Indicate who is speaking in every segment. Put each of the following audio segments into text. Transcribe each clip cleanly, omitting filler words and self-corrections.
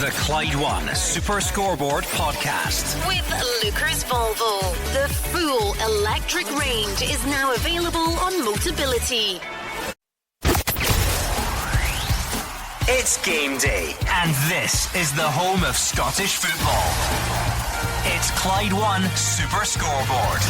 Speaker 1: The Clyde One Super Scoreboard Podcast.
Speaker 2: With Lucas Volvo. The full electric range is now available on Motability.
Speaker 1: It's game day, and this is the home of Scottish football. It's Clyde One Super Scoreboard.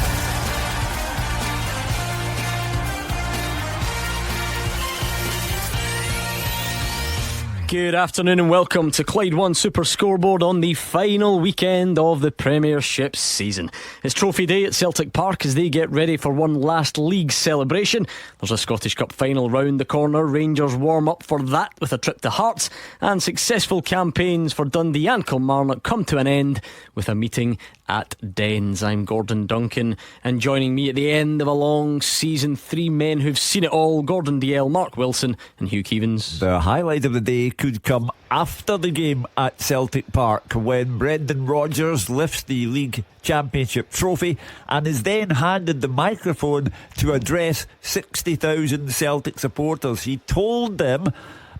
Speaker 3: Good afternoon and welcome to Clyde One Super Scoreboard on the final weekend of the Premiership season. It's Trophy Day at Celtic Park as they get ready for one last league celebration. There's a Scottish Cup final round the corner. Rangers warm up for that with a trip to Hearts, and successful campaigns for Dundee and Kilmarnock come to an end with a meeting at Dens. I'm Gordon Duncan, and joining me at the end of a long season, three men who've seen it all: Gordon Dalziel, Mark Wilson and Hugh Keevins.
Speaker 4: The highlight of the day could come after the game at Celtic Park, when Brendan Rodgers lifts the league championship trophy and is then handed the microphone to address 60,000 Celtic supporters. He told them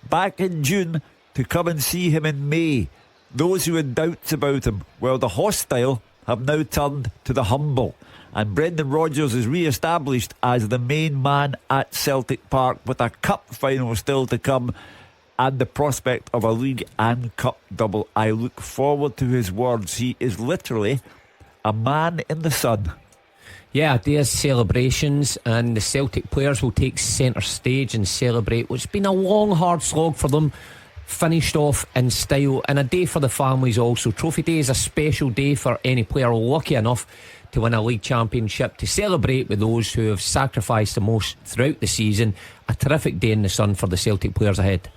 Speaker 4: back in June to come and see him in May. Those who had doubts about him, well, the hostile have now turned to the humble, and Brendan Rodgers is re-established as the main man at Celtic Park, with a cup final still to come and the prospect of a league and cup double. I look forward to his words. He is literally a man in the sun.
Speaker 5: Yeah, there's celebrations, and the Celtic players will take centre stage and celebrate what's been a long, hard slog for them, finished off in style, and a day for the families also. Trophy Day is a special day for any player lucky enough to win a league championship, to celebrate with those who have sacrificed the most throughout the season. A terrific day in the sun for the Celtic players ahead.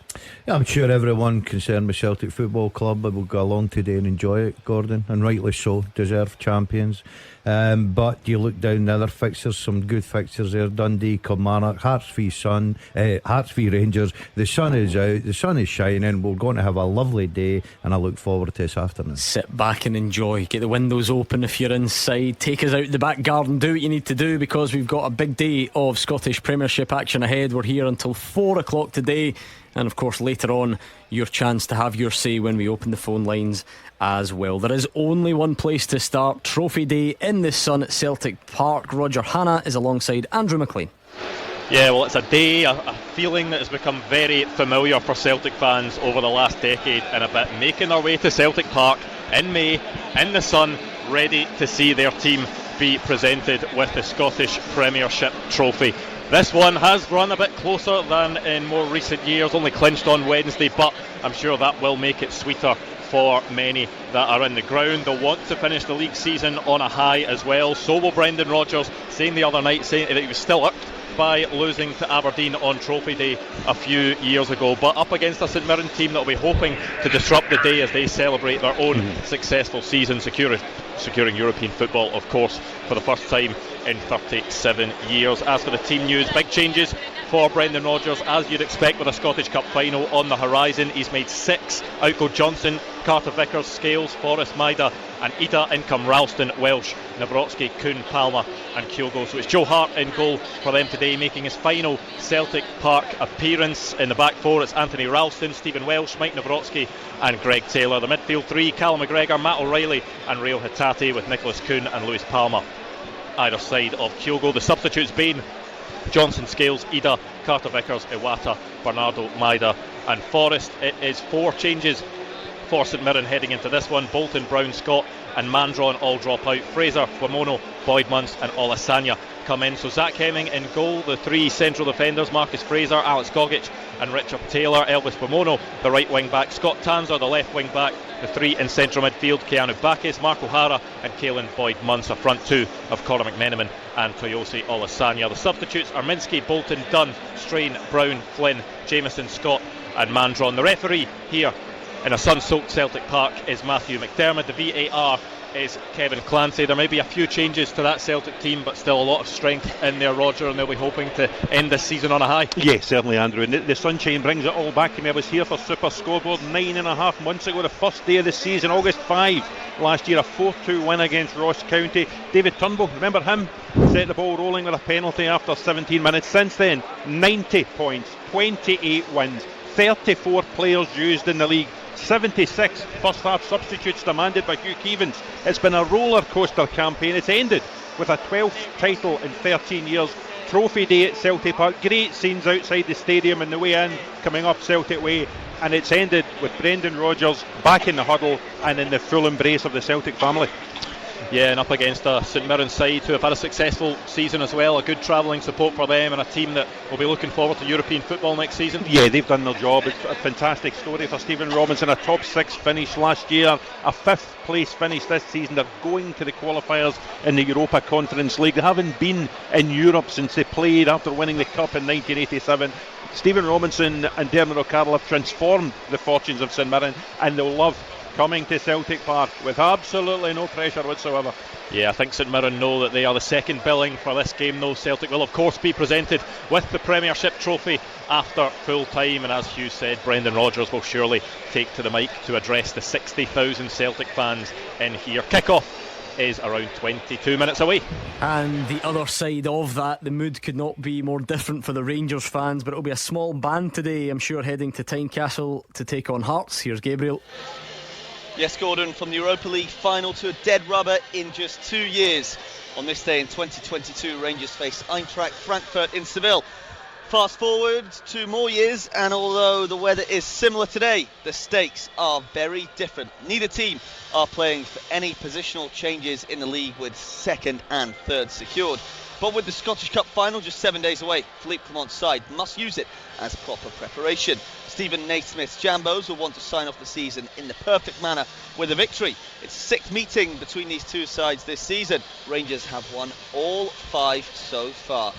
Speaker 6: Yeah, I'm sure everyone concerned with Celtic Football Club will go along today and enjoy it, Gordon, and rightly so. Deserved champions. But you look down the other fixtures, some good fixtures there: Dundee, Kilmarnock, Hearts v Rangers. The sun is out, the sun is shining. We're going to have a lovely day, and I look forward to this afternoon.
Speaker 3: Sit back and enjoy. Get the windows open if you're inside. Take us out the back garden. Do what you need to do, because we've got a big day of Scottish Premiership action ahead. We're here until 4 o'clock today. And of course later on, your chance to have your say when we open the phone lines as well. There is only one place to start. Trophy Day in the sun at Celtic Park. Roger Hanna is alongside Andrew McLean.
Speaker 7: Yeah, well, it's a day, a feeling that has become very familiar for Celtic fans over the last decade and a bit, making their way to Celtic Park in May, in the sun, ready to see their team be presented with the Scottish Premiership trophy. This one has run a bit closer than in more recent years, only clinched on Wednesday, but I'm sure that will make it sweeter for many that are in the ground. They'll want to finish the league season on a high as well. So will Brendan Rodgers, saying the other night that he was still irked by losing to Aberdeen on Trophy Day a few years ago, but up against a St Mirren team that will be hoping to disrupt the day as they celebrate their own successful season, securing European football, of course, for the first time in 37 years. As for the team news, big changes for Brendan Rodgers, as you'd expect with a Scottish Cup final on the horizon. He's made 6. Out go Johnson, Carter Vickers, Scales, Forrest, Maida and Ida. In come Ralston, Welsh, Nawrocki, Kuhn, Palmer and Kyogo. So it's Joe Hart in goal for them today, making his final Celtic Park appearance. In the back four, it's Anthony Ralston, Stephen Welsh, Mike Nawrocki and Greg Taylor. The midfield three: Callum McGregor, Matt O'Reilly and Rail Hatate, with Nicholas Kuhn and Lewis Palmer either side of Kyogo. The substitutes being Johnson, Scales, Ida, Carter Vickers, Iwata, Bernardo, Maida and Forrest. It is 4 changes for St Mirren heading into this one. Bolton, Brown, Scott and Mandron all drop out. Fraser, Wamono, Boyd Munce and Olasanya come in. So Zach Hemming in goal. The 3 central defenders: Marcus Fraser, Alex Gogic and Richard Taylor. Elvis Wamono, the right wing back. Scott Tanzer, the left wing back. The 3 in central midfield: Keanu Bakis, Mark O'Hara and Caelan Boyd Munce. A front 2 of Conor McMenamin and Toyosi Olasanya. The substitutes are Minsky, Bolton, Dunn, Strain, Brown, Flynn, Jameson, Scott and Mandron. The referee here in a sun-soaked Celtic Park is Matthew McDermott. The VAR is Kevin Clancy. There may be a few changes to that Celtic team, but still a lot of strength in there, Roger, and they'll be hoping to end this season on a high.
Speaker 8: Yeah, certainly, Andrew, and the sunshine brings it all back to me. I was here for Super Scoreboard 9.5 months ago, the first day of the season, August 5 last year, a 4-2 win against Ross County. David Turnbull, remember him? Set the ball rolling with a penalty after 17 minutes. Since then, 90 points, 28 wins, 34 players used in the league, 76 first half substitutes demanded by Hugh Keevins. It's been a roller coaster campaign. It's ended with a 12th title in 13 years. Trophy day at Celtic Park, great scenes outside the stadium and the way in coming up Celtic Way, and it's ended with Brendan Rodgers back in the huddle and in the full embrace of the Celtic family.
Speaker 7: Yeah, and up against a St Mirren side who have had a successful season as well, a good travelling support for them, and a team that will be looking forward to European football next season.
Speaker 8: Yeah, they've done their job. It's a fantastic story for Stephen Robinson. A top 6 finish last year, a 5th place finish this season. They're going to the qualifiers in the Europa Conference League. They haven't been in Europe since they played after winning the Cup in 1987. Stephen Robinson and Dermot O'Carroll have transformed the fortunes of St Mirren, and they'll love coming to Celtic Park with absolutely no pressure whatsoever.
Speaker 7: Yeah, I think St Mirren know that they are the second billing for this game, though. Celtic will of course be presented with the Premiership trophy after full time, and as Hugh said, Brendan Rodgers will surely take to the mic to address the 60,000 Celtic fans in here. Kick-off is around 22 minutes away.
Speaker 3: And the other side of that, the mood could not be more different for the Rangers fans, but it'll be a small band today, I'm sure, heading to Tynecastle to take on Hearts. Here's Gabriel.
Speaker 9: Yes, Gordon, from the Europa League final to a dead rubber in just 2 years. On this day in 2022, Rangers face Eintracht Frankfurt in Seville. Fast forward 2 more years, and although the weather is similar today, the stakes are very different. Neither team are playing for any positional changes in the league, with 2nd and 3rd secured. But with the Scottish Cup final just 7 days away, Philippe Clement's side must use it as proper preparation. Stephen Naismith's Jambos will want to sign off the season in the perfect manner with a victory. It's the 6th meeting between these two sides this season. Rangers have won all 5 so far.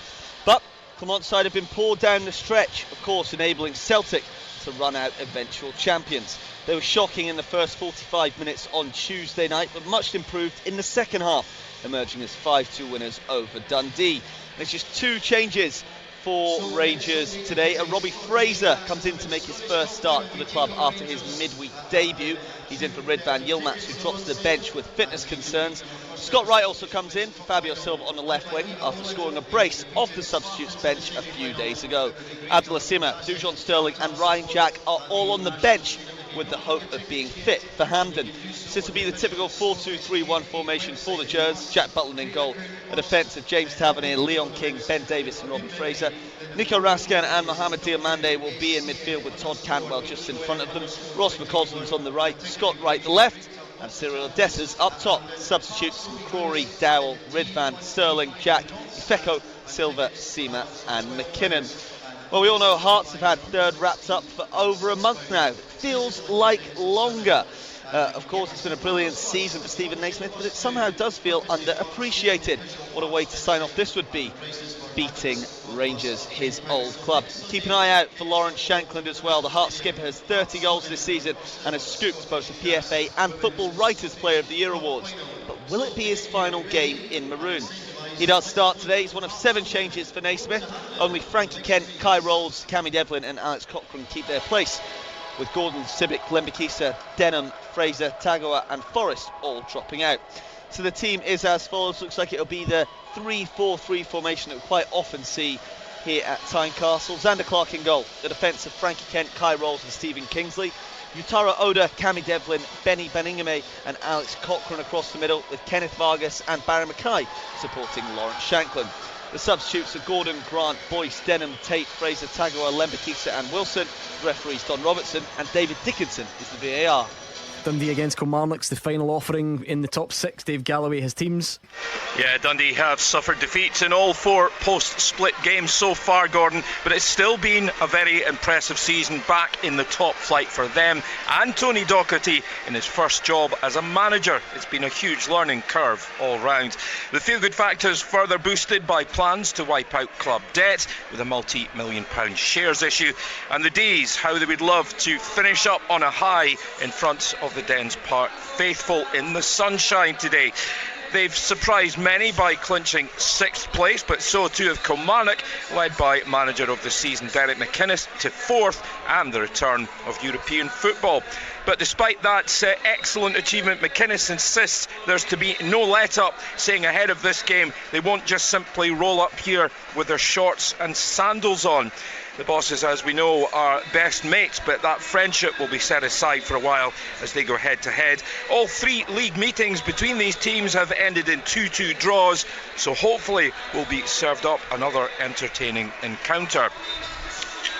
Speaker 9: But Clement's side have been poured down the stretch, of course enabling Celtic to run out eventual champions. They were shocking in the first 45 minutes on Tuesday night, but much improved in the second half, emerging as 5-2 winners over Dundee. And it's just 2 changes for Rangers today. Robbie Fraser comes in to make his first start for the club after his midweek debut. He's in for Ridvan Yilmaz, who drops to the bench with fitness concerns. Scott Wright also comes in for Fabio Silva on the left wing after scoring a brace off the substitutes bench a few days ago. Abdullah Sima, Dujon Sterling and Ryan Jack are all on the bench with the hope of being fit for Hampden. So this will be the typical 4-2-3-1 formation for the Gers. Jack Butland in goal. A defence of James Tavernier, Leon King, Ben Davis and Robin Fraser. Nico Raskin and Mohamed Diomande will be in midfield with Todd Cantwell just in front of them. Ross McCausland's on the right, Scott Wright the left, and Cyril Dessers up top. Substitutes Crawley, Dowell, Ridvan, Sterling, Jack, Ifeko, Silva, Sima and McKinnon. Well, we all know Hearts have had 3rd wrapped up for over a month now. It feels like longer. Of course, it's been a brilliant season for Stephen Naismith, but it somehow does feel underappreciated. What a way to sign off this would be, beating Rangers, his old club. Keep an eye out for Lawrence Shankland as well. The Hearts skipper has 30 goals this season and has scooped both the PFA and Football Writers Player of the Year awards. But will it be his final game in maroon? He does start today. He's one of 7 changes for Naismith. Only Frankie Kent, Kai Rolls, Cammy Devlin and Alex Cochrane keep their place, with Gordon, Sibic, Lembikisa, Denham, Fraser, Tagawa and Forrest all dropping out. So the team is as follows. Looks like it'll be the 3-4-3 formation that we quite often see here at Tynecastle. Xander Clark in goal. The defence of Frankie Kent, Kai Rolls and Stephen Kingsley. Utara Oda, Cammy Devlin, Benny Beningame and Alex Cochrane across the middle, with Kenneth Vargas and Barry Mackay supporting Lawrence Shankland. The substitutes are Gordon, Grant, Boyce, Denham, Tate, Fraser, Tagawa, Lembikisa and Wilson. The referees Don Robertson and David Dickinson is the VAR.
Speaker 3: Dundee against Kilmarnock's the final offering in the top 6. Dave Galloway, his teams.
Speaker 10: Yeah, Dundee have suffered defeats in all 4 post-split games so far, Gordon, but it's still been a very impressive season back in the top flight for them and Tony Docherty in his first job as a manager. It's been a huge learning curve all round. The feel-good factor is further boosted by plans to wipe out club debt with a multi-million-pound shares issue, and the D's, how they would love to finish up on a high in front of the Dens Park faithful in the sunshine today. They've surprised many by clinching 6th place, but so too have Kilmarnock, led by manager of the season Derek McInnes to 4th, and the return of European football. But despite that excellent achievement, McInnes insists there's to be no let-up, saying ahead of this game they won't just simply roll up here with their shorts and sandals on. The bosses, as we know, are best mates, but that friendship will be set aside for a while as they go head to head. All 3 league meetings between these teams have ended in 2-2 draws, so hopefully we'll be served up another entertaining encounter.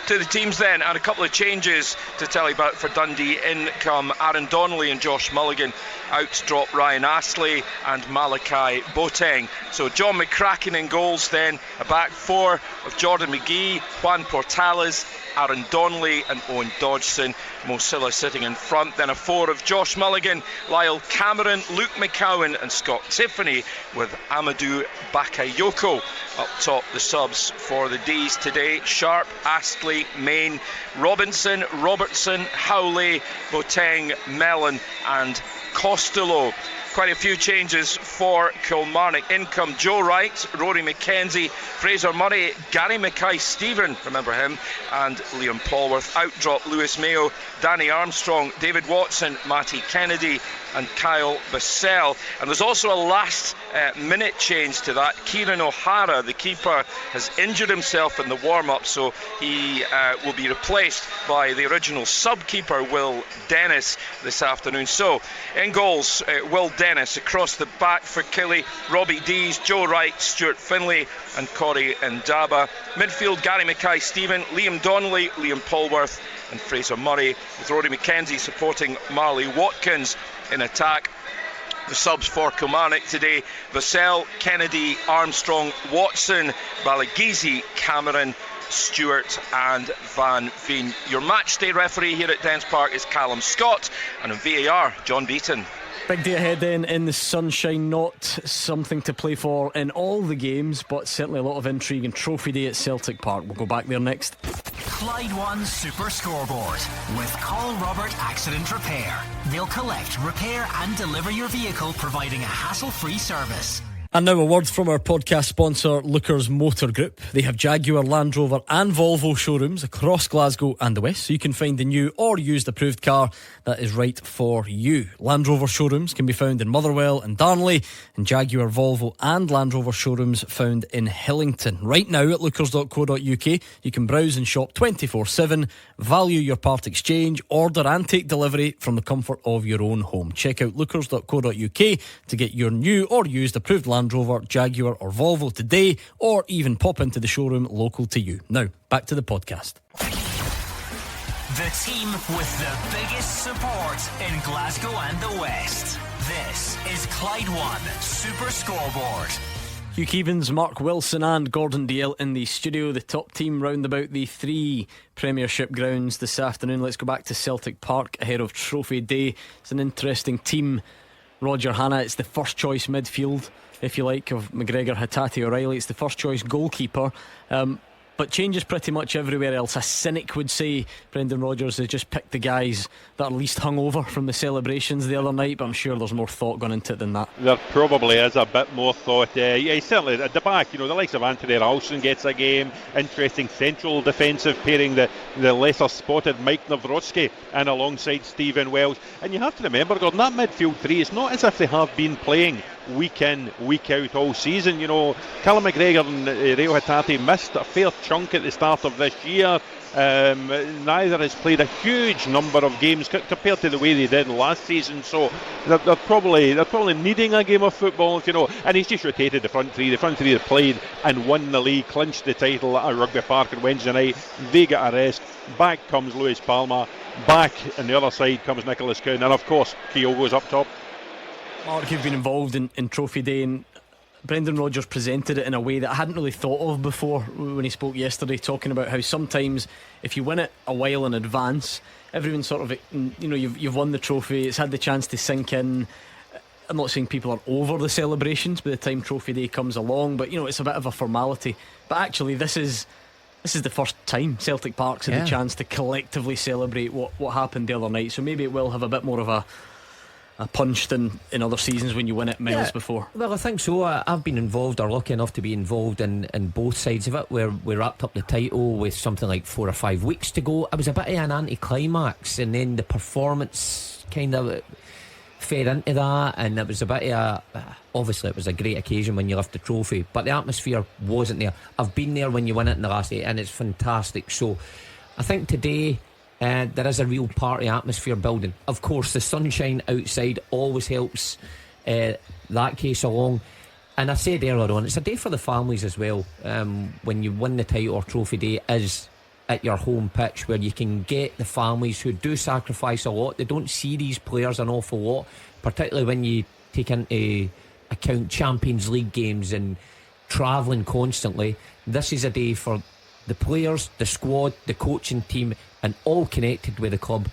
Speaker 10: To the teams then, and a couple of changes to tell you about for Dundee. In come Aaron Donnelly and Josh Mulligan. Out drop Ryan Astley and Malachi Boateng. So John McCracken in goals then. A back 4 of Jordan McGee, Juan Portales, Aaron Donnelly and Owen Dodgson. Mo Silla sitting in front. Then a 4 of Josh Mulligan, Lyle Cameron, Luke McCowan and Scott Tiffany, with Amadou Bakayoko up top. The subs for the D's today: Sharp, Astley, Main, Robinson, Robertson, Howley, Boateng, Mellon and Costello. Quite a few changes for Kilmarnock. In come Joe Wright, Rory McKenzie, Fraser Murray, Gary Mackay-Stephen, remember him, and Liam Polworth. Out drop Lewis Mayo, Danny Armstrong, David Watson, Matty Kennedy and Kyle Bissell. And there's also a last minute change to that. Kieran O'Hara, the keeper, has injured himself in the warm-up, so he will be replaced by the original sub-keeper Will Dennis this afternoon. So in goals, Will Dennis. Across the back for Killie, Robbie Dees, Joe Wright, Stuart Finlay and Corey Ndaba. Midfield, Gary Mackay-Stephen, Liam Donnelly, Liam Polworth and Fraser Murray, with Rory McKenzie supporting Marley Watkins. In attack, the subs for Kilmarnock today: Vassell, Kennedy, Armstrong, Watson, Balagizi, Cameron, Stewart and Van Veen. Your matchday referee here at Dens Park is Callum Scott, and on VAR, John Beaton.
Speaker 3: Big day ahead then in the sunshine. Not something to play for in all the games, but certainly a lot of intrigue in Trophy Day at Celtic Park. We'll go back there next.
Speaker 1: Clyde One Super Scoreboard with Call Robert Accident Repair. They'll collect, repair and deliver your vehicle, providing a hassle-free service.
Speaker 3: And now a word from our podcast sponsor, Lookers Motor Group. They have Jaguar, Land Rover and Volvo showrooms across Glasgow and the West, so you can find the new or used approved car that is right for you. Land Rover showrooms can be found in Motherwell and Darnley, and Jaguar, Volvo and Land Rover showrooms found in Hillington. Right now at lookers.co.uk you can browse and shop 24/7, value your part exchange, order and take delivery from the comfort of your own home. Check out lookers.co.uk to get your new or used approved Land Rover, Jaguar or Volvo today, or even pop into the showroom local to you. Now, back to the podcast.
Speaker 1: The team with the biggest support in Glasgow and the West. This is Clyde One Super Scoreboard.
Speaker 3: Hugh Keevins, Mark Wilson and Gordon Dalziel in the studio. The top team round about the 3 Premiership grounds this afternoon. Let's go back to Celtic Park ahead of Trophy Day. It's an interesting team. Roger Hannah, it's the first choice midfield, if you like, of McGregor, Hatate, O'Reilly. It's the first choice goalkeeper, but changes pretty much everywhere else. A cynic would say Brendan Rodgers has just picked the guys that are least hungover from the celebrations the other night, but I'm sure there's more thought gone into it than that.
Speaker 8: There probably is a bit more thought. Yeah, certainly at the back, the likes of Anthony Ralston gets a game. Interesting central defensive pairing, the lesser spotted Mike Nawrocki and alongside Stephen Welsh. And you have to remember, Gordon, that midfield 3, it's not as if they have been playing week in, week out all season. Callum McGregor and Rio Hatate missed a fair chunk at the start of this year. Neither has played a huge number of games compared to the way they did last season, so they're probably needing a game of football, and he's just rotated the front three that played and won the league, clinched the title at Rugby Park on Wednesday night. They get a rest. Back comes Lewis Palmer, back on the other side comes Nicholas Cowan, and of course Kyogo's up top.
Speaker 3: Mark, you've been involved in Trophy Day, and Brendan Rodgers presented it in a way that I hadn't really thought of before when he spoke yesterday, talking about how sometimes if you win it a while in advance, everyone sort of, you've won the trophy, it's had the chance to sink in. I'm not saying people are over the celebrations by the time Trophy Day comes along, but it's a bit of a formality. But actually this is the first time Celtic Park's had the chance to collectively celebrate what happened the other night, so maybe it will have a bit more of a punch than in other seasons when you win it miles before.
Speaker 5: Well, I think so. I've been involved, or lucky enough to be involved in both sides of it, where we wrapped up the title with something like 4 or 5 weeks to go. It was a bit of an anticlimax, and then the performance kind of fed into that, and it was a bit of obviously it was a great occasion when you lift the trophy, but the atmosphere wasn't there. I've been there when you win it in the last 8, and it's fantastic. So I think today there is a real party atmosphere building. Of course, the sunshine outside always helps that case along. And I said earlier on, it's a day for the families as well. When you win the title, or trophy day is at your home pitch, where you can get the families who do sacrifice a lot. They don't see these players an awful lot, particularly when you take into account Champions League games and travelling constantly. This is a day for the players, the squad, the coaching team, and all connected with the club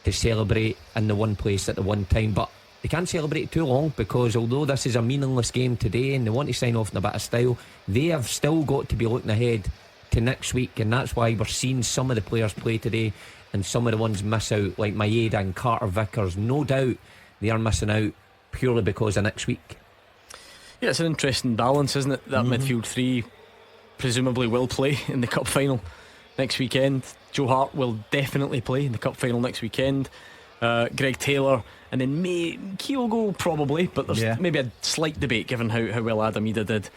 Speaker 5: to celebrate in the one place at the one time. But they can't celebrate too long, because although this is a meaningless game today and they want to sign off in a bit of style, they have still got to be looking ahead to next week, and that's why we're seeing some of the players play today and some of the ones miss out, like Maeda and Carter Vickers. No doubt they are missing out purely because of next week.
Speaker 3: Yeah, it's an interesting balance, isn't it? That midfield three presumably will play in the cup final next weekend. Joe Hart will definitely play in the cup final next weekend. Greg Taylor, and then Kyogo probably, but there's maybe a slight debate given how well Adam Ida did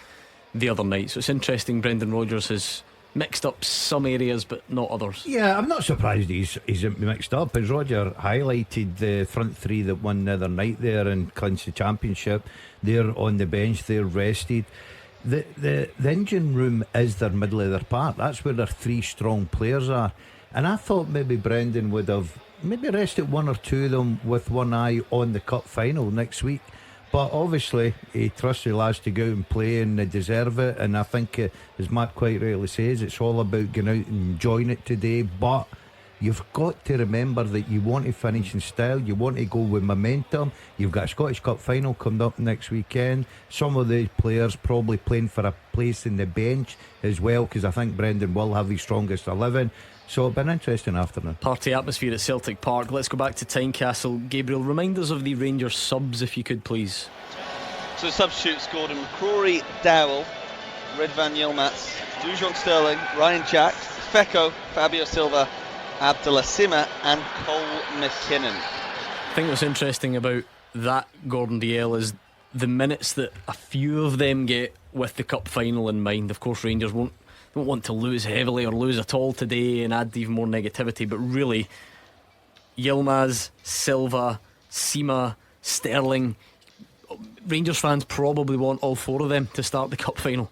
Speaker 3: the other night. So it's interesting. Brendan Rodgers has mixed up some areas but not others.
Speaker 6: Yeah, I'm not surprised he's mixed up. As Roger highlighted, the front three that won the other night there and clinched the championship, they're on the bench, they're rested. The engine room is their middle of their park. That's where their three strong players are. And I thought maybe Brendan would have maybe rested one or two of them with one eye on the cup final next week. But obviously he trusts the lads to go out and play, and they deserve it. And I think, as Matt quite rightly says, it's all about going out and enjoying it today. But you've got to remember that you want to finish in style, you want to go with momentum. You've got a Scottish Cup final coming up next weekend. Some of the players probably playing for a place in the bench as well, because I think Brendan will have his strongest 11. So it'll be an interesting afternoon.
Speaker 3: Party atmosphere at Celtic Park. Let's go back to Tynecastle. Gabriel, remind us of the Rangers subs if you could, please.
Speaker 9: So the substitutes: Gordon McCrory, Dowell, Redvan Yilmaz, Dujon Sterling, Ryan Jack, Fecco, Fabio Silva, Abdullah Sima and Cole McKinnon.
Speaker 3: I think what's interesting about that, Gordon Dalziel, is the minutes that a few of them get with the cup final in mind. Of course, Rangers don't want to lose heavily or lose at all today and add even more negativity, but really Yilmaz, Silva, Sima, Sterling, Rangers fans probably want all four of them to start the cup final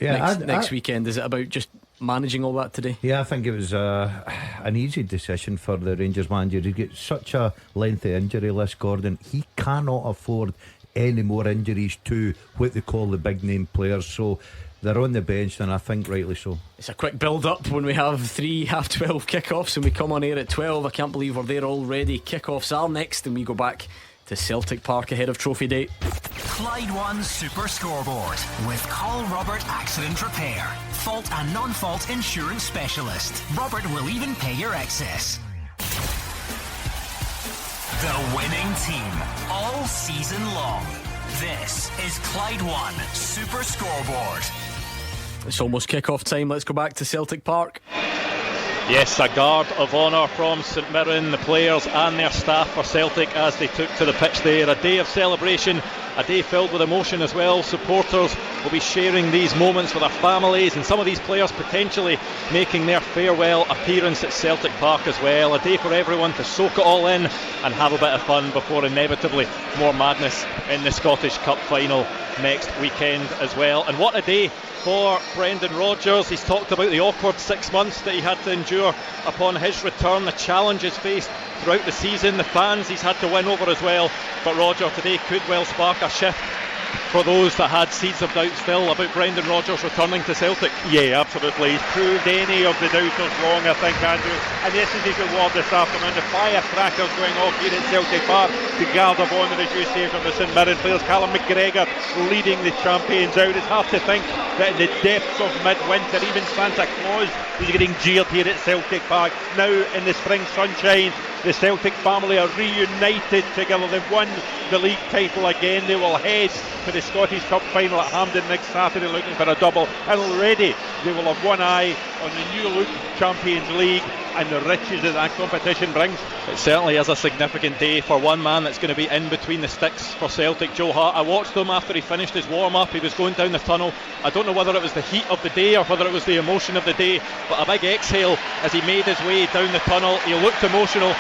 Speaker 3: next weekend. Is it about just managing all that today?
Speaker 6: Yeah, I think it was an easy decision for the Rangers manager to get such a lengthy injury list, Gordon. He cannot afford any more injuries to what they call the big name players, so they're on the bench, and I think rightly so. It's
Speaker 3: a quick build up when we have 3 half-12 kickoffs and we come on air at 12. I can't believe we're there already. Kickoffs are next, and we go back to Celtic Park ahead of Trophy Day.
Speaker 1: Clyde One Super Scoreboard with Carl Robert Accident Repair. Fault and non-fault insurance specialist. Robert will even pay your excess. The winning team all season long. This is Clyde One Super Scoreboard.
Speaker 3: It's almost kick-off time. Let's go back to Celtic Park.
Speaker 7: Yes, a guard of honour from St Mirren, the players and their staff for Celtic as they took to the pitch there. A day of celebration, a day filled with emotion as well. Supporters will be sharing these moments with their families, and some of these players potentially making their farewell appearance at Celtic Park as well. A day for everyone to soak it all in and have a bit of fun before inevitably more madness in the Scottish Cup final next weekend as well. And what a day for Brendan Rodgers. He's talked about the awkward 6 months that he had to endure upon his return, the challenges faced throughout the season, the fans he's had to win over as well. But Roger, today could well spark a shift for those that had seeds of doubt still about Brendan Rodgers returning to Celtic.
Speaker 8: Yeah, absolutely. He's proved any of the doubters wrong, I think, Andrew. And this is his reward this afternoon. The firecrackers going off here at Celtic Park. The guard of honour, as you say, from the St Mirren players. Callum McGregor leading the champions out. It's hard to think that in the depths of midwinter, even Santa Claus is getting jeered here at Celtic Park. Now in the spring sunshine, the Celtic family are reunited together. They've won the league title again. They will head to the Scottish Cup final at Hampden next Saturday looking for a double, and already they will have one eye on the new look Champions League and the riches that competition brings.
Speaker 7: It certainly is a significant day for one man that's going to be in between the sticks for Celtic, Joe Hart. I watched him after he finished his warm-up. He was going down the tunnel. I don't know whether it was the heat of the day or whether it was the emotion of the day, but a big exhale as he made his way down the tunnel. He looked emotional.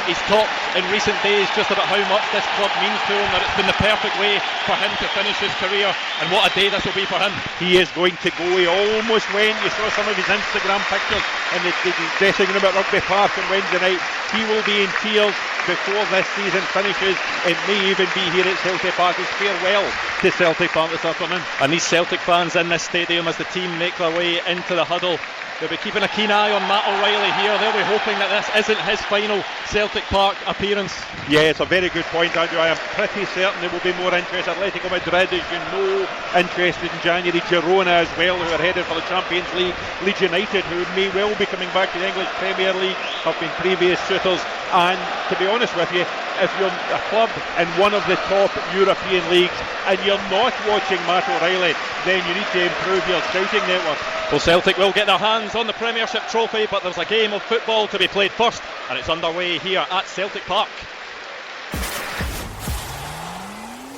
Speaker 7: He's talked in recent days just about how much this club means to him, that it's been the perfect way for him to finish his career, and what a day this will be for him.
Speaker 8: He is going to go. He almost went. You saw some of his Instagram pictures in the dressing room at Rugby Park on Wednesday night. He will be in tears before this season finishes. It may even be here at Celtic Park. His farewell to Celtic Park this afternoon.
Speaker 7: And these Celtic fans in this stadium as the team make their way into the huddle, they'll be keeping a keen eye on Matt O'Reilly here. They'll be hoping that this isn't his final Celtic Park appearance.
Speaker 8: Yeah, it's a very good point, Andrew. I am pretty certain there will be more interest. Atletico Madrid, as you know, interested in January. Girona as well, who are headed for the Champions League. Leeds United, who may well be coming back to the English Premier League, have been previous suitors. And to be honest with you, if you're a club in one of the top European leagues and you're not watching Matt O'Reilly, then you need to improve your scouting network.
Speaker 7: Well, Celtic will get their hands on the Premiership trophy, but there's a game of football to be played first, and it's underway here at Celtic Park.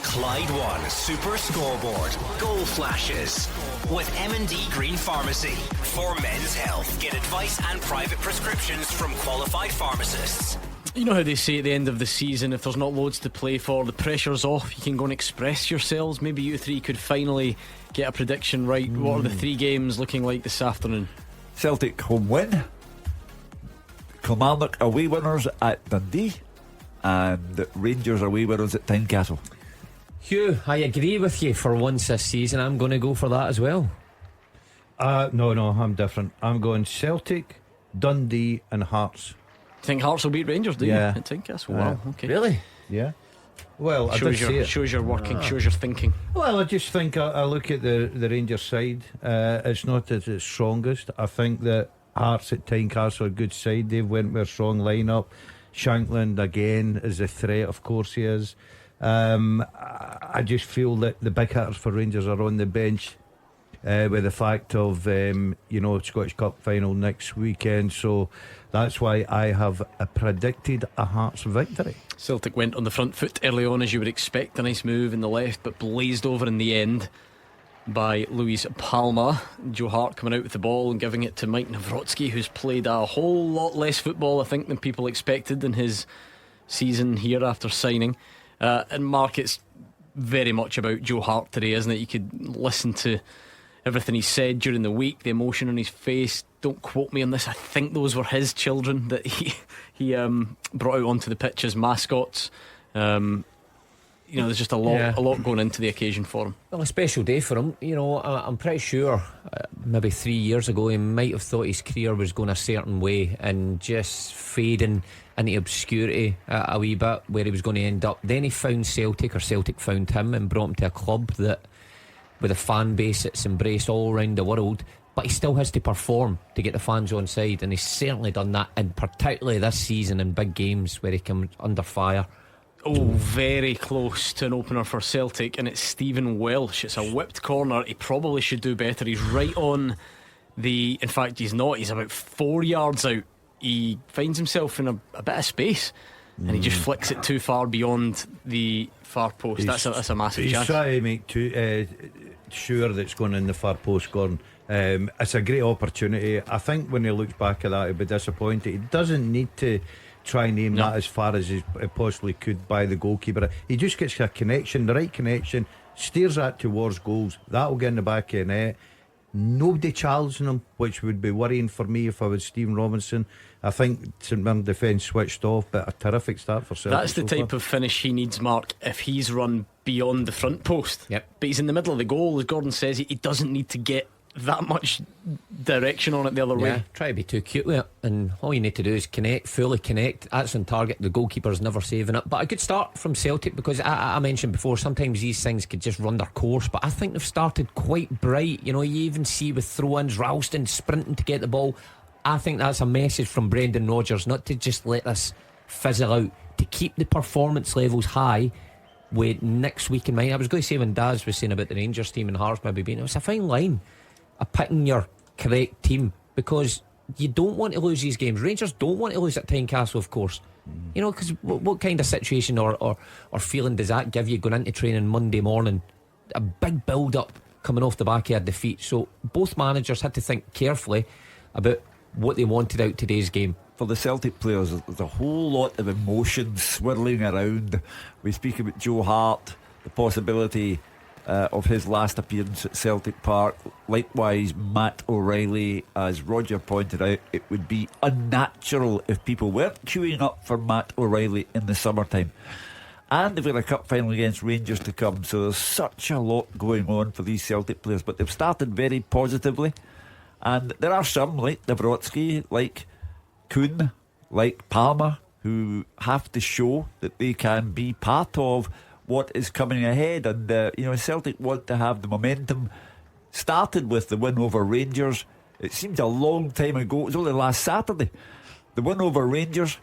Speaker 1: Clyde One Super Scoreboard Goal Flashes with M&D Green Pharmacy. For men's health, get advice and private prescriptions from qualified pharmacists.
Speaker 3: You know how they say at the end of the season, if there's not loads to play for, the pressure's off, you can go and express yourselves. Maybe you three could finally get a prediction right. What are the three games looking like this afternoon?
Speaker 4: Celtic home win, Kilmarnock away winners at Dundee, and Rangers away winners at Tynecastle.
Speaker 5: Hugh, I agree with you for once this season. I'm going to go for that as well.
Speaker 6: No, I'm different. I'm going Celtic, Dundee and Hearts.
Speaker 3: Think Hearts will beat Rangers, do you?
Speaker 6: Yeah.
Speaker 3: I think that's wow. Okay.
Speaker 5: Really?
Speaker 6: Yeah. Well, I did see it.
Speaker 3: Shows you're working, shows you're thinking.
Speaker 6: Well, I just think I look at the Rangers side. It's not at its strongest. I think that Hearts at Tynecastle are a good side. They've went with a strong lineup. Shankland again is a threat, of course he is. I just feel that the big hitters for Rangers are on the bench, with the fact of Scottish Cup final next weekend. So that's why I have predicted a Hearts victory.
Speaker 3: Celtic went on the front foot early on, as you would expect. A nice move in the left, but blazed over in the end by Luis Palma. Joe Hart coming out with the ball and giving it to Mike Nawrocki, who's played a whole lot less football, I think, than people expected in his season here after signing. And Mark, it's very much about Joe Hart today, isn't it? You could listen to everything he said during the week, the emotion on his face. Don't quote me on this. I think those were his children that he brought out onto the pitch as mascots. There's just a lot going into the occasion for him.
Speaker 5: Well, a special day for him. I'm pretty sure maybe 3 years ago he might have thought his career was going a certain way and just fading into obscurity a wee bit, where he was going to end up. Then he found Celtic, or Celtic found him and brought him to a club that, with a fan base that's embraced all around the world, but he still has to perform to get the fans on side, and he's certainly done that, and particularly this season in big games where he comes under fire.
Speaker 3: Oh, very close to an opener for Celtic, and it's Stephen Welsh. It's a whipped corner. He probably should do better. He's right on the... In fact, he's not. He's about 4 yards out. He finds himself in a bit of space, and he just flicks it too far beyond the far post. That's a massive chance.
Speaker 6: He's trying to make sure that it's going in the far post, Gordon. It's a great opportunity. I think when he looks back at that, he'll be disappointed. He doesn't need to try and aim that as far as he possibly could by the goalkeeper. He just gets a connection, the right connection, steers that towards goals. That'll get in the back of the net. Nobody challenging him, which would be worrying for me if I was Stephen Robinson. I think St Mirren defence switched off, but a terrific start for Celtic.
Speaker 3: That's the type of finish he needs, Mark, if he's run beyond the front post.
Speaker 5: Yep.
Speaker 3: But he's in the middle of the goal, as Gordon says. He doesn't need to get that much direction on it the other way.
Speaker 5: Try to be too cute with it, and all you need to do is connect, fully connect. That's on target. The goalkeeper's never saving it. But a good start from Celtic, because I mentioned before, sometimes these things could just run their course, but I think they've started quite bright. You even see with throw-ins, Ralston sprinting to get the ball. I think that's a message from Brendan Rodgers, not to just let this fizzle out, to keep the performance levels high with next week in mind. I was going to say, when Daz was saying about the Rangers team and Hearts maybe being, it was a fine line of picking your correct team because you don't want to lose these games. Rangers don't want to lose at Tynecastle, of course. You know, because what kind of situation or feeling does that give you going into training Monday morning? A big build-up coming off the back of a defeat. So both managers had to think carefully about what they wanted out today's game.
Speaker 4: For the Celtic players, there's a whole lot of emotions swirling around. We speak about Joe Hart, the possibility of his last appearance at Celtic Park. Likewise, Matt O'Reilly. As Roger pointed out, it would be unnatural if people weren't queuing up for Matt O'Reilly in the summertime. And they've got a cup final against Rangers to come, so there's such a lot going on for these Celtic players. But they've started very positively, and there are some like Nawrocki, like Kuhn, like Palmer, who have to show that they can be part of what is coming ahead. And Celtic want to have the momentum. Started with the win over Rangers. It seems a long time ago. It was only last Saturday. The win over Rangers,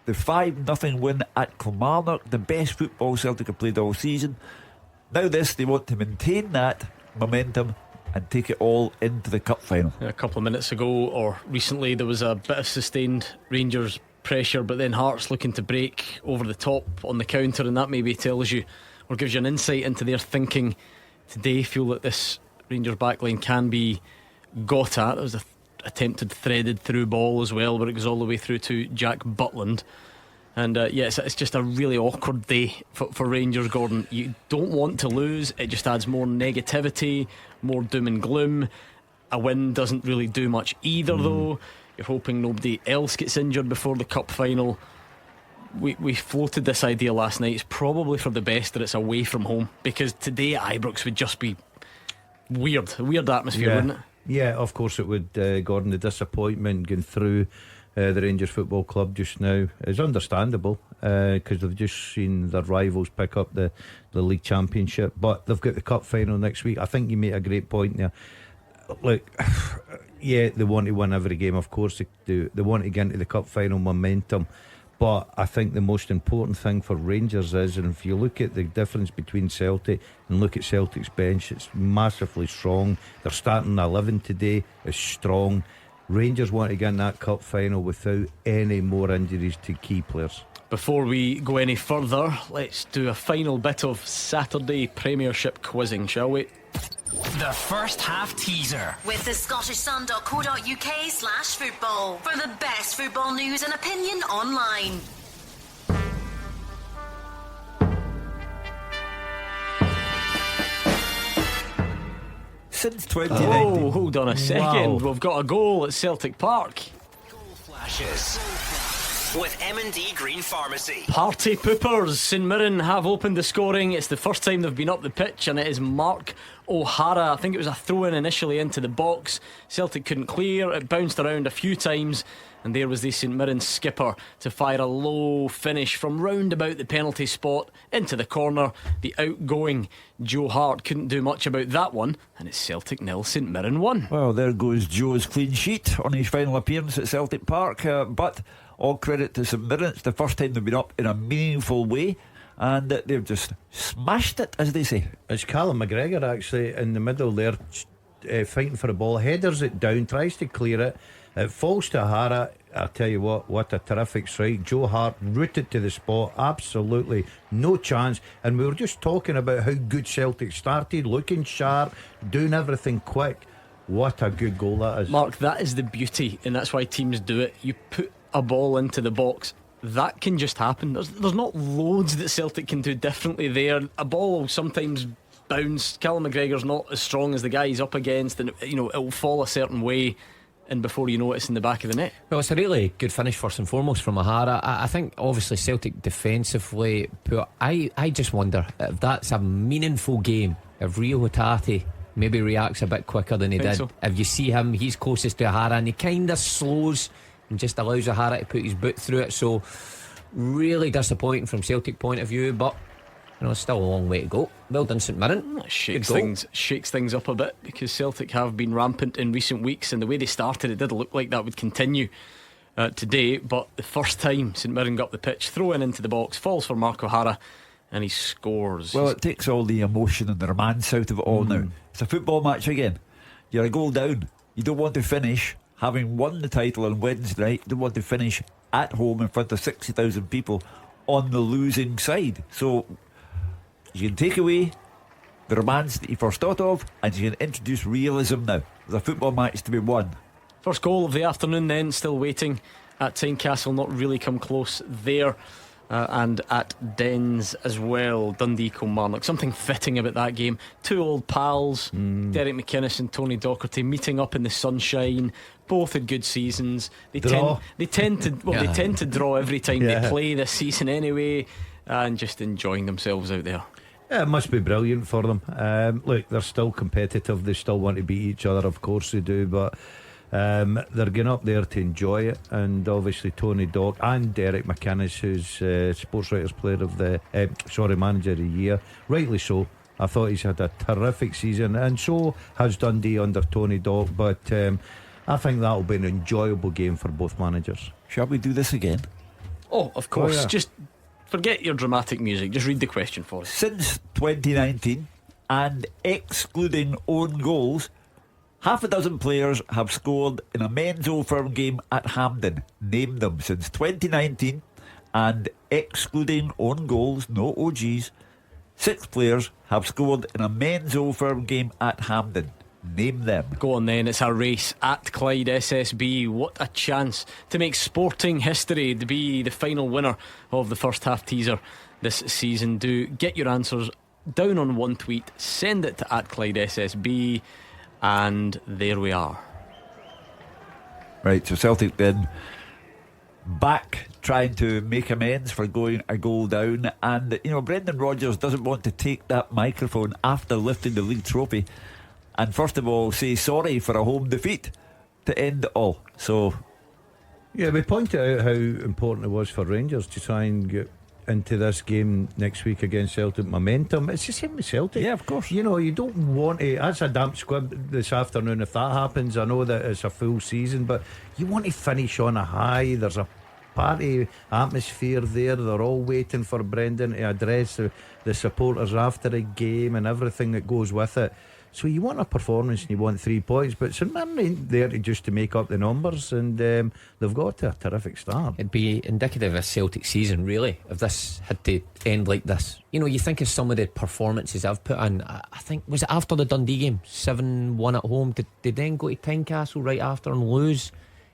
Speaker 4: the 5-0 win at Kilmarnock, the best football Celtic have played all season. Now they want to maintain that momentum and take it all into the cup final.
Speaker 3: A couple of minutes ago or recently there was a bit of sustained Rangers pressure, but then Hearts looking to break over the top on the counter, and that maybe tells you or gives you an insight into their thinking today. Feel that this Rangers backline can be got at. There was a attempted threaded through ball as well, but it goes all the way through to Jack Butland. And it's just a really awkward day for Rangers, Gordon. You don't want to lose. It just adds more negativity, more doom and gloom. A win doesn't really do much either, though. You're hoping nobody else gets injured before the cup final. We floated this idea last night. It's probably for the best that it's away from home, because today at Ibrox would just be weird. A weird atmosphere, wouldn't it?
Speaker 6: Yeah, of course it would, Gordon. The disappointment going through the Rangers Football Club just now is understandable, because they've just seen their rivals pick up the league championship, but they've got the cup final next week. I think you made a great point there. Look, yeah, they want to win every game, of course they do. They want to get into the cup final momentum, but I think the most important thing for Rangers is, and if you look at the difference between Celtic and look at Celtic's bench, it's massively strong. Their starting 11 today is strong. Rangers want to get in that cup final without any more injuries to key players.
Speaker 3: Before we go any further, let's do a final bit of Saturday Premiership quizzing, shall we?
Speaker 1: The first half teaser
Speaker 2: with the scottishsun.co.uk/football for the best football news and opinion online.
Speaker 4: Since 2019.
Speaker 3: Oh, hold on a second. We've got a goal at Celtic Park.
Speaker 1: Goal flashes with M&D Green Pharmacy.
Speaker 3: Party poopers. St Mirren have opened the scoring. It's the first time they've been up the pitch, and it is Mark O'Hara. I think it was a throw-in initially into the box. Celtic couldn't clear. It bounced around a few times, and there was the St Mirren skipper to fire a low finish from round about the penalty spot into the corner. The outgoing Joe Hart couldn't do much about that one, and it's Celtic 0, St Mirren 1.
Speaker 4: Well, there goes Joe's clean sheet on his final appearance at Celtic Park, but all credit to St Mirren. It's the first time they've been up in a meaningful way, and they've just smashed it, as they say.
Speaker 6: It's Callum McGregor actually in the middle there, fighting for the ball, headers it down, tries to clear it. It falls to O'Hara. I'll tell you what a terrific strike. Joe Hart rooted to the spot, absolutely no chance. And we were just talking about how good Celtic started, looking sharp, doing everything quick. What a good goal that is.
Speaker 3: Mark, that is the beauty, and that's why teams do it. You put a ball into the box, that can just happen. There's not loads that Celtic can do differently there. A ball will sometimes bounce. Callum McGregor's not as strong as the guy he's up against, and it'll fall a certain way, and before you know it's in the back of the net.
Speaker 5: Well, it's a really good finish first and foremost from O'Hara. I think obviously Celtic defensively poor. I just wonder if that's a meaningful game, if Rio Hatate maybe reacts a bit quicker than he did. So. If you see him, he's closest to O'Hara, and he kind of slows and just allows O'Hara to put his boot through it. So really disappointing from Celtic point of view, but it's still a long way to go. Well done, St Mirren.
Speaker 3: That shakes things up a bit, because Celtic have been rampant in recent weeks, and the way they started, it did look like that would continue today. But the first time St Mirren got the pitch, throw into the box, falls for Mark O'Hara, and he scores.
Speaker 4: Well, it takes all the emotion and the romance out of it all now. It's a football match again. You're a goal down, you don't want to finish, having won the title on Wednesday night, they want to finish at home in front of 60,000 people on the losing side. So you can take away the romance that you first thought of, and you can introduce realism now. There's a football match to be won.
Speaker 3: First goal of the afternoon then, still waiting at Tynecastle, not really come close there. And at Dens as well, Dundee Kilmarnock. Something fitting about that game. Two old pals, Derek McInnes and Tony Docherty, meeting up in the sunshine. Both had good seasons. They tend to draw every time they play this season anyway, and just enjoying themselves out there.
Speaker 6: Yeah, it must be brilliant for them. Look, they're still competitive. They still want to beat each other, of course they do, but they're going up there to enjoy it. And obviously Tony Dock and Derek McInnes, who's Sports Writers Player of the Manager of the Year, rightly so. I thought he's had a terrific season, and so has Dundee under Tony Dock. But I think that'll be an enjoyable game for both managers.
Speaker 4: Shall we do this again?
Speaker 3: Oh, of course.
Speaker 6: Oh, yeah.
Speaker 3: Just forget your dramatic music. Just read the question for us.
Speaker 4: Since 2019, and excluding own goals, half a dozen players have scored in a men's Old Firm game at Hampden. Name them. Since 2019, and excluding own goals, no OGs, 6 players have scored in a men's Old Firm game at Hampden. Name them.
Speaker 3: Go on then, it's a race at Clyde SSB. What a chance to make sporting history, to be the final winner of the first half teaser this season. Do get your answers down on one tweet, send it to at Clyde SSB, and there we are.
Speaker 4: Right, so Celtic then back trying to make amends for going a goal down. And Brendan Rodgers doesn't want to take that microphone after lifting the league trophy and first of all say sorry for a home defeat to end it all. So
Speaker 6: yeah, we pointed out how important it was for Rangers to try and get into this game next week against Celtic momentum. It's the same with Celtic.
Speaker 4: Yeah, of course.
Speaker 6: You don't want to, as a damp squib this afternoon, if that happens. I know that it's a full season, but you want to finish on a high. There's a party atmosphere there. They're all waiting for Brendan to address the supporters after the game and everything that goes with it. So you want a performance and you want 3 points, but St Mirren ain't there just to make up the numbers, and they've got to a terrific start.
Speaker 5: It'd be indicative of a Celtic season, really, if this had to end like this. You think of some of the performances I've put in. I think, was it after the Dundee game, 7-1 at home? Did they then go to Tynecastle right after and lose?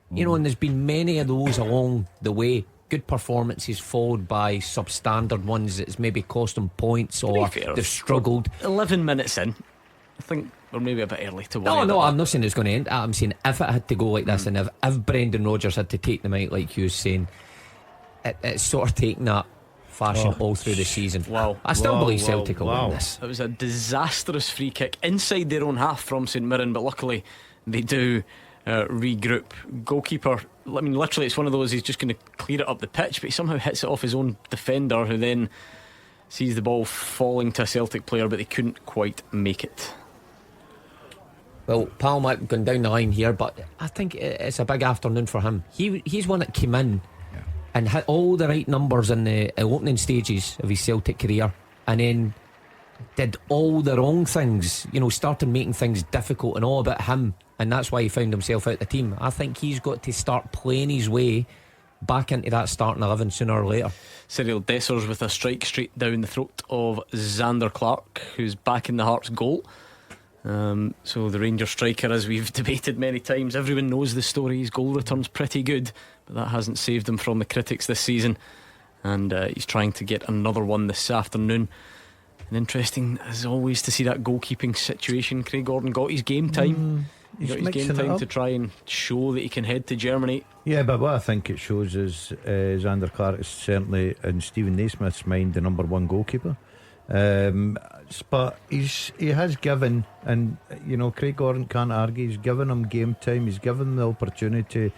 Speaker 5: And there's been many of those along the way. Good performances followed by substandard ones that's maybe cost them points, or they've struggled.
Speaker 3: 11 minutes in, I think we're maybe a bit early to worry.
Speaker 5: No, I'm not saying it's going to end. I'm saying if it had to go like this, and if Brendan Rodgers had to take them out, like you was saying, it's sort of taken that fashion all through the season. I still believe Celtic will win this.
Speaker 3: It was a disastrous free kick inside their own half from St Mirren, but luckily they do regroup. Goalkeeper, I mean, literally it's one of those, he's just going to clear it up the pitch, but he somehow hits it off his own defender, who then sees the ball falling to a Celtic player, but they couldn't quite make it.
Speaker 5: Well, Pal might have gone down the line here, but I think it's a big afternoon for him. He's one that came in and had all the right numbers in the opening stages of his Celtic career, and then did all the wrong things, started making things difficult and all about him, and that's why he found himself out the team. I think he's got to start playing his way back into that starting 11 sooner or later.
Speaker 3: Cyril Dessers with a strike straight down the throat of Xander Clark, who's back in the Hearts goal. So the Rangers striker, as we've debated many times, everyone knows the story. His goal return's pretty good, but that hasn't saved him from the critics this season, and he's trying to get another one this afternoon. And interesting as always to see that goalkeeping situation. Craig Gordon got his game time. He got his game time to try and show that he can head to Germany. Yeah,
Speaker 6: but what I think it shows is Xander Clark is certainly, in Stephen Naismith's mind, the number one goalkeeper. But he has given, and Craig Gordon can't argue, he's given him game time, he's given him the opportunity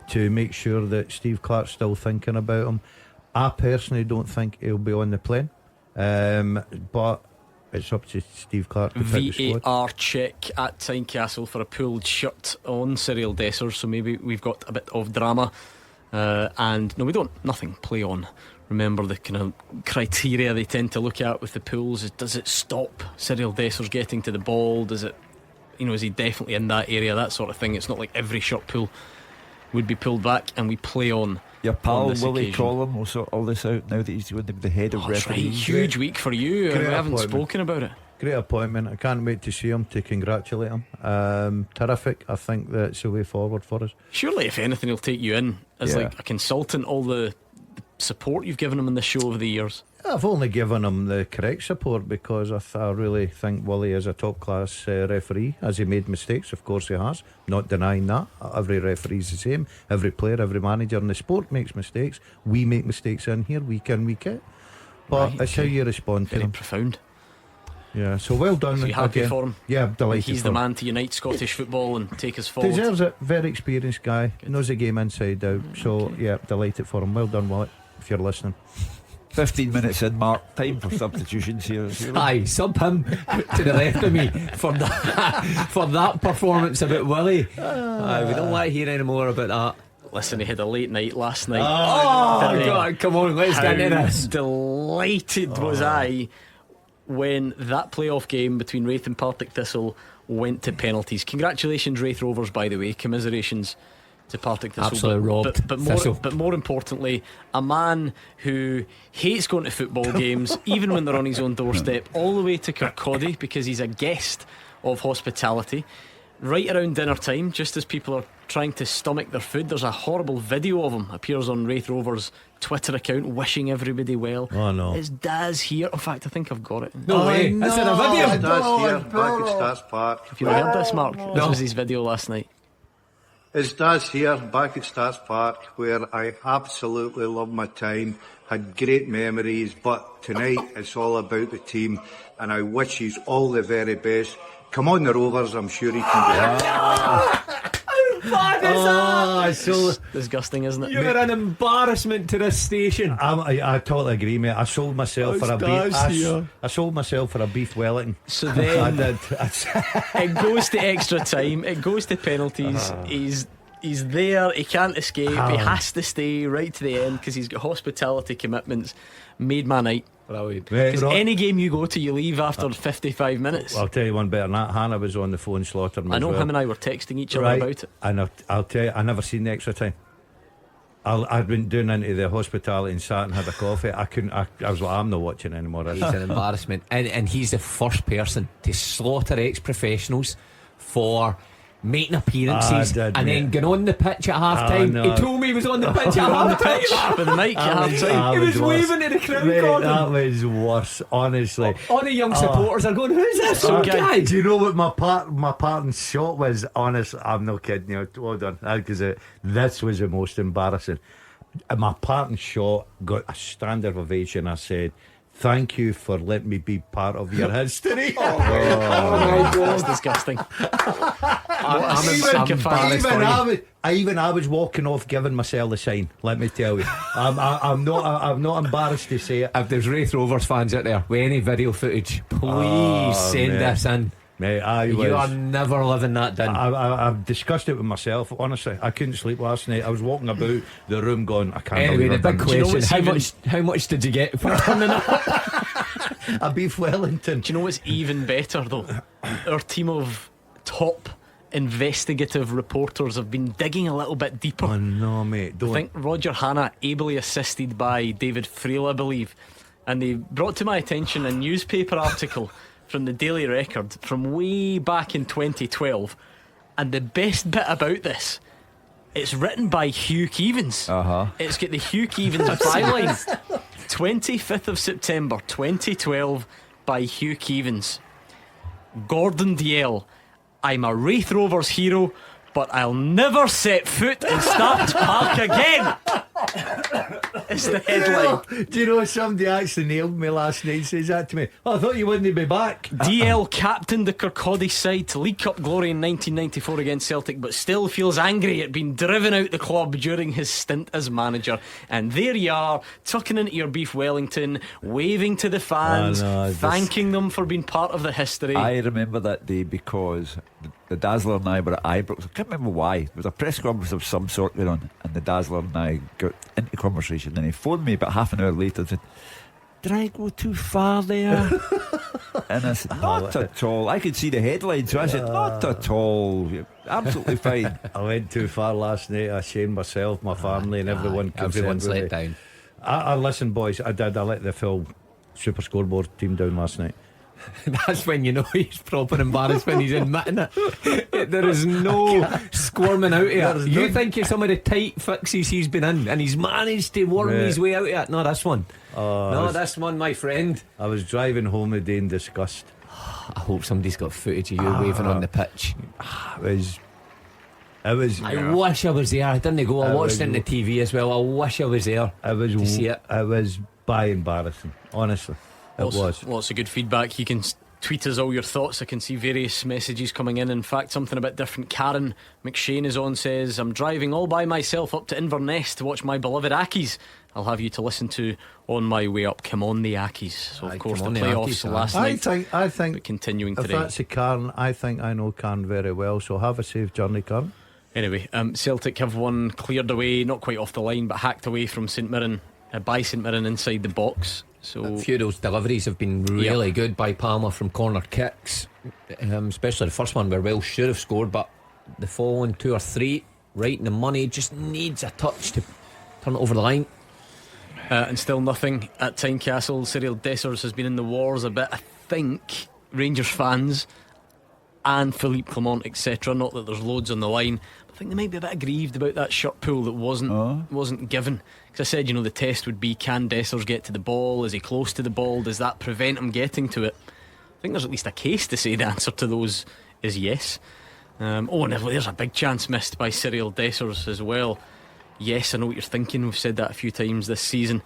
Speaker 6: to make sure that Steve Clark's still thinking about him. I personally don't think he'll be on the plane, but it's up to Steve Clark to pick the squad.
Speaker 3: VAR check at Tynecastle for a pulled shirt on Cyril Dessers, so maybe we've got a bit of drama. And no, we don't. Nothing. Play on. Remember the kind of criteria they tend to look at with the pulls is, does it stop Cyril Dessers getting to the ball? Does it is he definitely in that area, that sort of thing. It's not like every shirt pull would be pulled back, and we play on.
Speaker 4: Your pal Willie
Speaker 3: occasion.
Speaker 4: Collum will sort all this out now that he's going to be the head of
Speaker 3: That's right.
Speaker 4: referees.
Speaker 3: Huge week for you.
Speaker 6: Great
Speaker 3: We haven't
Speaker 6: appointment.
Speaker 3: spoken about it.
Speaker 6: Great appointment. I can't wait to see him, to congratulate him. Terrific. I think that's the way forward for us.
Speaker 3: Surely, if anything, he'll take you in as like a consultant. All the support you've given him in the show over the years.
Speaker 6: I've only given him the correct support because I really think Willie is a top class referee. Has he made mistakes? Of course he has. Not denying that. Every referee's the same. Every player, every manager in the sport makes mistakes. We make mistakes in here week in, week out. But it's how you respond to
Speaker 3: Very
Speaker 6: them.
Speaker 3: profound.
Speaker 6: Yeah, so well done.
Speaker 3: So you happy
Speaker 6: again.
Speaker 3: for him?
Speaker 6: Yeah, I'm delighted.
Speaker 3: He's
Speaker 6: for
Speaker 3: the
Speaker 6: him.
Speaker 3: man to unite Scottish football and take us forward.
Speaker 6: Deserves it. Very experienced guy. Knows the game inside out. So yeah, delighted for him. Well done, Willie, if you're listening.
Speaker 4: 15 minutes in, Mark. Time for substitutions here.
Speaker 5: Aye, sub him to the left of me for that performance about Willie. Aye, we don't want to hear any more about that.
Speaker 3: Listen, he had a late night last night.
Speaker 5: Oh God, come on, let's get into this.
Speaker 3: Delighted was I when that playoff game between Raith and Partick Thistle went to penalties. Congratulations, Raith Rovers, by the way. Commiserations to Partick Thistle.
Speaker 5: Absolutely robbed.
Speaker 3: But more importantly, a man who hates going to football games, even when they're on his own doorstep, all the way to Kirkcaldy because he's a guest of hospitality. Right around dinner time, just as people are trying to stomach their food, there's a horrible video of him appears on Raith Rovers' Twitter account wishing everybody well.
Speaker 6: Oh no.
Speaker 3: It's Daz here. In fact, I think I've got it.
Speaker 5: No way. That's in a video.
Speaker 11: Daz here, back at Stats Park.
Speaker 3: Have you heard this, Mark? This was his video last night.
Speaker 11: It's Daz here, back at Stats Park, where I absolutely love my time, had great memories, but tonight it's all about the team, and I wish he's all the very best. Come on, the Rovers, I'm sure he can do it.
Speaker 5: It's
Speaker 6: so
Speaker 3: disgusting, isn't it?
Speaker 5: You're an embarrassment to this station.
Speaker 6: I totally agree, mate. I sold myself for a beef. I sold myself for a beef Wellington.
Speaker 3: So then
Speaker 6: I did.
Speaker 3: It goes to extra time. It goes to penalties. He's there. He can't escape. He has to stay right to the end because he's got hospitality commitments. Made my night. Because any game you go to, you leave after 55 minutes.
Speaker 6: I'll tell you one better than that. Hannah was on the phone slaughtering me.
Speaker 3: I know him and I were texting each other about it.
Speaker 6: And I'll tell you, I never seen the extra time. I'd been doing into the hospitality and sat and had a coffee. I was like, I'm not watching anymore.
Speaker 5: He's an embarrassment, and he's the first person to slaughter ex-professionals for making appearances and then going on the pitch at half time.
Speaker 6: No.
Speaker 5: He told me he was on the pitch at half time
Speaker 3: with the mic at half time.
Speaker 5: He was waving to the crowd. Gordon.
Speaker 6: That was worse, honestly.
Speaker 5: All the young supporters are going, who's this guy?
Speaker 6: Do you know what my parting shot was? Honest, I'm not kidding you. Hold on, because this was the most embarrassing. My parting shot got a standing ovation. I said, thank you for letting me be part of your history.
Speaker 3: Oh my God, that's disgusting.
Speaker 6: I was walking off giving myself the sign. Let me tell you, I'm not embarrassed to say it.
Speaker 5: If there's Raith Rovers fans out there with any video footage, please send this in.
Speaker 6: Mate,
Speaker 5: you are never living that down.
Speaker 6: I've discussed it with myself. Honestly, I couldn't sleep last night. I was walking about the room going, I can't
Speaker 5: anyway,
Speaker 6: believe
Speaker 5: the big question,
Speaker 3: you know
Speaker 5: how much did you get for turning up?
Speaker 6: a beef Wellington.
Speaker 3: Do you know what's even better though? Our team of top investigative reporters have been digging a little bit deeper.
Speaker 6: Oh no, mate, don't.
Speaker 3: I think Roger Hanna, ably assisted by David Frail, I believe, and they brought to my attention a newspaper article from the Daily Record from way back in 2012, and the best bit about this, it's written by Hugh Keevins. It's got the Hugh Keevins byline. 25th of September 2012 by Hugh Keevins. Gordon Dalziel, I'm a Raith Rovers hero, but I'll never set foot in Starks Park again. It's the headline.
Speaker 6: Do you know somebody actually nailed me last night? Says that to me. I thought you wouldn't be back.
Speaker 3: DL captained the Kirkcaldy side to League Cup glory in 1994 against Celtic, but still feels angry at being driven out the club during his stint as manager. And there you are, tucking into your beef Wellington, waving to the fans, thanking them for being part of the history.
Speaker 4: I remember that day because the Dazzler and I were at Ibrox. I can't remember why. There was a press conference of some sort going on, and the Dazzler and I got into conversation, and he phoned me about half an hour later and said, did I go too far there? And I said, not at all. I could see the headlines, so I said, not at all. You're absolutely fine.
Speaker 6: I went too far last night. I shamed myself, my family, and everyone.
Speaker 5: Everyone's let down.
Speaker 6: I listen, boys. I let the full Super Scoreboard team down last night.
Speaker 5: That's when you know he's proper embarrassed, when he's admitting it. There is no squirming out of it. You think of some of the tight fixes he's been in, and he's managed to worm his way out of it. No, this one. This one, my friend.
Speaker 6: I was driving home today in disgust.
Speaker 5: I hope somebody's got footage of you waving on the pitch.
Speaker 6: I wish
Speaker 5: I was there. I didn't go. I watched it on the TV as well. I wish I was there to see it.
Speaker 6: It was embarrassing, honestly.
Speaker 3: Lots of good feedback. You can tweet us all your thoughts. I can see various messages coming in fact, something a bit different. Karen McShane is on, says, I'm driving all by myself up to Inverness to watch my beloved Ackies. I'll have you to listen to on my way up. Come on the Ackies. So of course the playoffs last night.
Speaker 6: I think
Speaker 3: but continuing
Speaker 6: if
Speaker 3: today.
Speaker 6: That's a Karen. I think I know Karen very well, so have a safe journey, Karen.
Speaker 3: Anyway, Celtic have one cleared away, not quite off the line, but hacked away from St Mirren, by St Mirren inside the box. So
Speaker 5: a few of those deliveries have been really good by Palmer from corner kicks, especially the first one where Welsh should have scored, but the following 2 or 3 right in the money, just needs a touch to turn it over the line.
Speaker 3: And still nothing at Tynecastle. Cyril Dessers has been in the wars a bit. I think Rangers fans and Philippe Clement, etc., not that there's loads on the line, I think they might be a bit aggrieved about that shirt pull that wasn't given. Because I said, the test would be, can Dessers get to the ball? Is he close to the ball? Does that prevent him getting to it? I think there's at least a case to say the answer to those is yes. And there's a big chance missed by Cyril Dessers as well. Yes, I know what you're thinking. We've said that a few times this season.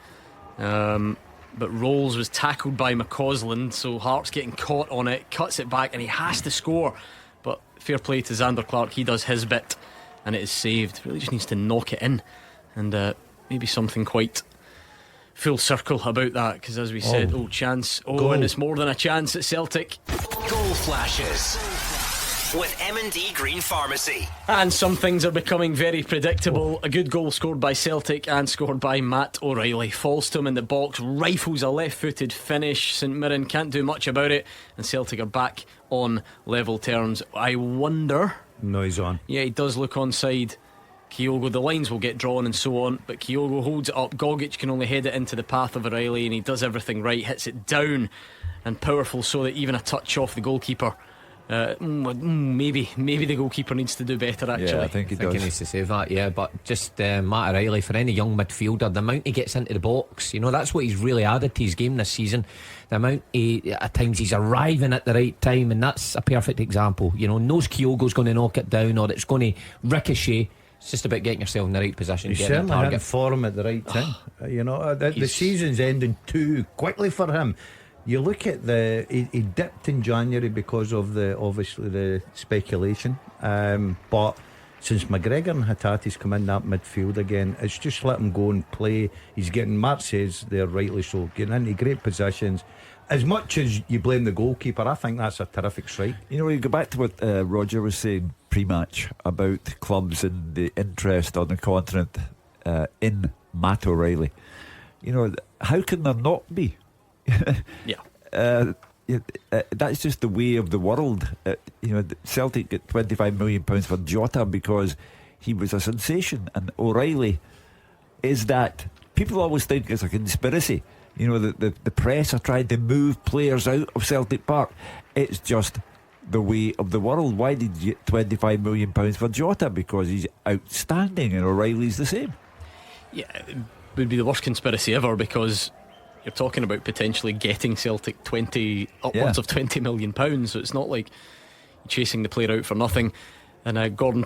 Speaker 3: But Rolls was tackled by McCausland, so Hart's getting caught on it, cuts it back, and he has to score. But fair play to Xander Clark, he does his bit, and it is saved. Really just needs to knock it in, and maybe something quite full circle about that, because as we said, chance. Goal. And it's more than a chance at Celtic.
Speaker 1: Goal flashes with M&D Green Pharmacy.
Speaker 3: And some things are becoming very predictable. A good goal scored by Celtic and scored by Matt O'Reilly. Falls to him in the box, rifles a left-footed finish. St Mirren can't do much about it, and Celtic are back on level terms. I wonder...
Speaker 6: No, he's on.
Speaker 3: Yeah, he does look onside. Kyogo, the lines will get drawn and so on, but Kyogo holds it up. Gogic can only head it into the path of O'Reilly, and he does everything right, hits it down and powerful, so that even a touch off the goalkeeper. Maybe the goalkeeper needs to do better, actually.
Speaker 4: Yeah, I think he
Speaker 5: needs to save that. Yeah, but just Matt O'Reilly, for any young midfielder, the amount he gets into the box, that's what he's really added to his game this season. The amount at times he's arriving at the right time, and that's a perfect example. Knows Kyogo's going to knock it down, or it's going to ricochet. It's just about getting yourself in the right position.
Speaker 6: He's certainly hitting form at the right time. The season's ending too quickly for him. You look at he dipped in January because of the speculation, but since McGregor and Hatate's come in that midfield again, it's just let him go and play. He's getting, Mark says they're rightly so, getting into great positions. As much as you blame the goalkeeper, I think that's a terrific strike.
Speaker 4: You go back to what Roger was saying pre-match about clubs and the interest on the continent in Matt O'Reilly. How can there not be? That's just the way of the world. Celtic get £25 million for Jota because he was a sensation, and O'Reilly is that. People always think it's a conspiracy. The press are trying to move players out of Celtic Park. It's just the way of the world. Why did you get £25 million for Jota? Because he's outstanding, and O'Reilly's the same.
Speaker 3: Yeah, it would be the worst conspiracy ever, because you're talking about potentially getting Celtic upwards of £20 million. So it's not like you're chasing the player out for nothing. And Gordon,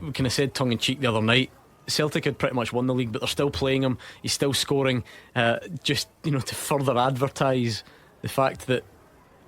Speaker 3: we kind of said tongue in cheek the other night, Celtic had pretty much won the league, but they're still playing him. He's still scoring, just to further advertise the fact that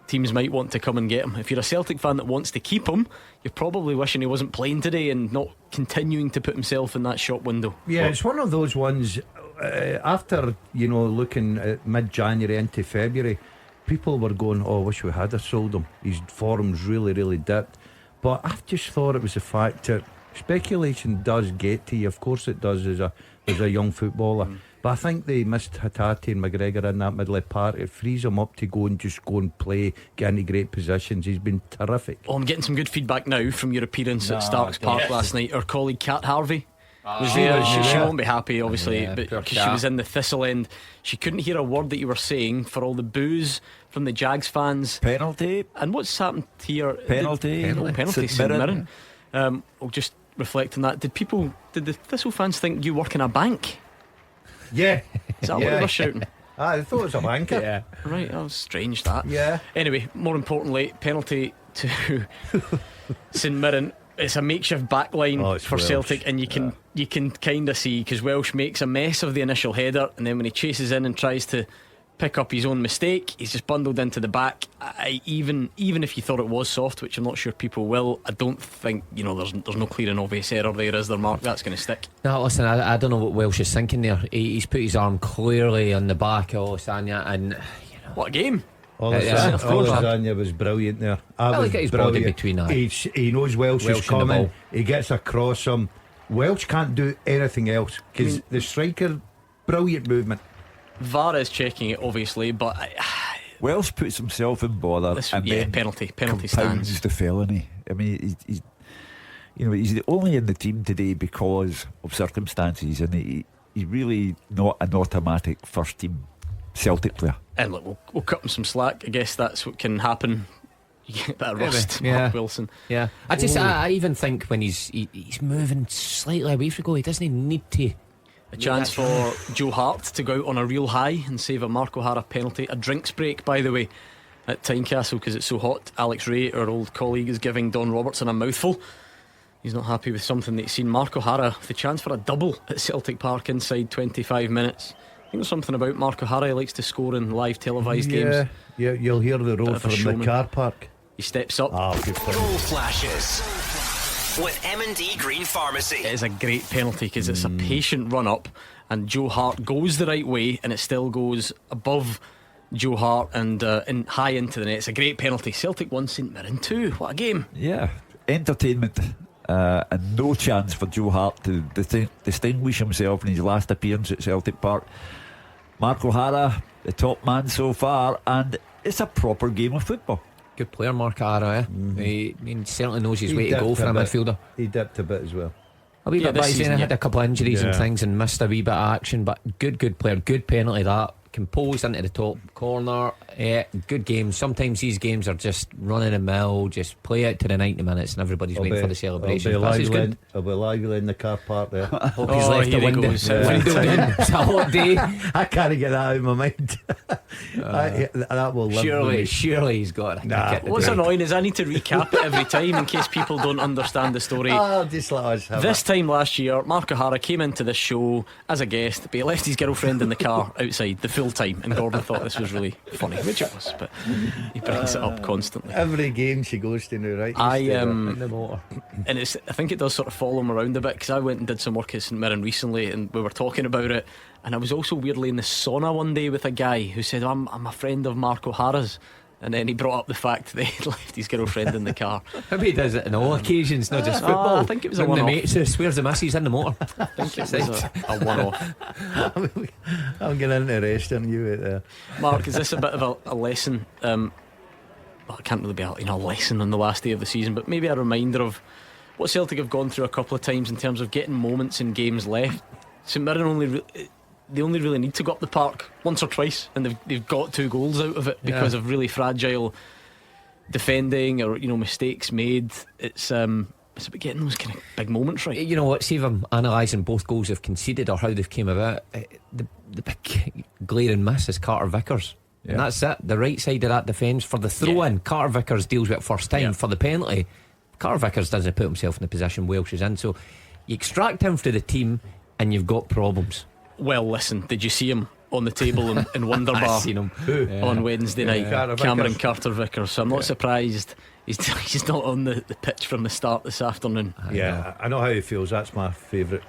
Speaker 3: teams might want to come and get him. If you're a Celtic fan that wants to keep him, you're probably wishing he wasn't playing today and not continuing to put himself in that shop window.
Speaker 6: Yeah, it's one of those ones. After looking at mid-January into February, people were going, I wish we had sold him. His form's really, really dipped. But I've just thought it was the fact that speculation does get to you. Of course it does, as a young footballer. But I think they missed Hatate and McGregor in that middle part. It frees him up to go and play, get into great positions. He's been terrific.
Speaker 3: Oh, I'm getting some good feedback now from your appearance at Starks Park last night. Our colleague Kat Harvey was there. She won't be happy, obviously, but because she was in the Thistle end, she couldn't hear a word that you were saying for all the boos from the Jags fans.
Speaker 4: Penalty.
Speaker 3: And what's happened here?
Speaker 4: Penalty.
Speaker 3: Penalty. St Mirren. We'll just reflect on that. Did the Thistle fans think you work in a bank?
Speaker 6: Yeah.
Speaker 3: Is that what they were shouting?
Speaker 6: I thought it was a banker.
Speaker 3: Yeah. Right, that was strange, that.
Speaker 6: Yeah.
Speaker 3: Anyway, more importantly, penalty to St Mirren. It's a makeshift backline for
Speaker 6: Welsh.
Speaker 3: Celtic, and you can kind of see, because Welsh makes a mess of the initial header, and then when he chases in and tries to pick up his own mistake, he's just bundled into the back. Even if you thought it was soft, which I'm not sure people will, I don't think, there's no clear and obvious error there, is there, Mark? That's going to stick.
Speaker 5: No, listen, I don't know what Welsh is thinking there. He's put his arm clearly on the back of Sanya, and
Speaker 3: what a game.
Speaker 6: Lasagna was brilliant there.
Speaker 5: Look at his body between that.
Speaker 6: He knows Welsh is coming. He gets across him. Welsh can't do anything else because the striker, brilliant movement.
Speaker 3: VAR is checking it, obviously, but
Speaker 4: Welsh puts himself in bother, and then
Speaker 3: penalty
Speaker 4: stands the felony. I mean, he's only in the team today because of circumstances, and he's really not an automatic first team Celtic player.
Speaker 3: And look, we'll cut him some slack. I guess that's what can happen. You get that rust, Mark Wilson.
Speaker 5: Yeah, I even think when he's moving slightly away from goal, he doesn't even need to.
Speaker 3: A chance for Joe Hart to go out on a real high and save a Mark O'Hara penalty. A drinks break, by the way, at Tynecastle because it's so hot. Alex Ray, our old colleague, is giving Don Robertson a mouthful. He's not happy with something that he's seen. Mark O'Hara, the chance for a double at Celtic Park inside 25 minutes. I think there's something about Mark O'Hara. He likes to score in live televised games.
Speaker 6: Yeah, you'll hear the roar from the car park.
Speaker 3: He steps up.
Speaker 1: Goal flashes with M&D Green Pharmacy.
Speaker 3: It is a great penalty because it's a patient run up, and Joe Hart goes the right way, and it still goes above Joe Hart and high into the net. It's a great penalty. Celtic 1, St Mirren 2. What a game.
Speaker 4: Yeah, entertainment, and no chance for Joe Hart to distinguish himself in his last appearance at Celtic Park. Mark O'Hara, the top man so far, and it's a proper game of football.
Speaker 5: Good player, Mark O'Hara. He certainly knows his way to go for a midfielder.
Speaker 6: He dipped a bit as well.
Speaker 5: A wee bit, but he's had a couple of injuries and things and missed a wee bit of action. But good player, good penalty that. Composed into the top corner. Good game. Sometimes these games are just running the mill, just play out to the 90 minutes and everybody's waiting for the celebration.
Speaker 6: I'll be lively in the car park there.
Speaker 5: Hope he's left the window. It's a hot day.
Speaker 6: I can't get that out of my mind. That will live.
Speaker 5: Surely he's got it.
Speaker 3: What's annoying is I need to recap it every time in case people don't understand the story.
Speaker 6: Just let us have
Speaker 3: this time last year, Mark O'Hara came into this show as a guest, but he left his girlfriend in the car outside the full time, and Gordon thought this was really funny, which it was, but he brings it up constantly.
Speaker 6: Every game she goes to now, right?
Speaker 3: In the motor. And I think it does sort of follow him around a bit, because I went and did some work at St Mirren recently, and we were talking about it, and I was also weirdly in the sauna one day with a guy who said, I'm a friend of Mark O'Hara's. And then he brought up the fact that he left his girlfriend in the car.
Speaker 5: Maybe he does it on all occasions, not just football.
Speaker 3: I think it was a one-off.
Speaker 5: The mate swears the missus in the motor.
Speaker 3: I think it was a one-off.
Speaker 6: I'm getting into arresting you out there.
Speaker 3: Mark, is this a bit of a lesson? Well, it can't really be a lesson on the last day of the season, but maybe a reminder of what Celtic have gone through a couple of times in terms of getting moments in games left. St Mirren they only really need to go up the park once or twice, and they've got 2 goals out of it because of really fragile defending or mistakes made. It's about getting those kind of big moments right.
Speaker 5: You know what? See if I'm analysing both goals they've conceded or how they've came about. The big glaring miss is Carter Vickers, and that's it. The right side of that defence for the throw in. Carter Vickers deals with it first time. For the penalty, Carter Vickers doesn't put himself in the position Welsh is in. So you extract him from the team, and you've got problems. Well, listen, did you see him on the table in Wonderbar
Speaker 3: seen him. On Wednesday night? Cameron Carter Vickers. So I'm not surprised he's not on the pitch from the start this afternoon.
Speaker 6: I know how he feels. That's my favourite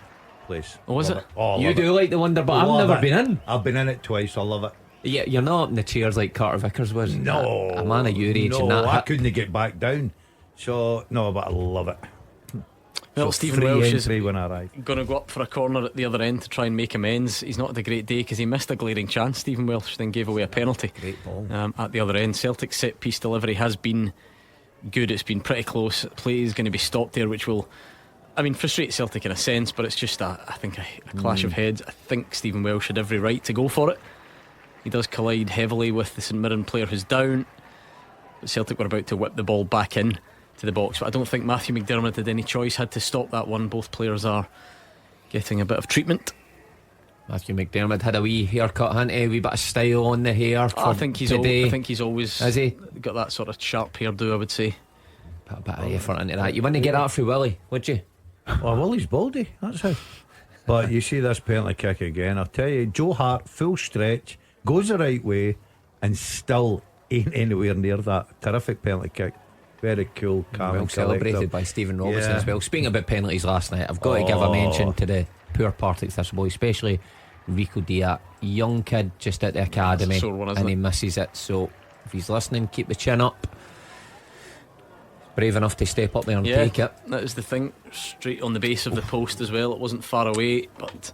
Speaker 6: place.
Speaker 3: Oh, is it?
Speaker 6: Oh,
Speaker 5: you do like the Wonderbar? I've never been in.
Speaker 6: I've been in it twice. I love it.
Speaker 5: Yeah, you're not up in the chairs like Carter Vickers was.
Speaker 6: No,
Speaker 5: a man of your age.
Speaker 6: No,
Speaker 5: and that
Speaker 6: I couldn't get back down. So no, but I love it.
Speaker 3: Well,
Speaker 6: So
Speaker 3: Stephen
Speaker 6: free
Speaker 3: Welsh is
Speaker 6: entry when I arrive.
Speaker 3: going to go up for a corner at the other end to try and make amends. He's not had a great day because he missed a glaring chance. Stephen Welsh then gave away a penalty.
Speaker 5: Great ball.
Speaker 3: At the other end. Celtic's set piece delivery has been good. It's been pretty close. Play is going to be stopped there, which will, frustrate Celtic in a sense, but it's just I think a clash of heads. I think Stephen Welsh had every right to go for it. He does collide heavily with the St Mirren player who's down, but Celtic were about to whip the ball back in to the box, but I don't think Matthew McDermott had any choice, had to stop that one. Both players are getting a bit of treatment.
Speaker 5: Matthew McDermott had a wee haircut, hadn't he? A wee bit of style on the hair.
Speaker 3: I think he's always
Speaker 5: Has he?
Speaker 3: got that sort of sharp hairdo, I would say.
Speaker 5: Put a bit of effort into that. You wouldn't get that through Willie, would you?
Speaker 6: Well, Willie's baldy, that's how. But you see this penalty kick again. I'll tell you, Joe Hart, full stretch, goes the right way, and still ain't anywhere near that. Terrific penalty kick. Very cool, calm,
Speaker 5: well celebrated by Stephen Robertson as well. Speaking about penalties last night, I've got to give a mention to the poor Partick this boy, especially Rico Dia, young kid just at the academy, and he misses it. So if he's listening, keep the chin up. Brave enough to step up there and take it.
Speaker 3: That is the thing, straight on the base of the post as well. It wasn't far away, but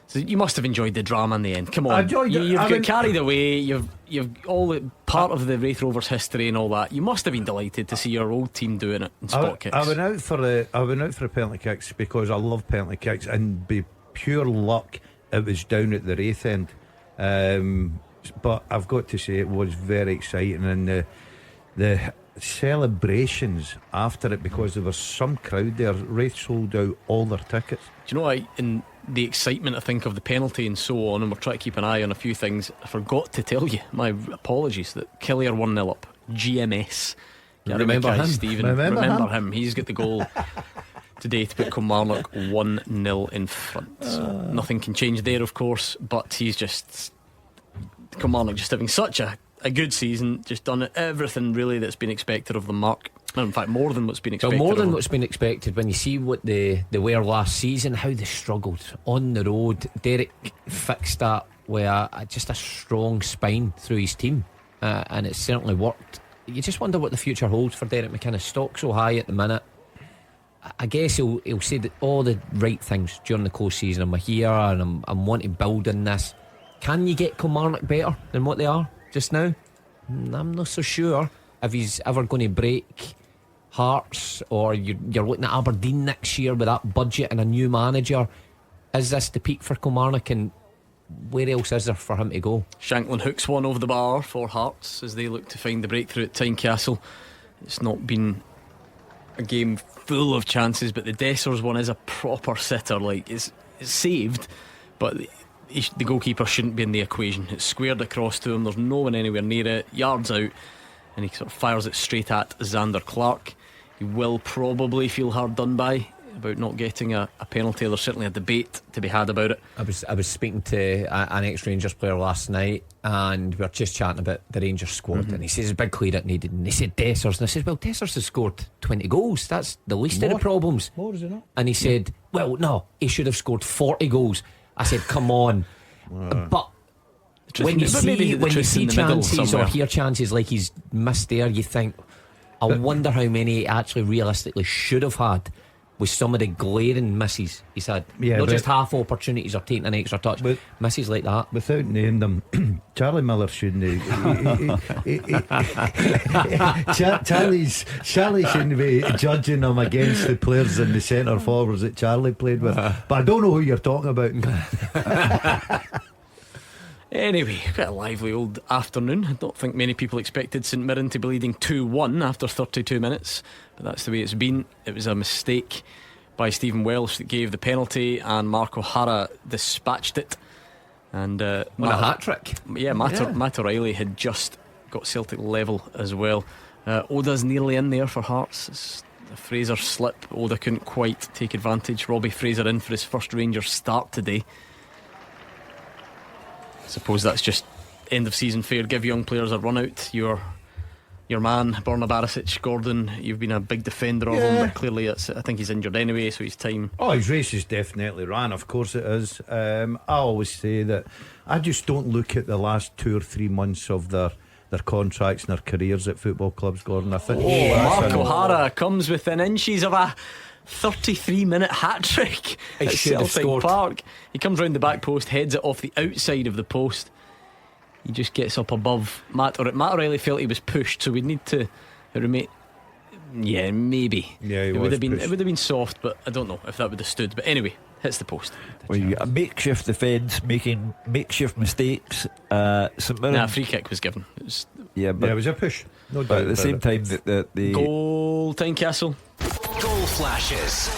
Speaker 3: so you must have enjoyed the drama in the end. Come on, you've got carried away. You've all the part of the Wraith Rovers history and all that. You must have been delighted to see your old team doing it in spot kicks.
Speaker 6: I went out for the penalty kicks because I love penalty kicks, and by pure luck it was down at the Wraith end. But I've got to say it was very exciting, and the celebrations after it, because there was some crowd there. Wraith sold out all their tickets.
Speaker 3: Do you know what? In the excitement, I think, of the penalty and so on, and we're trying to keep an eye on a few things, I forgot to tell you, my apologies, that Killie are 1-0 up. GMS.
Speaker 5: Remember him,
Speaker 3: Stephen. Remember him. He's got the goal today to put Kilmarnock 1-0 in front. So nothing can change there, of course, but he's just, Kilmarnock just having such a good season, just done everything really that's been expected of them, Mark. In fact, more than what's been expected.
Speaker 5: Well, more than what's been expected. When you see what they were last season, how they struggled on the road. Derek fixed that with just a strong spine through his team, and it certainly worked. You just wonder what the future holds for Derek McInnes. Stock so high at the minute. I guess he'll say that all the right things during the course season. I'm here and I'm wanting to build in this. Can you get Kilmarnock better than what they are just now? I'm not so sure if he's ever going to break Hearts, or you're looking at Aberdeen next year with that budget and a new manager. Is this the peak for Kilmarnock, and where else is there for him to go?
Speaker 3: Shanklin hooks one over the bar for Hearts as they look to find the breakthrough at Tynecastle. It's not been a game full of chances, but the Dessers one is a proper sitter. Like, it's saved, but the goalkeeper shouldn't be in the equation. It's squared across to him, there's no one anywhere near it, yards out, and he sort of fires it straight at Xander Clark. He will probably feel hard done by about not getting a penalty. There's certainly a debate to be had about it.
Speaker 5: I was speaking to an ex-Rangers player last night, and we were just chatting about the Rangers squad, and he says big clear it needed, and he said Dessers, and I said, well, Dessers has scored 20 goals, that's the least of the problems.
Speaker 6: More is it not?
Speaker 5: And he said, well, no, he should have scored 40 goals. I said, come on. But when you see chances or hear chances like he's missed there, you think, I wonder how many he actually realistically should have had with some of the glaring misses he's had. Not just half opportunities or taking an extra touch, but misses like that.
Speaker 6: Without naming them, Charlie Miller shouldn't Charlie shouldn't be judging them against the players in the centre forwards that Charlie played with. But I don't know who you're talking about.
Speaker 3: Anyway, quite a lively old afternoon. I don't think many people expected St Mirren to be leading 2-1 after 32 minutes, but that's the way it's been. It was a mistake by Stephen Welsh that gave the penalty, and Mark O'Hara dispatched it. And
Speaker 5: a hat-trick.
Speaker 3: Matt O'Reilly had just got Celtic level as well. Oda's nearly in there for Hearts. It's a Fraser slip. Oda couldn't quite take advantage. Robbie Fraser in for his first Rangers start today. I suppose that's just end of season fare. Give young players a run out. Your man Borna Barisic, Gordon, you've been a big defender of him, but clearly I think he's injured anyway, so his time.
Speaker 6: His race is definitely ran, of course it is. I always say that I just don't look at the last 2 or 3 months of their contracts and their careers at football clubs, Gordon. I think
Speaker 3: Mark O'Hara comes within inches of a 33-minute hat-trick at
Speaker 5: should have
Speaker 3: Celtic
Speaker 5: scored.
Speaker 3: Park. He comes round the back post, heads it off the outside of the post. He just gets up above Matt O'Reilly felt he was pushed, so we'd need to remain. Yeah, maybe.
Speaker 6: Yeah,
Speaker 3: it would have been soft, but I don't know if that would have stood. But anyway, hits the post.
Speaker 4: Well, you got a makeshift defence, making makeshift mistakes. St Mirren.
Speaker 3: Nah, free kick was given. It was
Speaker 4: Yeah, but
Speaker 6: it was a push. No doubt.
Speaker 4: but at the
Speaker 6: about
Speaker 4: same
Speaker 6: it.
Speaker 4: time, the
Speaker 3: goal time, Castle.
Speaker 1: Goal flashes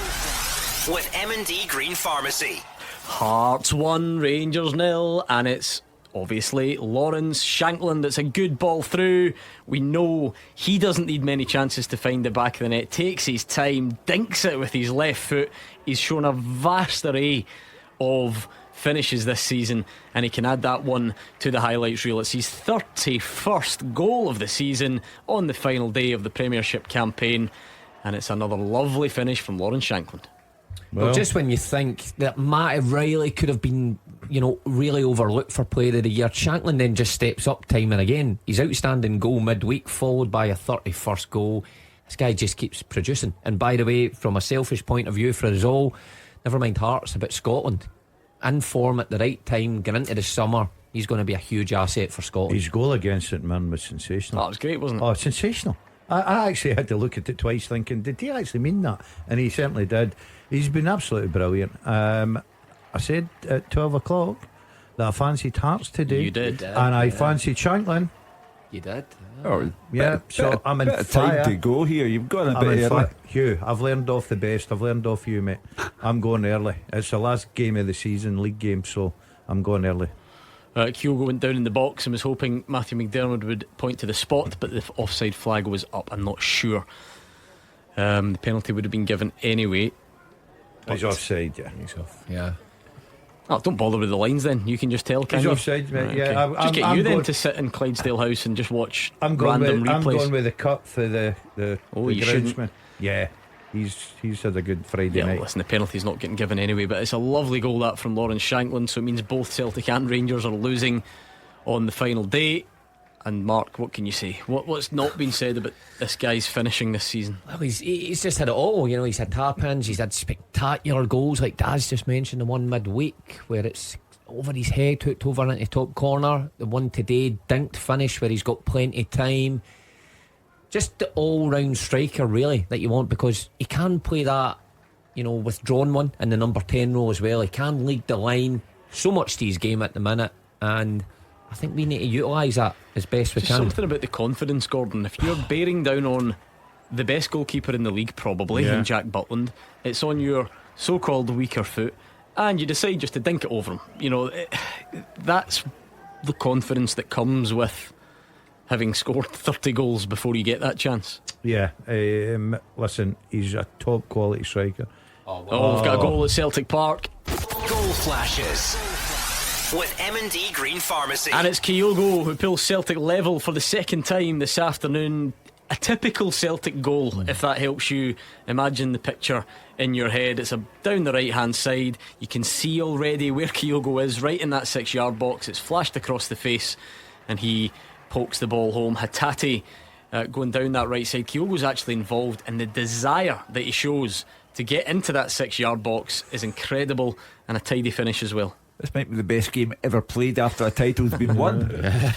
Speaker 1: with M&D Green Pharmacy.
Speaker 3: Hearts 1, Rangers 0, and it's obviously Lawrence Shankland. It's a good ball through. We know he doesn't need many chances to find the back of the net. Takes his time, dinks it with his left foot. He's shown a vast array of finishes this season, and he can add that one to the highlights reel. It's his 31st goal of the season on the final day of the Premiership campaign, and it's another lovely finish from Lawrence Shankland.
Speaker 5: Well, just when you think that Matt O'Reilly could have been, really overlooked for Player of the Year, Shankland then just steps up time and again. His outstanding goal midweek, followed by a 31st goal. This guy just keeps producing. And by the way, from a selfish point of view for us all, never mind Hearts, about Scotland. In form at the right time, going into the summer, he's going to be a huge asset for Scotland.
Speaker 6: His goal against St Mirren was sensational.
Speaker 3: That was great, wasn't it?
Speaker 6: Oh, sensational. I actually had to look at it twice thinking, did he actually mean that? And he certainly did. He's been absolutely brilliant. I said at 12 o'clock that I fancied Hearts today.
Speaker 3: You did.
Speaker 6: And I fancied Shankland.
Speaker 5: You did?
Speaker 6: Yeah, so I'm in
Speaker 4: bit of
Speaker 6: fire.
Speaker 4: time to go here. You've got a
Speaker 6: I'm
Speaker 4: bit
Speaker 6: in
Speaker 4: early.
Speaker 6: fire. Hugh, I've learned off the best. I've learned off you, mate. I'm going early. It's the last game of the season, league game, so I'm going early.
Speaker 3: Kyogo went down in the box and was hoping Matthew McDermott would point to the spot, but the offside flag was up. I'm not sure. The penalty would have been given anyway.
Speaker 6: He's offside, yeah.
Speaker 5: He's off. Yeah.
Speaker 3: Oh, don't bother with the lines then. You can just tell, can
Speaker 6: He's
Speaker 3: you?
Speaker 6: offside, mate.
Speaker 3: Right,
Speaker 6: Yeah,
Speaker 3: okay. Just get
Speaker 6: I'm
Speaker 3: you then
Speaker 6: going-
Speaker 3: to sit in Clydesdale House and just watch
Speaker 6: I'm going
Speaker 3: random
Speaker 6: with, I'm
Speaker 3: replays.
Speaker 6: going with the cut for the
Speaker 3: Oh,
Speaker 6: the
Speaker 3: you shouldn't.
Speaker 6: groundsman. Yeah, he's had a good Friday
Speaker 3: Yeah,
Speaker 6: night.
Speaker 3: well, listen, the penalty's not getting given anyway, but it's a lovely goal that from Lawrence Shankland, so it means both Celtic and Rangers are losing on the final day. And Mark, what can you say? What's not been said about this guy's finishing this season?
Speaker 5: Well, he's just had it all. He's had tap-ins, he's had spectacular goals like Daz just mentioned, the one midweek where it's over his head, hooked over into top corner. The one today, dinked finish where he's got plenty of time. Just the all-round striker really that you want, because he can play that withdrawn one in the number 10 role as well. He can lead the line. So much to his game at the minute, and I think we need to utilise that as best we
Speaker 3: Just
Speaker 5: can.
Speaker 3: something about the confidence, Gordon. If you're bearing down on the best goalkeeper in the league, probably, in Jack Butland, it's on your so-called weaker foot, and you decide just to dink it over him. That's the confidence that comes with having scored 30 goals before you get that chance.
Speaker 6: Yeah, listen, he's a top quality striker.
Speaker 3: We've got a goal at Celtic Park.
Speaker 1: Goal flashes with M&D Green Pharmacy.
Speaker 3: And it's Kyogo who pulls Celtic level for the second time this afternoon. A typical Celtic goal, if that helps you imagine the picture in your head. It's down the right hand side. You can see already where Kyogo is, right in that 6-yard box. It's flashed across the face and he pokes the ball home. Hatate going down that right side. Kyogo's actually involved, and the desire that he shows to get into that 6-yard box is incredible, and a tidy finish as well.
Speaker 4: This might be the best game ever played after a title's been won.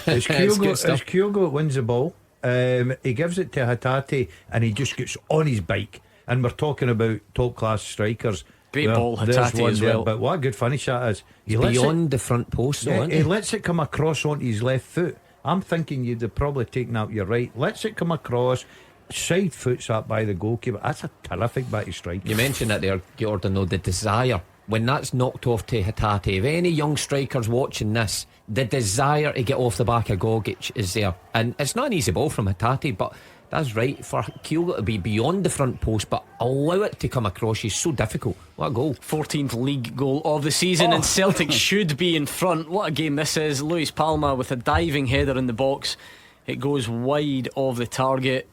Speaker 6: It's Kyogo wins the ball. He gives it to Hatate and he just gets on his bike. And we're talking about top class strikers.
Speaker 3: Great ball, Hatate as well.
Speaker 6: But what a good finish that is. He
Speaker 5: beyond the front post, though,
Speaker 6: he lets it come across onto his left foot. I'm thinking you'd have probably taken out your right. Lets it come across, side foots up by the goalkeeper. That's a terrific bit of striking.
Speaker 5: You mentioned that there, Gordon, though, the desire. When that's knocked off to Hatate, if any young strikers watching this, the desire to get off the back of Gogic is there. And it's not an easy ball from Hatate, but that's right, for Kyogo to be beyond the front post but allow it to come across is so difficult. What a goal.
Speaker 3: 14th league goal of the season, and Celtic should be in front. What a game this is. Luis Palma with a diving header in the box. It goes wide of the target.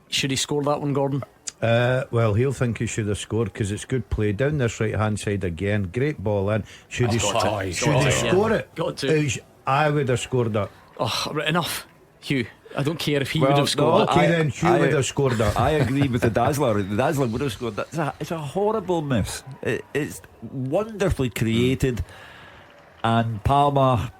Speaker 3: Should he score that one, Gordon?
Speaker 6: Well, he'll think he should have scored because it's good play down this right hand side again. Great ball in. Should he score it?
Speaker 3: Got to.
Speaker 6: I would have scored that.
Speaker 3: Oh, right, enough, Hugh. I don't care if he would have scored.
Speaker 6: Okay, then Hugh would have scored that.
Speaker 4: I agree with the Dazzler. The Dazzler would have scored that. It's a horrible miss. It's wonderfully created, and Palmer,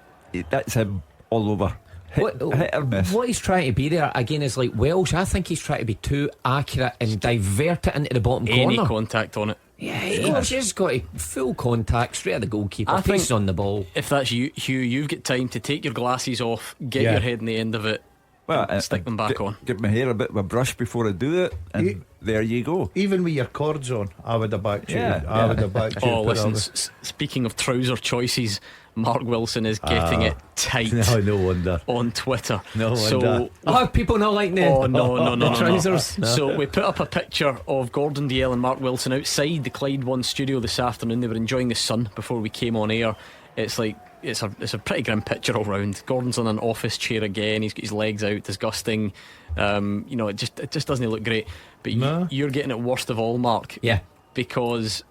Speaker 4: that's him all over. Hit or miss.
Speaker 5: What he's trying to be there again is like Welsh. I think he's trying to be too accurate and divert it into the bottom corner.
Speaker 3: Any contact on it.
Speaker 5: Yeah, he's just got full contact straight at the goalkeeper.
Speaker 3: I think
Speaker 5: on the ball.
Speaker 3: If that's you, Hugh, you've got time to take your glasses off, get your head in the end of it, and stick them back on.
Speaker 4: Give my hair a bit of a brush before I do it, and there you go.
Speaker 6: Even with your cords on, I would have backed you. I would have backed you.
Speaker 3: Oh, listen, speaking of trouser choices, Mark Wilson is getting it tight.
Speaker 6: No wonder.
Speaker 3: On Twitter.
Speaker 6: No wonder.
Speaker 5: People not like that.
Speaker 3: Oh, no.
Speaker 5: Trousers.
Speaker 3: No. So we put up a picture of Gordon Dalziel and Mark Wilson outside the Clyde One studio this afternoon. They were enjoying the sun before we came on air. It's like it's a pretty grim picture all round. Gordon's on an office chair again. He's got his legs out, disgusting. It just doesn't look great. But you're getting it worst of all, Mark.
Speaker 5: Yeah.
Speaker 3: Because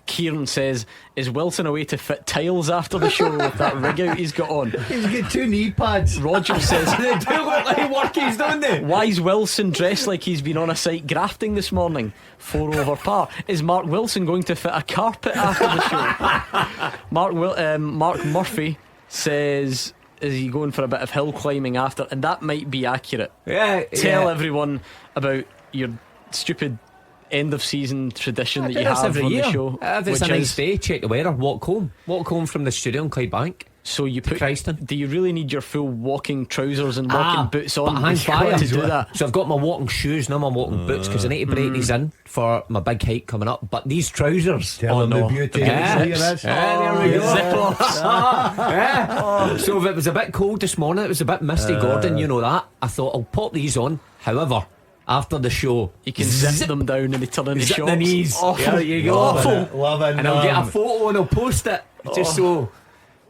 Speaker 3: Kieran says, is Wilson away to fit tiles after the show with that rig out he's got on?
Speaker 6: He's got 2 knee pads.
Speaker 3: Roger says,
Speaker 5: they do look like workies, don't they?
Speaker 3: Why is Wilson dressed like he's been on a site grafting this morning? 4 over par. Is Mark Wilson going to fit a carpet after the show? Mark Murphy says, is he going for a bit of hill climbing after? And that might be accurate. Tell everyone about your stupid end of season tradition that you have
Speaker 5: every
Speaker 3: on
Speaker 5: year.
Speaker 3: the show.
Speaker 5: If it's a nice day, check the weather, walk home from the studio in Clydebank.
Speaker 3: So you put
Speaker 5: Christon.
Speaker 3: Do you really need your full walking trousers and walking boots on?
Speaker 5: But hang fire
Speaker 3: to do that.
Speaker 5: So I've got my walking shoes, now my walking boots, because I need to break these in for my big hike coming up. But these trousers,
Speaker 6: Tell them the beauty.
Speaker 5: there we go.
Speaker 3: Zip-offs.
Speaker 5: So if it was a bit cold this morning, it was a bit misty, Gordon, you know that, I thought I'll pop these on. However, after the show,
Speaker 3: you can zip them down and they turn into shorts.
Speaker 5: The knees.
Speaker 3: Awful.
Speaker 5: There you go.
Speaker 6: Loving
Speaker 5: and I'll get a photo and I'll post it just so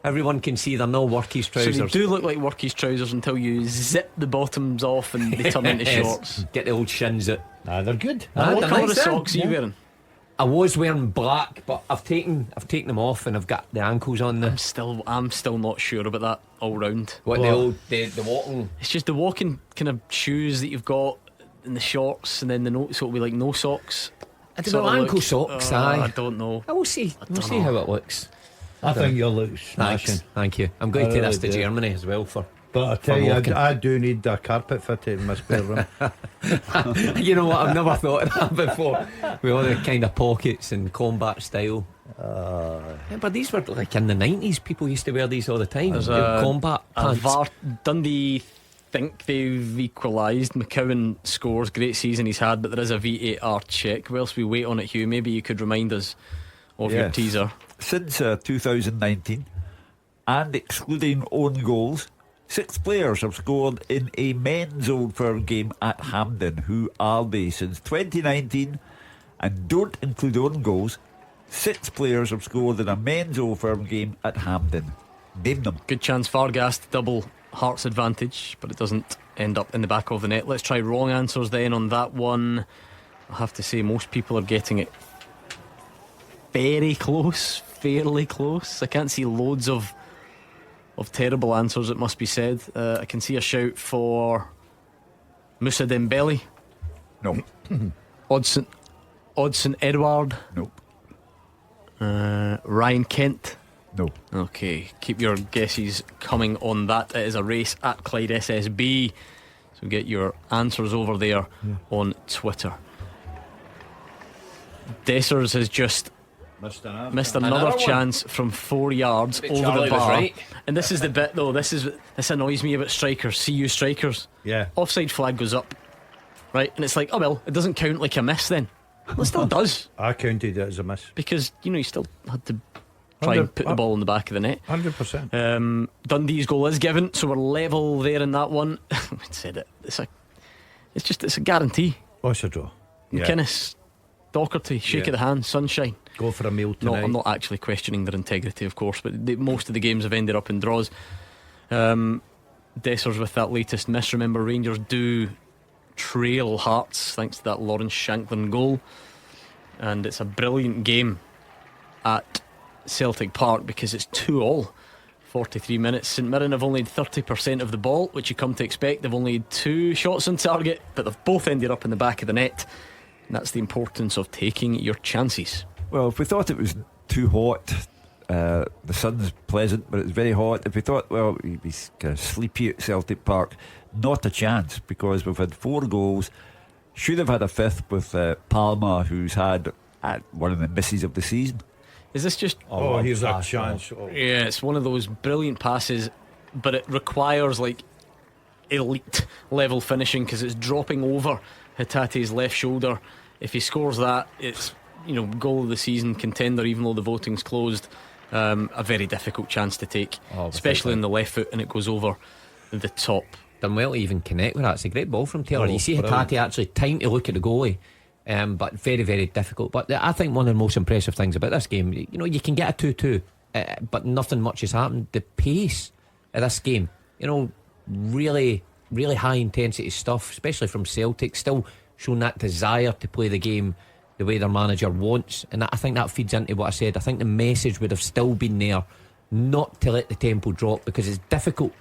Speaker 5: everyone can see they're no workies trousers.
Speaker 3: So they do look like workies trousers until you zip the bottoms off and they turn into shorts.
Speaker 5: Get the old shins out.
Speaker 6: They're good.
Speaker 3: What colour of socks are you wearing?
Speaker 5: I was wearing black, but I've taken them off and I've got the ankles on there.
Speaker 3: I'm still not sure about that all round.
Speaker 5: What the walking?
Speaker 3: It's just the walking kind of shoes that you've got and the shorts, and then so it'll be like no socks.
Speaker 5: I don't know, ankle socks.
Speaker 3: I don't know.
Speaker 5: We'll see. We'll see how it looks.
Speaker 6: I think you'll look smashing.
Speaker 5: Thank you. I'm going to take this to Germany as well for.
Speaker 6: But I tell you, I do need a carpet fitted in my spare room.
Speaker 5: You know what? I've never thought of that before. With all the kind of pockets and combat style. But these were like in the 90s. People used to wear these all the time. Combat pants.
Speaker 3: Dundee think they've equalised. McCowan scores, great season he's had, but there is a VAR check. Whilst we wait on it, Hugh, maybe you could remind us of your teaser.
Speaker 4: Since 2019, and excluding own goals, 6 players have scored in a men's Old Firm game at Hampden. Who are they? Since 2019, and don't include own goals, 6 players have scored in a men's Old Firm game at Hampden. Name them.
Speaker 3: Good chance Fargas to double Hearts' advantage, but it doesn't end up in the back of the net. Let's try wrong answers then on that one. I have to say most people are getting it very close, fairly close. I can't see loads of terrible answers, it must be said. I can see a shout for Moussa Dembele.
Speaker 4: No.
Speaker 3: Odsonne Edouard.
Speaker 4: Nope.
Speaker 3: Ryan Kent.
Speaker 4: No.
Speaker 3: Okay, keep your guesses coming on that. It is a race at Clyde SSB, so get your answers over there on Twitter. Dessers has just missed another chance from 4 yards over
Speaker 5: Charlie
Speaker 3: the bar.
Speaker 5: Right.
Speaker 3: And this is the bit though, this annoys me about strikers. CU strikers, offside flag goes up, right, and it's like, oh well, it doesn't count like a miss then. Well, it still does.
Speaker 6: I counted it as a miss
Speaker 3: because you still had to try and put the ball in the back of the net.
Speaker 6: 100%.
Speaker 3: Dundee's goal is given, so we're level there in that one. I said it. It's a guarantee.
Speaker 6: Oh, it's a draw.
Speaker 3: McInnes, Docherty, shake of the hand, sunshine.
Speaker 6: Go for a meal tonight.
Speaker 3: No, I'm not actually questioning their integrity, of course, but most of the games have ended up in draws. Dessers with that latest miss. Remember, Rangers do trail Hearts thanks to that Lawrence Shankland goal, and it's a brilliant game at Celtic Park because it's 2-2 43 minutes. St Mirren have only had 30% of the ball, which you come to expect. They've only had 2 shots on target, but they've both ended up in the back of the net. And that's the importance of taking your chances.
Speaker 4: Well, if we thought it was too hot, the sun's pleasant, but it's very hot. If we thought, well, it'd be kind of sleepy at Celtic Park, not a chance, because we've had 4 goals. Should have had a 5th with Palma, who's had one of the misses of the season.
Speaker 3: Is this just...
Speaker 6: Oh, here's a chance. Oh.
Speaker 3: Yeah, it's one of those brilliant passes, but it requires like elite level finishing, because it's dropping over Hatate's left shoulder. If he scores that, it's, you know, goal of the season contender, even though the voting's closed. A very difficult chance to take, especially in the left foot, and it goes over the top.
Speaker 5: Done well to even connect with that. It's a great ball from Taylor. You see Hatate actually time to look at the goalie, but very, very difficult. But I think one of the most impressive things about this game, you know, you can get a 2-2, but nothing much has happened. The pace of this game, you know, really, really high intensity stuff, especially from Celtic, still showing that desire to play the game the way their manager wants. And I think that feeds into what I said. I think the message would have still been there, not to let the tempo drop, because it's difficult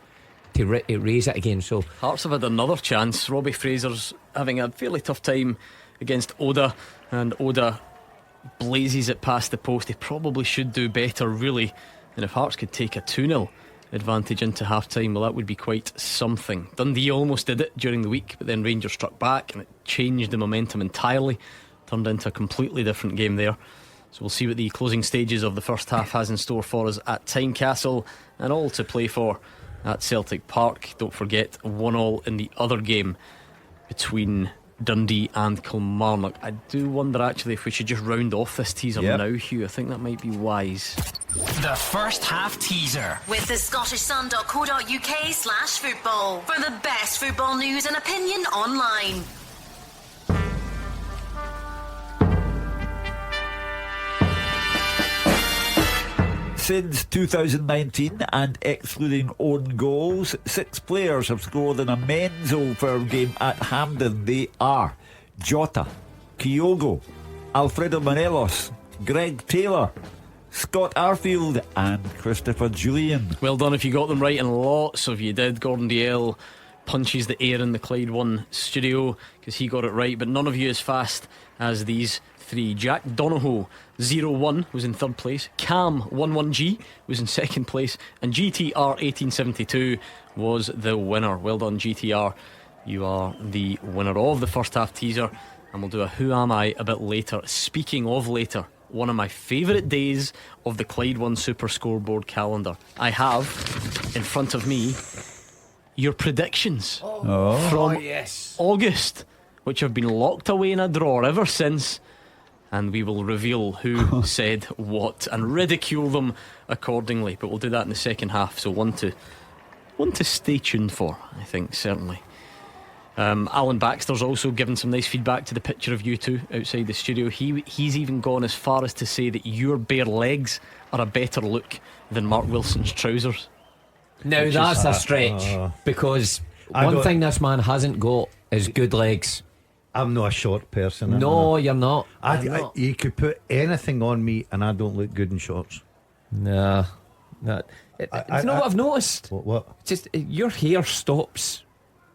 Speaker 5: to raise it again. So
Speaker 3: Hearts have had another chance. Robbie Fraser's having a fairly tough time against Oda, and Oda blazes it past the post. He probably should do better, really. And if Hearts could take a 2-0 advantage into half time, well, that would be quite something. Dundee almost did it during the week, but then Rangers struck back and it changed the momentum entirely, turned into a completely different game there. So we'll see what the closing stages of the first half has in store for us at Tynecastle, and all to play for at Celtic Park. Don't forget, 1-1 in the other game between Dundee and Kilmarnock. I do wonder actually if we should just round off this teaser now, Hugh. I think that might be wise.
Speaker 1: The first half teaser
Speaker 2: with the scottishsun.co.uk/football for the best football news and opinion online.
Speaker 4: Since 2019, and excluding own goals, 6 players have scored in a men's Old Firm game at Hampden. They are Jota, Kyogo, Alfredo Morelos, Greg Taylor, Scott Arfield and Christopher Julian.
Speaker 3: Well done if you got them right, and lots of you did. Gordon Dalziel punches the air in the Clyde One studio because he got it right, but none of you as fast as these 3. Jack Donohoe 0-1 was in 3rd place. Cam 11G was in 2nd place, and GTR 1872 was the winner. Well done, GTR. You are the winner of the first half teaser, and we'll do a Who Am I a bit later. Speaking of later, one of my favourite days of the Clyde One Super Scoreboard calendar. I have in front of me your predictions from August, which have been locked away in a drawer ever since, and we will reveal who said what and ridicule them accordingly. But we'll do that in the second half, so one to stay tuned for, I think, certainly. Alan Baxter's also given some nice feedback to the picture of you two outside the studio. He's even gone as far as to say that your bare legs are a better look than Mark Wilson's trousers.
Speaker 5: Now that's a stretch, because one thing this man hasn't got is good legs.
Speaker 6: I'm not a short person.
Speaker 5: No, you're not.
Speaker 6: You could put anything on me and I don't look good in shorts.
Speaker 5: Nah. You know what I've noticed?
Speaker 6: What?
Speaker 5: Just your hair stops.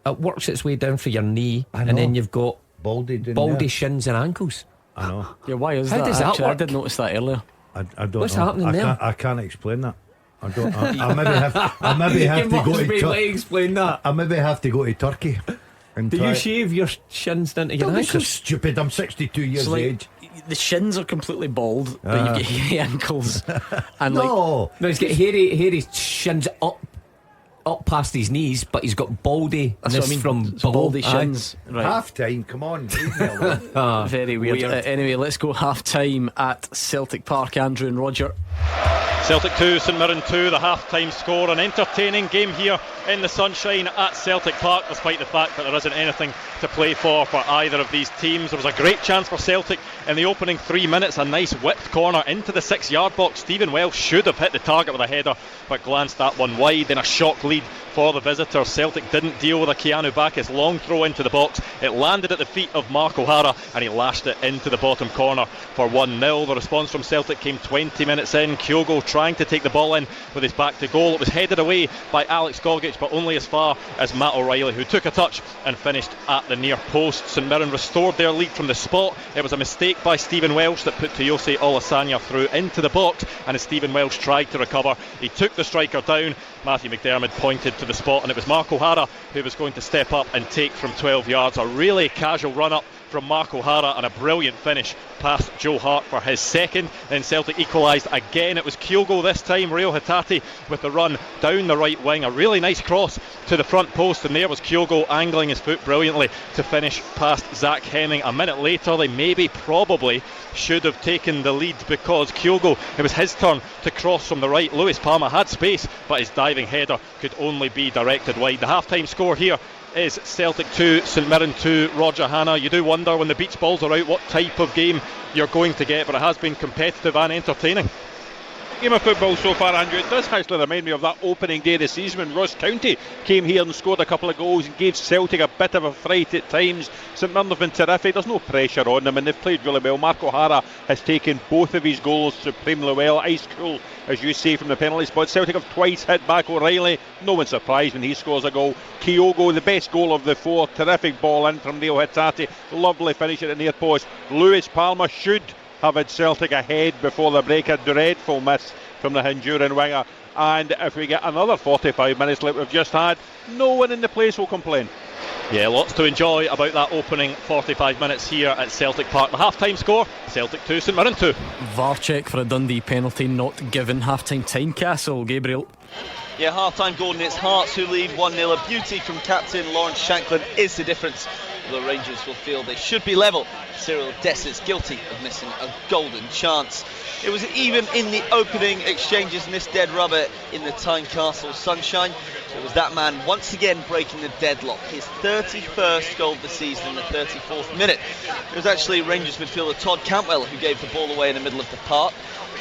Speaker 5: It works its way down for your knee, and then you've got baldy shins and ankles.
Speaker 6: I know.
Speaker 3: Yeah, why is
Speaker 5: How
Speaker 3: that?
Speaker 5: does that
Speaker 3: Actually,
Speaker 5: work?
Speaker 3: I did notice that earlier.
Speaker 6: I don't
Speaker 5: What's
Speaker 6: know.
Speaker 5: happening there?
Speaker 6: I can't explain that. I don't. I maybe have to go to
Speaker 5: explain that.
Speaker 6: I maybe have to go to Turkey.
Speaker 5: Do you shave your shins down to your
Speaker 6: Don't be so
Speaker 5: ankles?
Speaker 6: stupid. I'm 62 years of age.
Speaker 3: The shins are completely bald, but you get hairy ankles. And
Speaker 6: No,
Speaker 5: he's got hairy shins up past his knees, but he's got baldy.
Speaker 3: That's what I mean.
Speaker 5: From
Speaker 3: So baldy
Speaker 5: aye.
Speaker 3: shins. Right.
Speaker 6: half time. Come on. Leave me alone.
Speaker 3: Very weird. Anyway, let's go half time at Celtic Park. Andrew and Roger.
Speaker 7: Celtic 2, St Mirren 2, the half-time score. An entertaining game here in the sunshine at Celtic Park, despite the fact that there isn't anything to play for either of these teams. There was a great chance for Celtic in the opening 3 minutes, a nice whipped corner into the 6-yard box. Stephen Welsh should have hit the target with a header, but glanced that one wide. Then a shock lead for the visitors. Celtic didn't deal with a Keanu Bacchus long throw into the box. It landed at the feet of Mark O'Hara, and he lashed it into the bottom corner for 1-0. The response from Celtic came 20 minutes in. Kyogo tried trying to take the ball in with his back to goal. It was headed away by Alex Gogic, but only as far as Matt O'Reilly, who took a touch and finished at the near post. St Mirren restored their lead from the spot. It was a mistake by Stephen Welsh that put Tuyose Olasanya through into the box, and as Stephen Welsh tried to recover, he took the striker down. Matthew McDermott pointed to the spot, and it was Mark O'Hara who was going to step up and take from 12 yards. A really casual run up from Mark O'Hara and a brilliant finish past Joe Hart for his second. Then Celtic equalised again. It was Kyogo this time. Reo Hatate with the run down the right wing, a really nice cross to the front post, and there was Kyogo angling his foot brilliantly to finish past Zach Hemming. A minute later they probably should have taken the lead, because Kyogo, it was his turn to cross from the right. Lewis Palmer had space, but his diving header could only be directed wide. The half-time score here is Celtic 2, St Mirren 2. Roger Hanna, you do wonder when the beach balls are out what type of game you're going to get, but it has been competitive and entertaining.
Speaker 8: Game of football so far, Andrew. It does actually remind me of that opening day of the season when Ross County came here and scored a couple of goals and gave Celtic a bit of a fright at times. St Mirren have been terrific. There's no pressure on them and they've played really well. Mark O'Hara has taken both of his goals supremely well. Ice cool, as you say, from the penalty spot. Celtic have twice hit back O'Reilly. No one's surprised when he scores a goal. Kyogo, the best goal of the four. Terrific ball in from Reo Hatate. Lovely finish at the near post. Lewis Palmer should have had Celtic ahead before the break. A dreadful miss from the Honduran winger, and if we get another 45 minutes like we've just had, no one in the place will complain.
Speaker 7: Yeah, lots to enjoy about that opening 45 minutes here at Celtic Park. The half-time score, Celtic 2, St Mirren 2.
Speaker 3: Varchek for a Dundee penalty not given. Half-time time, Castle. Gabriel.
Speaker 9: Yeah, half-time, Gordon. It's Hearts who lead 1-0. A beauty from captain Lawrence Shanklin is the difference. The Rangers will feel they should be level. Cyril Dessers guilty of missing a golden chance. It was even in the opening exchanges in this dead rubber in the Tynecastle sunshine. It was that man once again breaking the deadlock. His 31st goal of the season in the 34th minute. It was actually Rangers midfielder Todd Cantwell who gave the ball away in the middle of the park.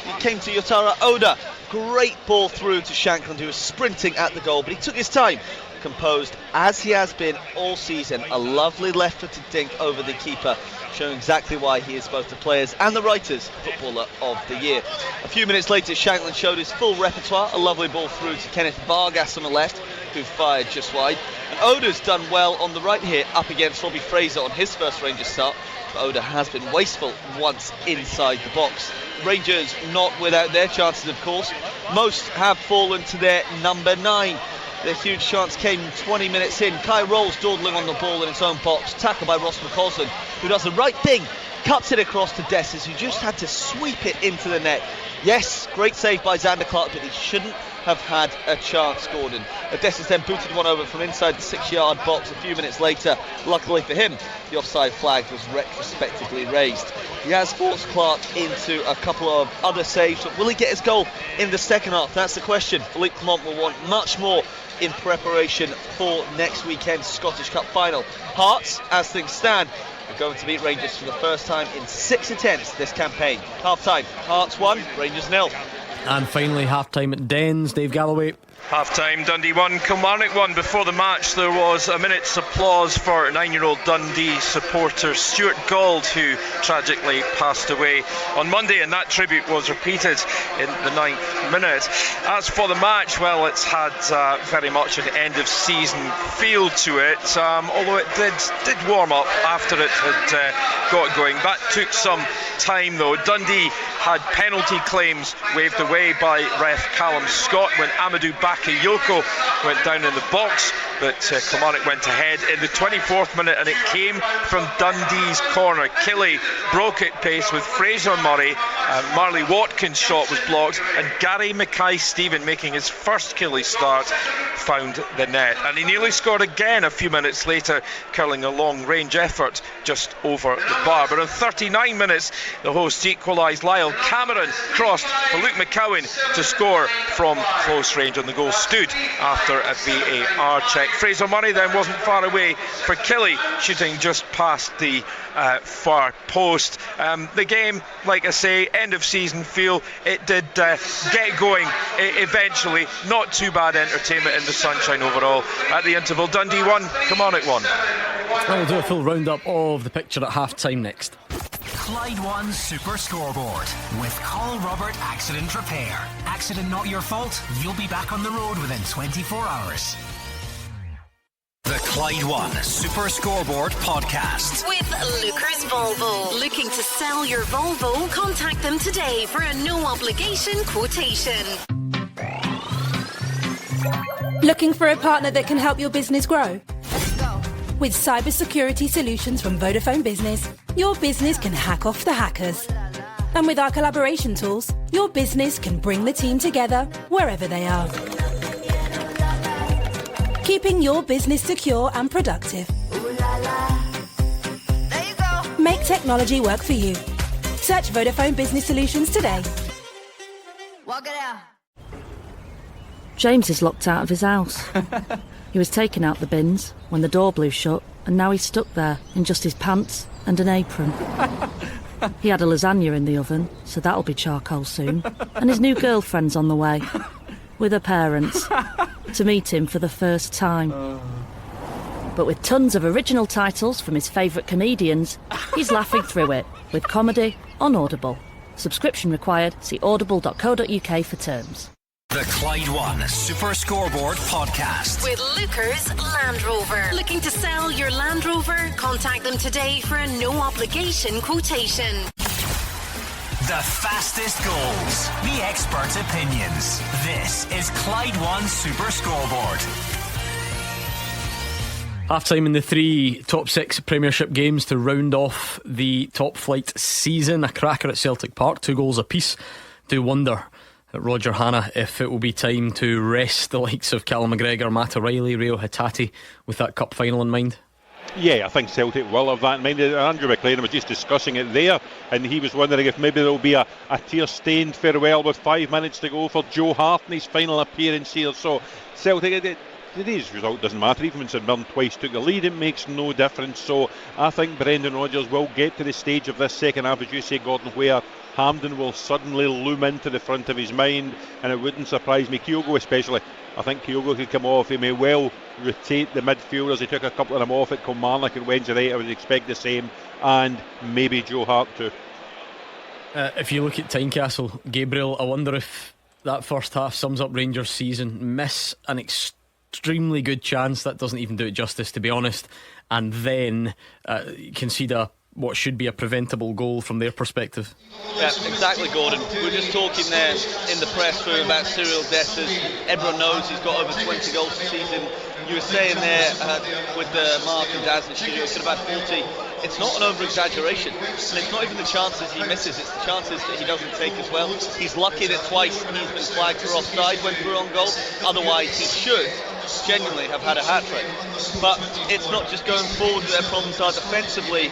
Speaker 9: It came to Yotaro Oda. Great ball through to Shanklin, who was sprinting at the goal, but he took his time. Composed as he has been all season. A lovely left-footed dink over the keeper, showing exactly why he is both the players and the writers' footballer of the year. A few minutes later, Shanklin showed his full repertoire. A lovely ball through to Kenneth Vargas on the left, who fired just wide. And Oda's done well on the right here, up against Robbie Fraser on his first Rangers start. But Oda has been wasteful once inside the box. Rangers not without their chances, of course. Most have fallen to their number 9. Their huge chance came 20 minutes in. Kai Rolls dawdling on the ball in its own box. Tackled by Ross McCausland, who does the right thing. Cuts it across to Dessers, who just had to sweep it into the net. Yes, great save by Xander Clark, but he shouldn't have had a chance, Gordon. Dessers then booted one over from inside the 6-yard box a few minutes later. Luckily for him, the offside flag was retrospectively raised. He has forced Clark into a couple of other saves, but will he get his goal in the second half? That's the question. Philippe Clement will want much more in preparation for next weekend's Scottish Cup final. Hearts, as things stand, are going to beat Rangers for the first time in 6 attempts this campaign. Half-time, Hearts 1, Rangers 0.
Speaker 3: And finally, half-time at Dens. Dave Galloway.
Speaker 10: Half-time, Dundee 1, Kilmarnock 1. Before the match, there was a minute's applause for 9-year-old Dundee supporter Stuart Gould, who tragically passed away on Monday, and that tribute was repeated in the 9th minute. As for the match, well, it's had very much an end-of-season feel to it, although it did warm up after it had got going. That took some time, though. Dundee had penalty claims waved away by ref Callum Scott when Amadou Bakayoko went down in the box, but Kilmarnock went ahead in the 24th minute, and it came from Dundee's corner. Killie broke at pace with Fraser Murray, Marley Watkins' shot was blocked, and Gary Mackay-Steven, making his first Killie start, found the net, and he nearly scored again a few minutes later, curling a long-range effort just over the bar. But in 39 minutes, the hosts equalised. Lyle Cameron crossed for Luke McCowan to score from close range, and the goal stood after a VAR check. Fraser Murray then wasn't far away for Killie, shooting just past the far post. The game, like I say, end of season feel. It did get going eventually. Not too bad entertainment in the sunshine overall. At the interval, Dundee 1, Kilmarnock 1.
Speaker 3: We'll do a full roundup of the picture at half-time next.
Speaker 1: Clyde One Super Scoreboard with Call Robert Accident Repair. accident not your fault? You'll be back on the road within 24 hours. The Clyde One Super Scoreboard Podcast.
Speaker 2: With Lucas Volvo. Looking to sell your Volvo? Contact them today for a no-obligation quotation.
Speaker 12: Looking for a partner that can help your business grow? With cybersecurity solutions from Vodafone Business, your business can hack off the hackers. And with our collaboration tools, your business can bring the team together wherever they are. Keeping your business secure and productive. Make technology work for you. Search Vodafone Business Solutions today.
Speaker 13: James is locked out of his house. He was taking out the bins when the door blew shut, and now he's stuck there in just his pants and an apron. He had a lasagna in the oven, so that'll be charcoal soon. And his new girlfriend's on the way, with her parents, to meet him for the first time. But with tons of original titles from his favourite comedians, he's laughing through it, with comedy on Audible. Subscription required. See audible.co.uk for terms.
Speaker 1: The Clyde One Super Scoreboard Podcast.
Speaker 2: With Lucas Land Rover. Looking to sell your Land Rover? Contact them today for a no-obligation quotation.
Speaker 1: The fastest goals. The expert opinions. This is Clyde One Super Scoreboard.
Speaker 3: Half-time in the 3 top 6 Premiership games to round off the top flight season. A cracker at Celtic Park, 2 goals apiece. Do wonder at Roger Hannah if it will be time to rest the likes of Callum McGregor, Matt O'Reilly, Rio Hitati with that cup final in mind.
Speaker 8: Yeah, I think Celtic will have that in mind. Andrew McLaren was just discussing it there, and he was wondering if maybe there will be a tear-stained farewell with 5 minutes to go for Joe Hart in his final appearance here. So Celtic, today's result doesn't matter. Even when St Mirren twice took the lead, it makes no difference. So I think Brendan Rodgers will get to the stage of this second half, as you say, Gordon, where Hampden will suddenly loom into the front of his mind, and it wouldn't surprise me, Kyogo especially. I think Kyogo could come off. He may well rotate the midfielders. He took a couple of them off at Kilmarnock and Wednesday night. I would expect the same, and maybe Joe Hart too.
Speaker 3: If you look at Tynecastle, Gabriel, I wonder if that first half sums up Rangers' season. Miss an extremely good chance, that doesn't even do it justice, to be honest, and then concede what should be a preventable goal from their perspective.
Speaker 9: Yeah, exactly, Gordon. We were just talking there in the press room about Cyril Dessers. Everyone knows he's got over 20 goals this season. You were saying there with Mark and Daz in the studio, it's about 40. It's not an over-exaggeration, and it's not even the chances he misses, it's the chances that he doesn't take as well. He's lucky that twice he's been flagged for offside when through on goal, otherwise he should genuinely have had a hat-trick. But it's not just going forward that their problems are defensively.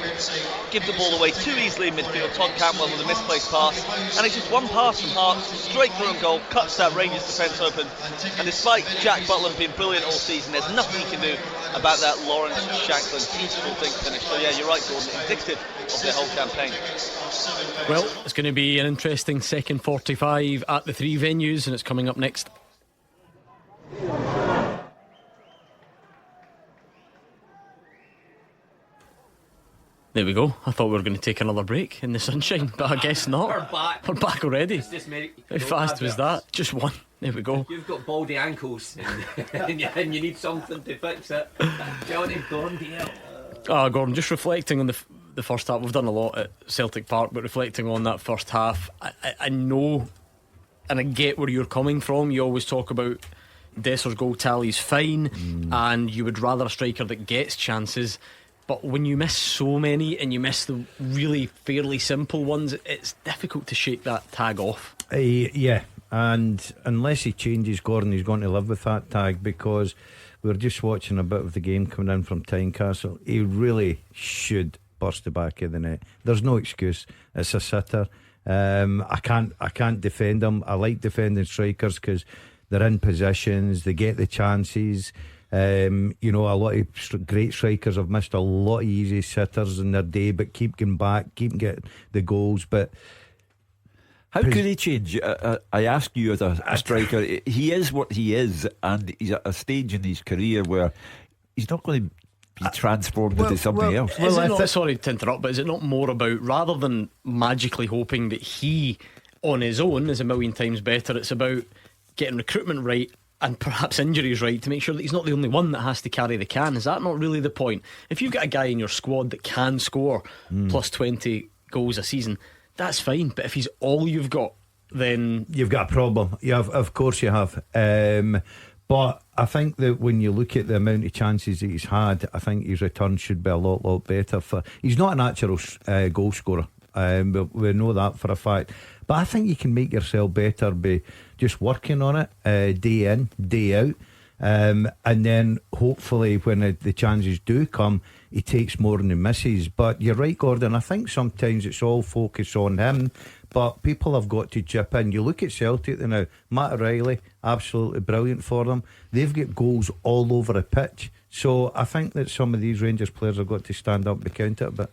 Speaker 9: Give the ball away too easily in midfield. Todd Cantwell with a misplaced pass, and it's just one pass from Hart straight through on goal, cuts that Rangers defence open. And despite Jack Butland being brilliant all season, there's nothing he can do about that Lawrence Shankland beautiful thing finish. So yeah, you're right, Gordon, indicative of their whole campaign.
Speaker 3: Well, it's going to be an interesting second 45 at the 3 venues, and it's coming up next. There we go. I thought we were going to take another break in the sunshine, but I guess not. We're back already. How fast was that? Just one. There we go.
Speaker 5: You've got baldy ankles and you need something to fix it. Johnny Gordon.
Speaker 3: Gordon, just reflecting on the first half. We've done a lot at Celtic Park, but reflecting on that first half, I know and I get where you're coming from. You always talk about Desser's goal tally's fine, and you would rather a striker that gets chances. But when you miss so many and you miss the really fairly simple ones, it's difficult to shake that tag off.
Speaker 6: Yeah, and unless he changes, Gordon, he's going to live with that tag, because we were just watching a bit of the game coming in from Tynecastle. He really should burst the back of the net. There's no excuse. It's a sitter. I can't defend him. I like defending strikers because they're in positions, they get the chances. You know, a lot of great strikers have missed a lot of easy sitters in their day, but keep getting back, keep getting the goals. But
Speaker 4: how could he change? I ask you as a striker. He is what he is, and he's at a stage in his career where he's not going to be transformed into something else.
Speaker 3: Sorry to interrupt, but is it not more about, rather than magically hoping that he on his own is a million times better. It's about getting recruitment right and perhaps injuries right to make sure that he's not the only one that has to carry the can. Is that not really the point? If you've got a guy in your squad that can score plus 20 goals a season, that's fine. But if he's all you've got, then
Speaker 6: you've got a problem. You have, of course you have. But I think that when you look at the amount of chances that he's had, I think his return should be a lot better. He's not a natural goal scorer. We know that for a fact. But I think you can make yourself better by just working on it day in, day out. And then hopefully when the chances do come, he takes more than he misses. But you're right, Gordon, I think sometimes it's all focus on him, but people have got to chip in. You look at Celtic now, Matt O'Reilly, absolutely brilliant for them. They've got goals all over the pitch. So I think that some of these Rangers players have got to stand up and count it a bit.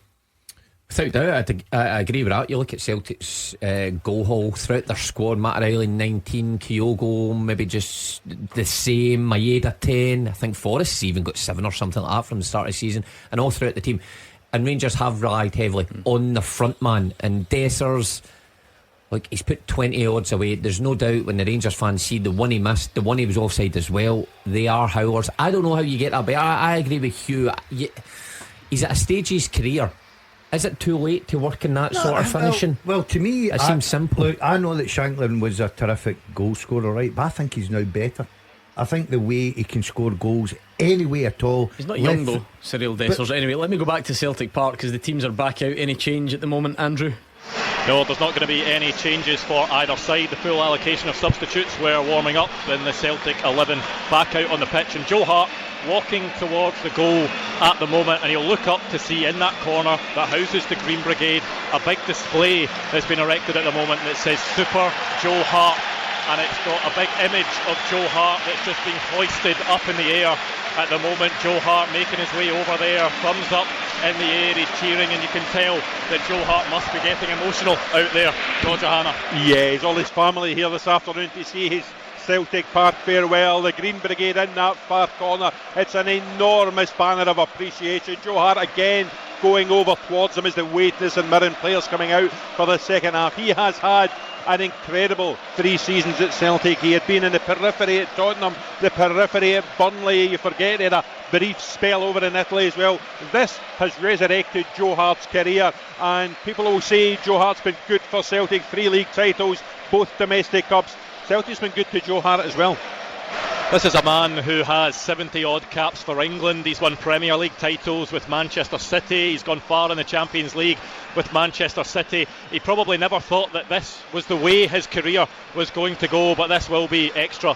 Speaker 5: Without doubt, I agree with that. You look at Celtic's goal haul throughout their squad. Matt O'Reilly 19, Kyogo maybe just the same, Maeda 10. I think Forrest's even got 7 or something like that from the start of the season, and all throughout the team. And Rangers have relied heavily on the front man. And Dessers, like, he's put 20 odds away. There's no doubt when the Rangers fans see the one he missed, the one he was offside as well, they are howlers. I don't know how you get that, but I agree with Hugh. He's at a stage of his career. Is it too late to work in that sort of finishing?
Speaker 6: Well, to me,
Speaker 5: it seems simple.
Speaker 6: Look, I know that Shanklin was a terrific goal scorer, right? But I think he's now better. I think the way he can score goals any way at all.
Speaker 3: He's not young though, Cyril Dessers. Anyway, let me go back to Celtic Park because the teams are back out. Any change at the moment, Andrew?
Speaker 7: No, there's not going to be any changes for either side. The full allocation of substitutes were warming up in the Celtic 11 back out on the pitch, and Joe Hart walking towards the goal at the moment, and he'll look up to see in that corner that houses the Green Brigade a big display that's been erected at the moment that says Super Joe Hart, and it's got a big image of Joe Hart that's just been hoisted up in the air at the moment. Joe Hart making his way over there, thumbs up in the air, he's cheering, and you can tell that Joe Hart must be getting emotional out there. Roger Hannah.
Speaker 8: Yeah, he's all his family here this afternoon to see his Celtic Park farewell. The Green Brigade in that far corner. It's an enormous banner of appreciation. Joe Hart again going over towards them as the Waitness and Mirren players coming out for the second half. He has had an incredible 3 seasons at Celtic. He had been in the periphery at Tottenham, the periphery at Burnley. You forget he had a brief spell over in Italy as well. This has resurrected Joe Hart's career, and people will say Joe Hart's been good for Celtic. 3 league titles, both domestic cups. Celtic's been good to Joe Hart as well.
Speaker 7: This is a man who has 70 odd caps for England. He's won Premier League titles with Manchester City. He's gone far in the Champions League with Manchester City. He probably never thought that this was the way his career was going to go, but this will be extra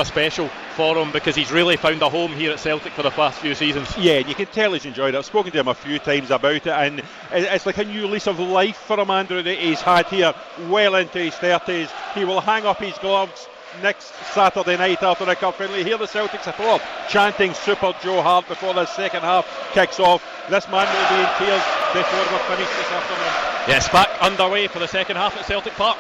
Speaker 7: special for him because he's really found a home here at Celtic for the past few seasons.
Speaker 8: Yeah, you can tell he's enjoyed it. I've spoken to him a few times about it, and it's like a new lease of life for him, Andrew, that he's had here well into his 30s. He will hang up his gloves next Saturday night after the cup friendly. Here the Celtic support chanting Super Joe Hart before the second half kicks off. This man will be in tears before we're finished this afternoon.
Speaker 7: Yes, back underway for the second half at Celtic Park.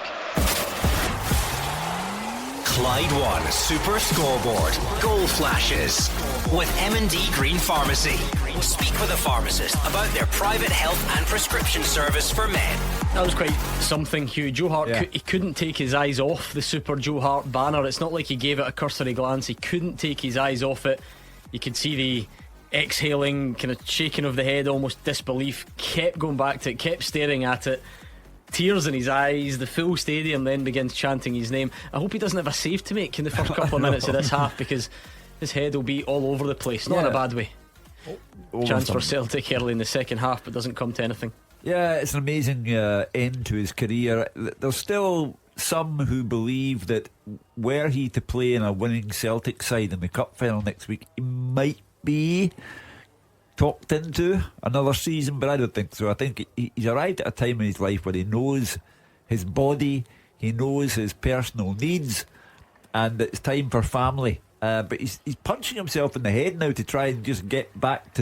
Speaker 1: Clyde One Super Scoreboard Goal Flashes with M&D Green Pharmacy. Speak with a pharmacist about their private health and prescription service for men.
Speaker 3: That was quite something, Hugh. Joe Hart, he couldn't take his eyes off the Super Joe Hart banner. It's not like he gave it a cursory glance. He couldn't take his eyes off it. You could see the exhaling, kind of shaking of the head, almost disbelief. Kept going back to it, kept staring at it. Tears in his eyes. The full stadium then begins chanting his name. I hope he doesn't have a save to make in the first couple of minutes of this half, because his head will be all over the place. Not in a bad way. Chance for Celtic early in the second half, but doesn't come to anything.
Speaker 4: Yeah, it's an amazing end to his career. There's still some who believe that were he to play in a winning Celtic side in the cup final next week, he might be talked into another season, but I don't think so. I think he's arrived at a time in his life where he knows his body, he knows his personal needs, and it's time for family. But he's punching himself in the head now to try and just get back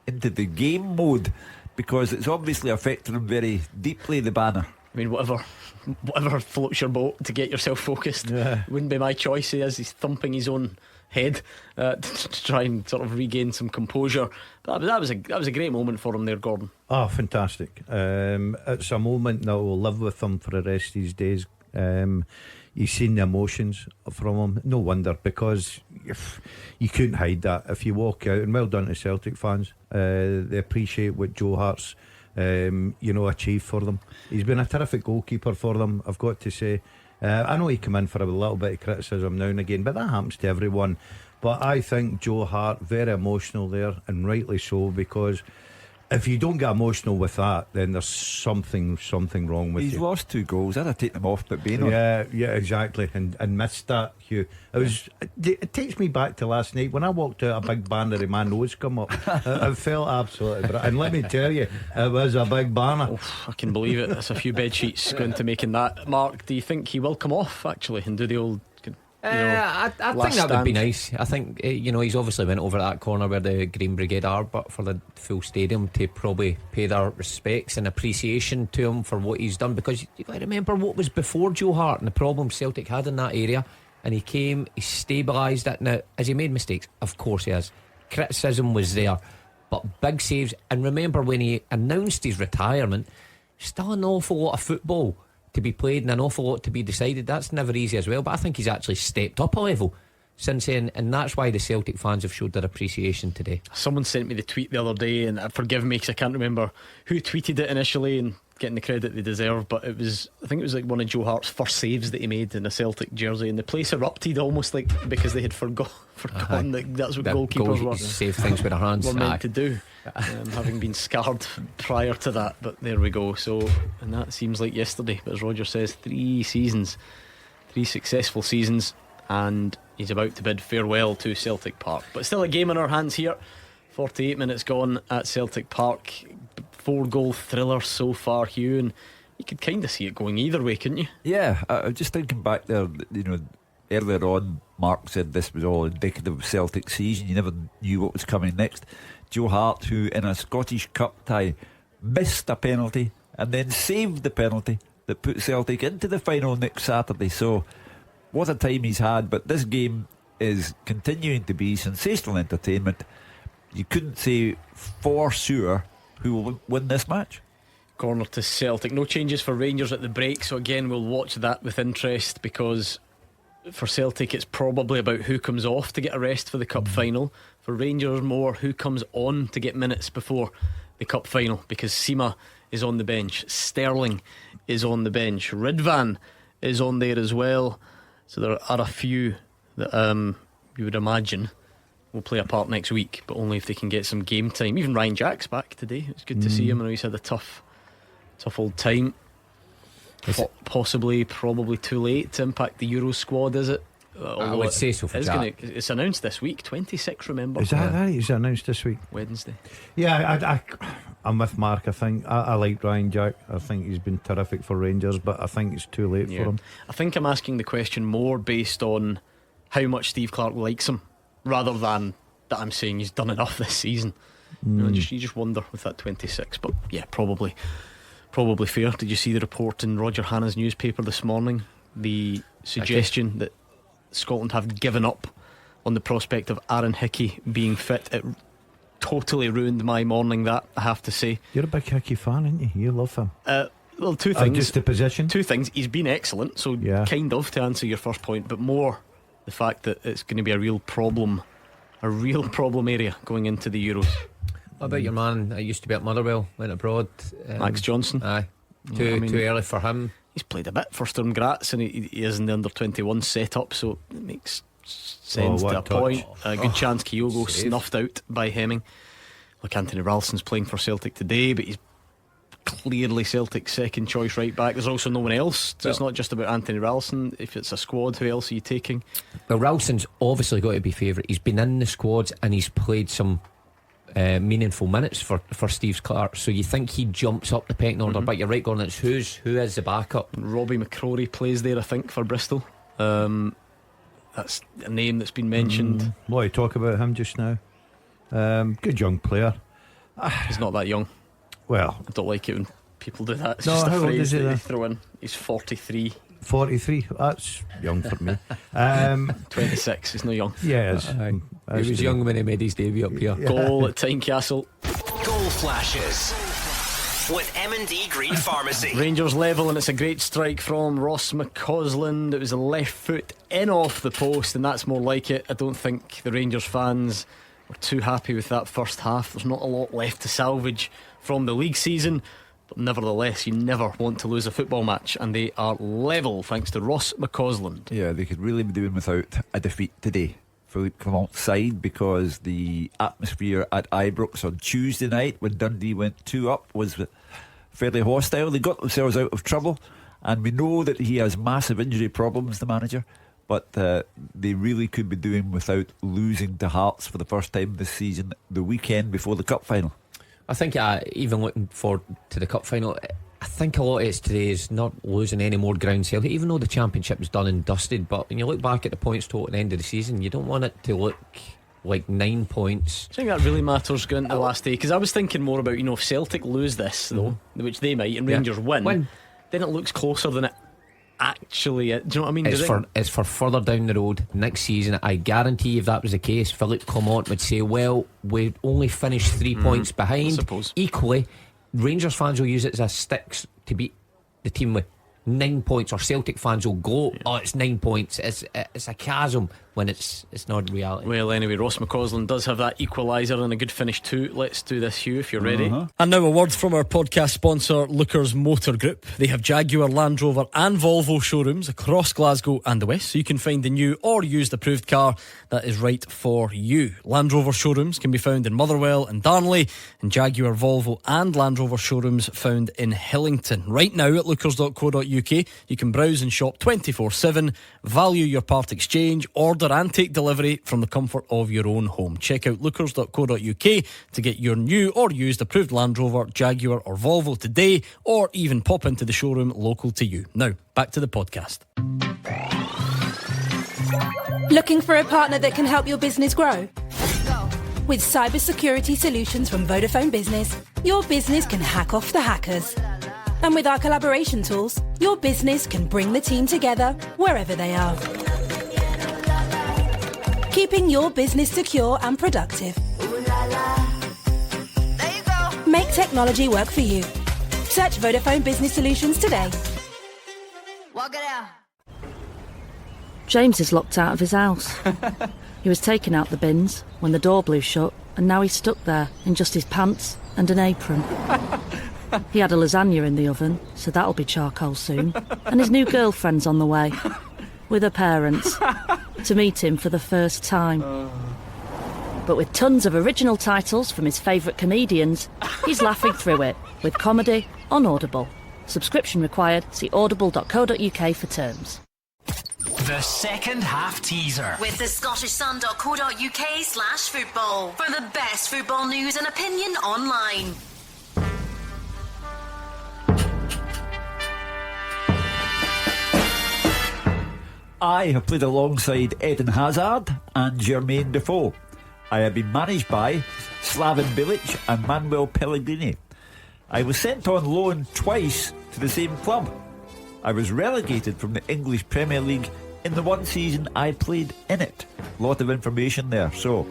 Speaker 4: into the game mode, because it's obviously affected him very deeply, the banner.
Speaker 3: I mean, whatever floats your boat to get yourself focused. Wouldn't be my choice. He's thumping his own head to try and sort of regain some composure. But that was a great moment for him there, Gordon.
Speaker 6: Oh, fantastic. It's a moment that will live with him for the rest of his days. You've seen the emotions from him. No wonder, because you couldn't hide that if you walk out. And well done to Celtic fans. They appreciate what Joe Hart's achieved for them. He's been a terrific goalkeeper for them, I've got to say. I know he come in for a little bit of criticism now and again, but that happens to everyone. But I think Joe Hart, very emotional there, and rightly so, because if you don't get emotional with that, then there's something wrong with you.
Speaker 4: He's lost 2 goals. I'd have taken him off, but being on.
Speaker 6: Yeah, exactly, and missed that, Hugh. It takes me back to last night when I walked out. A big banner of my nose come up. I felt absolutely brilliant. And let me tell you, it was a big banner.
Speaker 3: I can believe it. It's a few bed sheets going to making that. Mark, do you think he will come off actually and do the old?
Speaker 5: I think that would be nice. I think he's obviously went over that corner where the Green Brigade are, but for the full stadium to probably pay their respects and appreciation to him for what he's done, because you've got to remember what was before Joe Hart and the problems Celtic had in that area, and he came, he stabilised it. Now, has he made mistakes? Of course he has. Criticism was there, but big saves. And remember when he announced his retirement, still an awful lot of football to be played and an awful lot to be decided. That's never easy as well, but I think he's actually stepped up a level since then, and that's why the Celtic fans have showed their appreciation today.
Speaker 3: Someone sent me the tweet the other day, and forgive me because I can't remember who tweeted it initially and getting the credit they deserve, but I think it was like one of Joe Hart's first saves that he made in a Celtic jersey, and the place erupted almost like because they had forgotten that that's what goalkeepers were
Speaker 5: save things with their hands
Speaker 3: were meant to do, having been scarred prior to that. But there we go. So, and that seems like yesterday, but as Roger says, 3 successful seasons, and he's about to bid farewell to Celtic Park. But still a game in our hands here. 48 minutes gone at Celtic Park. 4-goal thriller so far, Hugh, and you could kind of see it going either way, couldn't you?
Speaker 4: Yeah, I was just thinking back there, earlier on Mark said this was all indicative of Celtic season. You never knew what was coming next. Joe Hart, who in a Scottish Cup tie missed a penalty and then saved the penalty that put Celtic into the final next Saturday. So what a time he's had. But this game is continuing to be sensational entertainment. You couldn't say for sure who will win this match.
Speaker 3: Corner to Celtic. No changes for Rangers at the break, so again we'll watch that with interest, because for Celtic it's probably about who comes off to get a rest for the cup final. For Rangers, more who comes on to get minutes before the cup final, because Sima is on the bench, Sterling is on the bench, Ridvan is on there as well. So there are a few that you would imagine will play a part next week, but only if they can get some game time. Even Ryan Jack's back today. It's good to see him. I know he's had a tough old time. Probably too late to impact the Euro squad, is it?
Speaker 5: I would say so for Jack.
Speaker 3: It's announced this week, 26, remember?
Speaker 6: Is that right? Is it announced this week?
Speaker 3: Wednesday.
Speaker 6: Yeah, I'm with Mark. I think I like Ryan Jack. I think he's been terrific for Rangers, but I think it's too late for him.
Speaker 3: I think I'm asking the question more based on how much Steve Clarke likes him, rather than that I'm saying he's done enough this season. You just wonder with that 26. But yeah, probably fair. Did you see the report in Roger Hanna's newspaper this morning? The suggestion that Scotland have given up on the prospect of Aaron Hickey being fit. It totally ruined my morning, that I have to say.
Speaker 6: You're a big Hickey fan, aren't you? You love him.
Speaker 3: Well, two things.
Speaker 6: Just the position.
Speaker 3: Two things. He's been excellent, so kind of to answer your first point, but more the fact that it's going to be a real problem area going into the Euros.
Speaker 5: What about your man that used to be at Motherwell, went abroad?
Speaker 3: Max Johnson.
Speaker 5: Aye. Too early for him.
Speaker 3: He's played a bit for Sturm Graz, and he is in the under-21 setup, so it makes sense to a point. A good chance Kyogo snuffed out by Hemming. Look, Anthony Ralston's playing for Celtic today, but he's clearly Celtic's second choice right back. There's also no one else, so it's not just about Anthony Ralston. If it's a squad, who else are you taking?
Speaker 5: Well, Ralston's obviously got to be favourite. He's been in the squads and he's played some meaningful minutes for Steve Clarke, so you think he jumps up the pecking order. But you're right, Gordon, it's who is the backup.
Speaker 3: Robbie McCrory plays there, I think, for Bristol. That's a name that's been mentioned.
Speaker 6: What do you talk about him just now? Good young player.
Speaker 3: He's not that young.
Speaker 6: Well,
Speaker 3: I don't like it when people do that. It's
Speaker 6: no,
Speaker 3: just a
Speaker 6: how old
Speaker 3: phrase
Speaker 6: is he
Speaker 3: that
Speaker 6: then?
Speaker 3: they throw in. He's 43.
Speaker 6: 43. That's young for me.
Speaker 3: 26. He's no young.
Speaker 6: Yeah,
Speaker 5: he was young when he made his debut up here.
Speaker 3: Goal at Tynecastle.
Speaker 1: Goal flashes with M&D Green Pharmacy.
Speaker 3: Rangers level, and it's a great strike from Ross McCausland. It was a left foot in off the post, and that's more like it. I don't think the Rangers fans were too happy with that first half. There's not a lot left to salvage from the league season, but nevertheless, you never want to lose a football match, and they are level thanks to Ross McCausland.
Speaker 4: Yeah, they could really be doing without a defeat today. Philippe Clement's side, because the atmosphere at Ibrox on Tuesday night when Dundee went 2-up was fairly hostile. They got themselves out of trouble, and we know that he has massive injury problems, the manager, but they really could be doing without losing to Hearts for the first time this season, the weekend before the cup final.
Speaker 5: I think even looking forward to the cup final, I think a lot of it today is not losing any more ground, Celtic, even though the championship is done and dusted. But when you look back at the points total at the end of the season, you don't want it to look like 9 points.
Speaker 3: I think that really matters going into the last day, because I was thinking more about, if Celtic lose this though, which they might, and Rangers win, then it looks closer than it actually is. Do you know what I mean?
Speaker 5: It's for further down the road next season. I guarantee if that was the case, Philippe Clement would say, well, we only finished 3 points behind.
Speaker 3: I suppose.
Speaker 5: Equally, Rangers fans will use it as a sticks to beat the team with 9 points, or Celtic fans will go, oh, it's 9 points. It's a chasm when it's not reality.
Speaker 3: Well, anyway, Ross McCausland does have that equaliser and a good finish too. Let's do this, Hugh, if you're ready. And now a word from our podcast sponsor, Lookers Motor Group. They have Jaguar, Land Rover and Volvo showrooms across Glasgow and the West, so you can find the new or used approved car that is right for you. Land Rover showrooms can be found in Motherwell and Darnley, and Jaguar, Volvo and Land Rover showrooms found in Hillington. Right now at lookers.co.uk you can browse and shop 24/7, value your part exchange, order and take delivery from the comfort of your own home. Check out lookers.co.uk to get your new or used approved Land Rover, Jaguar or Volvo today, or even pop into the showroom local to you. Now, back to the podcast.
Speaker 12: Looking for a partner that can help your business grow? With cybersecurity solutions from Vodafone Business, your business can hack off the hackers. And with our collaboration tools, your business can bring the team together wherever they are. Keeping your business secure and productive. Make technology work for you. Search Vodafone Business Solutions today.
Speaker 13: James is locked out of his house. He was taking out the bins when the door blew shut, and now he's stuck there in just his pants and an apron. He had a lasagna in the oven, so that'll be charcoal soon. And his new girlfriend's on the way, with her parents, to meet him for the first time. But with tons of original titles from his favourite comedians, he's laughing through it, with comedy on Audible. Subscription required. See audible.co.uk for terms.
Speaker 1: The second half teaser
Speaker 2: with the scottishsun.co.uk/football for the best football news and opinion online.
Speaker 4: I have played alongside Eden Hazard and Jermaine Defoe. I have been managed by Slaven Bilic and Manuel Pellegrini. I was sent on loan twice to the same club. I was relegated from the English Premier League in the one season I played in it. A lot of information there. So,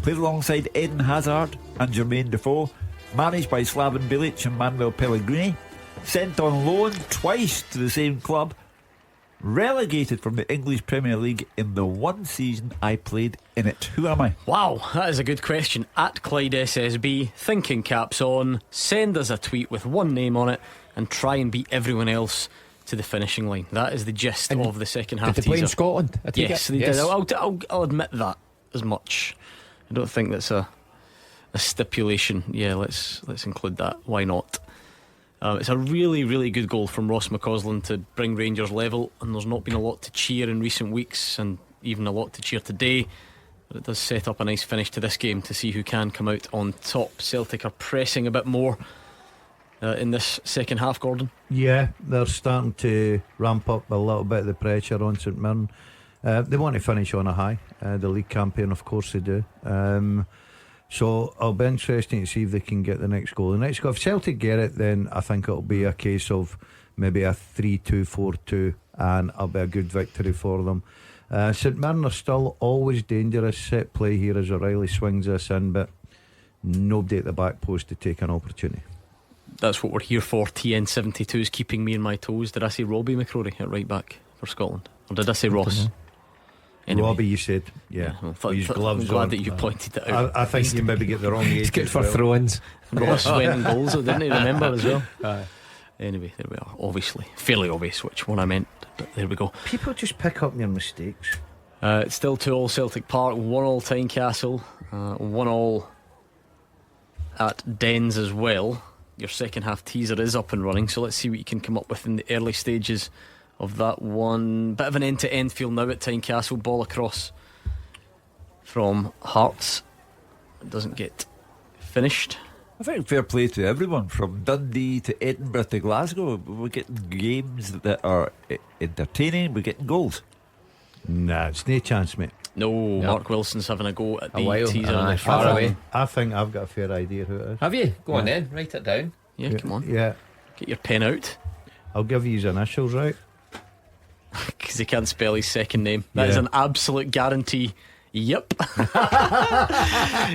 Speaker 4: played alongside Eden Hazard and Jermaine Defoe, managed by Slaven Bilic and Manuel Pellegrini, sent on loan twice to the same club, relegated from the English Premier League in the one season I played in it. Who am I?
Speaker 3: Wow, that is a good question. At Clyde SSB, thinking caps on, send us a tweet with one name on it and try and beat everyone else to the finishing line. That is the gist of the second half
Speaker 5: teaser. Did they play in Scotland?
Speaker 3: Yes, they did. I'll admit that as much. I don't think that's a stipulation. Yeah, let's include that. Why not? It's a really, really good goal from Ross McCausland to bring Rangers level, and there's not been a lot to cheer in recent weeks, and even a lot to cheer today, but it does set up a nice finish to this game to see who can come out on top. Celtic are pressing a bit more in this second half, Gordon.
Speaker 6: Yeah, they're starting to ramp up a little bit of the pressure on St Mirren. They want to finish on a high, the league campaign, of course they do. So it'll be interesting to see if they can get the next goal. If Celtic get it, then I think it'll be a case of maybe a 3-2-4-2, and it'll be a good victory for them. St Mirren are still always dangerous. Set play here as O'Reilly swings this in, but nobody at the back post to take an opportunity.
Speaker 3: That's what we're here for. TN72 is keeping me on my toes. Did I say Robbie McCrory at right back for Scotland, or did I say Ross? Anyway.
Speaker 6: Robbie, you said, yeah. His gloves
Speaker 3: I'm glad
Speaker 6: on.
Speaker 3: that you pointed it out.
Speaker 6: I think you maybe get the wrong age.
Speaker 5: It's good for
Speaker 6: well.
Speaker 5: throw-ins.
Speaker 3: Ross went in goals, though, didn't he? Remember as well. Anyway, there we are. Obviously, fairly obvious which one I meant, but there we go.
Speaker 6: People just pick up their mistakes.
Speaker 3: It's still 2-2 Celtic Park, 1-1 Tynecastle, 1-1 at Dens as well. Your second half teaser is up and running, so let's see what you can come up with in the early stages of that one. Bit of an end-to-end feel now at Tynecastle. Ball across from Hearts. It doesn't get finished.
Speaker 4: I think fair play to everyone from Dundee to Edinburgh to Glasgow. We're getting games that are entertaining. We're getting goals.
Speaker 6: Nah, it's no chance, mate.
Speaker 3: No, Mark Wilson's having a go at the
Speaker 5: while.
Speaker 3: teaser.
Speaker 5: Far away.
Speaker 6: I think I've got a fair idea who it is.
Speaker 5: Have you? Go on then, write it down.
Speaker 3: Yeah, come on.
Speaker 6: Yeah,
Speaker 3: Get your pen out.
Speaker 6: I'll give you his initials, right?
Speaker 3: Because he can't spell his second name. That is an absolute guarantee. Yep.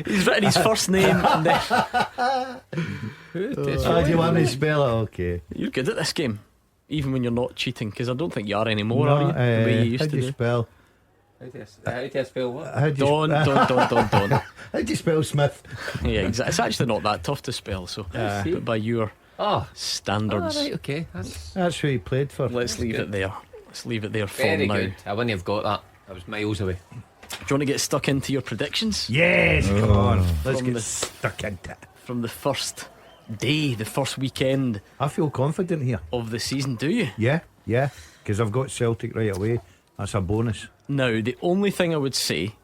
Speaker 3: He's written his first name and then
Speaker 6: Do you want me to spell it? Okay.
Speaker 3: You're good at this game, even when you're not cheating, because I don't think you are anymore,
Speaker 6: No,
Speaker 3: are you? The way you used
Speaker 6: how
Speaker 3: to
Speaker 6: do you
Speaker 3: do.
Speaker 6: spell?
Speaker 5: How do you spell what?
Speaker 6: How do you
Speaker 3: Don't.
Speaker 6: How do you spell Smith?
Speaker 3: Yeah, exactly. It's actually not that tough to spell, so but by your standards.
Speaker 5: Right, okay.
Speaker 6: That's who he played for.
Speaker 3: Let's leave it there. Let's leave it there for
Speaker 5: Very
Speaker 3: now.
Speaker 5: good. I wouldn't have got that. I was miles away.
Speaker 3: Do you want to get stuck into your predictions?
Speaker 6: Yes, come on. Let's
Speaker 3: From
Speaker 6: get
Speaker 3: the-
Speaker 6: stuck into it.
Speaker 3: From the first day, the first weekend
Speaker 6: I feel confident here.
Speaker 3: of the season, do you?
Speaker 6: Yeah, because I've got Celtic right away. That's a bonus.
Speaker 3: Now, the only thing I would say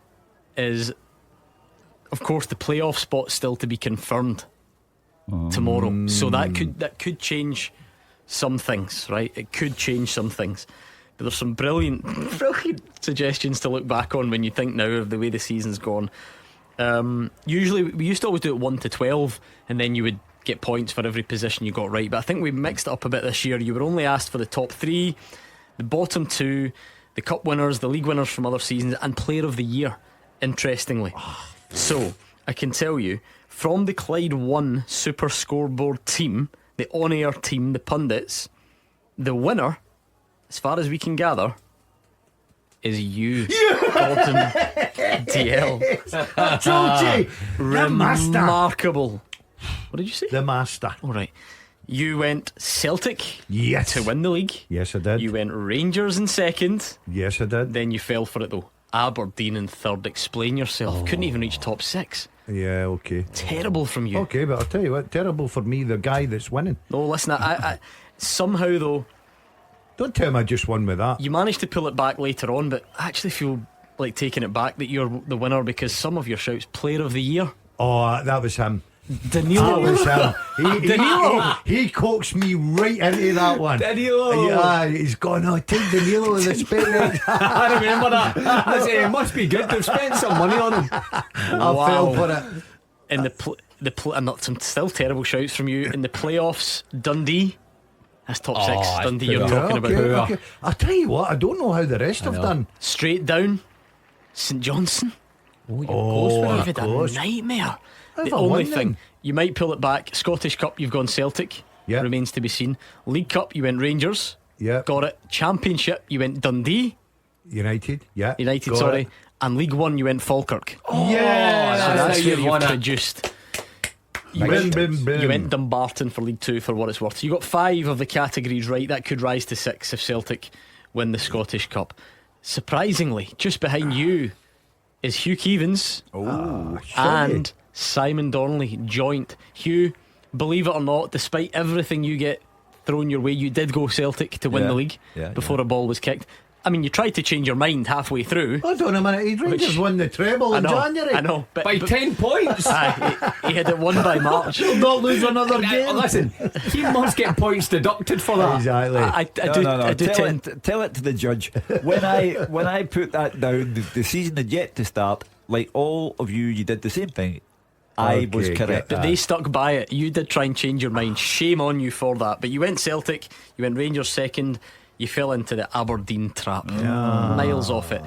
Speaker 3: is, of course, the playoff spot's still to be confirmed tomorrow. So that could change some things, right? It could change some things. But there's some brilliant suggestions to look back on when you think now of the way the season's gone. Usually, we used to always do it 1 to 12, and then you would get points for every position you got right. But I think we mixed it up a bit this year. You were only asked for the top 3, the bottom 2, the cup winners, the league winners from other seasons, and player of the year, interestingly. So I can tell you, from the Clyde 1 Super Scoreboard team, the on-air team, the pundits, the winner, as far as we can gather, is you, Gordon DL. Remarkable. What did you say?
Speaker 6: The master.
Speaker 3: All right. You went Celtic
Speaker 6: Yes.
Speaker 3: to win the league.
Speaker 6: Yes, I did.
Speaker 3: You went Rangers in second.
Speaker 6: Yes, I did.
Speaker 3: Then you fell for it though. Aberdeen in third. Explain yourself. Couldn't even reach top 6.
Speaker 6: Yeah, okay.
Speaker 3: Terrible from you.
Speaker 6: Okay, but I'll tell you what, terrible for me, the guy that's winning.
Speaker 3: No, listen, I somehow though,
Speaker 6: Don't tell me I just won with that.
Speaker 3: you managed to pull it back later on, but I actually feel like taking it back that you're the winner because some of your shouts, player of the year,
Speaker 6: Oh, that was him.
Speaker 3: Danilo.
Speaker 6: That was him.
Speaker 3: Danilo.
Speaker 6: He coaxed me right into that one.
Speaker 5: Danilo.
Speaker 6: Yeah, he's gone, oh, take Danilo in the spin.
Speaker 5: I remember that. I say, it must be good. They've spent some money on him.
Speaker 6: I fell for it.
Speaker 3: In and not some still terrible shouts from you in the playoffs. Dundee, that's top 6. Dundee, you're talking about.
Speaker 6: Okay. I'll tell you what, I don't know how the rest have done.
Speaker 3: Straight down, St Johnstone.
Speaker 6: Oh,
Speaker 3: You've had a
Speaker 6: close.
Speaker 3: nightmare.
Speaker 6: Have
Speaker 3: The
Speaker 6: I
Speaker 3: only
Speaker 6: won
Speaker 3: thing
Speaker 6: then?
Speaker 3: you might pull it back. Scottish Cup, you've gone Celtic.
Speaker 6: Yeah.
Speaker 3: Remains to be seen. League Cup, you went Rangers.
Speaker 6: Yeah.
Speaker 3: Got it. Championship, you went Dundee.
Speaker 6: United, yeah.
Speaker 3: United,
Speaker 6: Got
Speaker 3: sorry.
Speaker 6: it.
Speaker 3: And League One, you went Falkirk.
Speaker 6: Yeah,
Speaker 3: So that's
Speaker 5: how
Speaker 3: where
Speaker 5: you've won
Speaker 3: you've
Speaker 5: it.
Speaker 3: produced. You
Speaker 6: Boom,
Speaker 3: went,
Speaker 6: boom, boom.
Speaker 3: you went Dumbarton for League 2 for what it's worth. So you got 5 of the categories right. That could rise to 6 if Celtic win the Scottish Cup. Surprisingly, just behind you is Hugh Keevins and Simon Donnelly joint. Hugh, believe it or not, despite everything you get thrown your way, you did go Celtic to win the league before a ball was kicked. I mean, you tried to change your mind halfway through.
Speaker 6: Hold on a minute, Rangers won the treble in January.
Speaker 3: I know, but
Speaker 5: By 10 points.
Speaker 3: he had it won by March.
Speaker 6: He'll not lose another game.
Speaker 5: Listen, he must get points deducted for that.
Speaker 6: Exactly.
Speaker 3: I do
Speaker 4: Tell it to the judge. When I put that down, the season had yet to start. Like all of you did the same thing. I was correct.
Speaker 3: But they stuck by it. You did try and change your mind. Shame on you for that. But you went Celtic, you went Rangers second, you fell into the Aberdeen trap. Miles off it.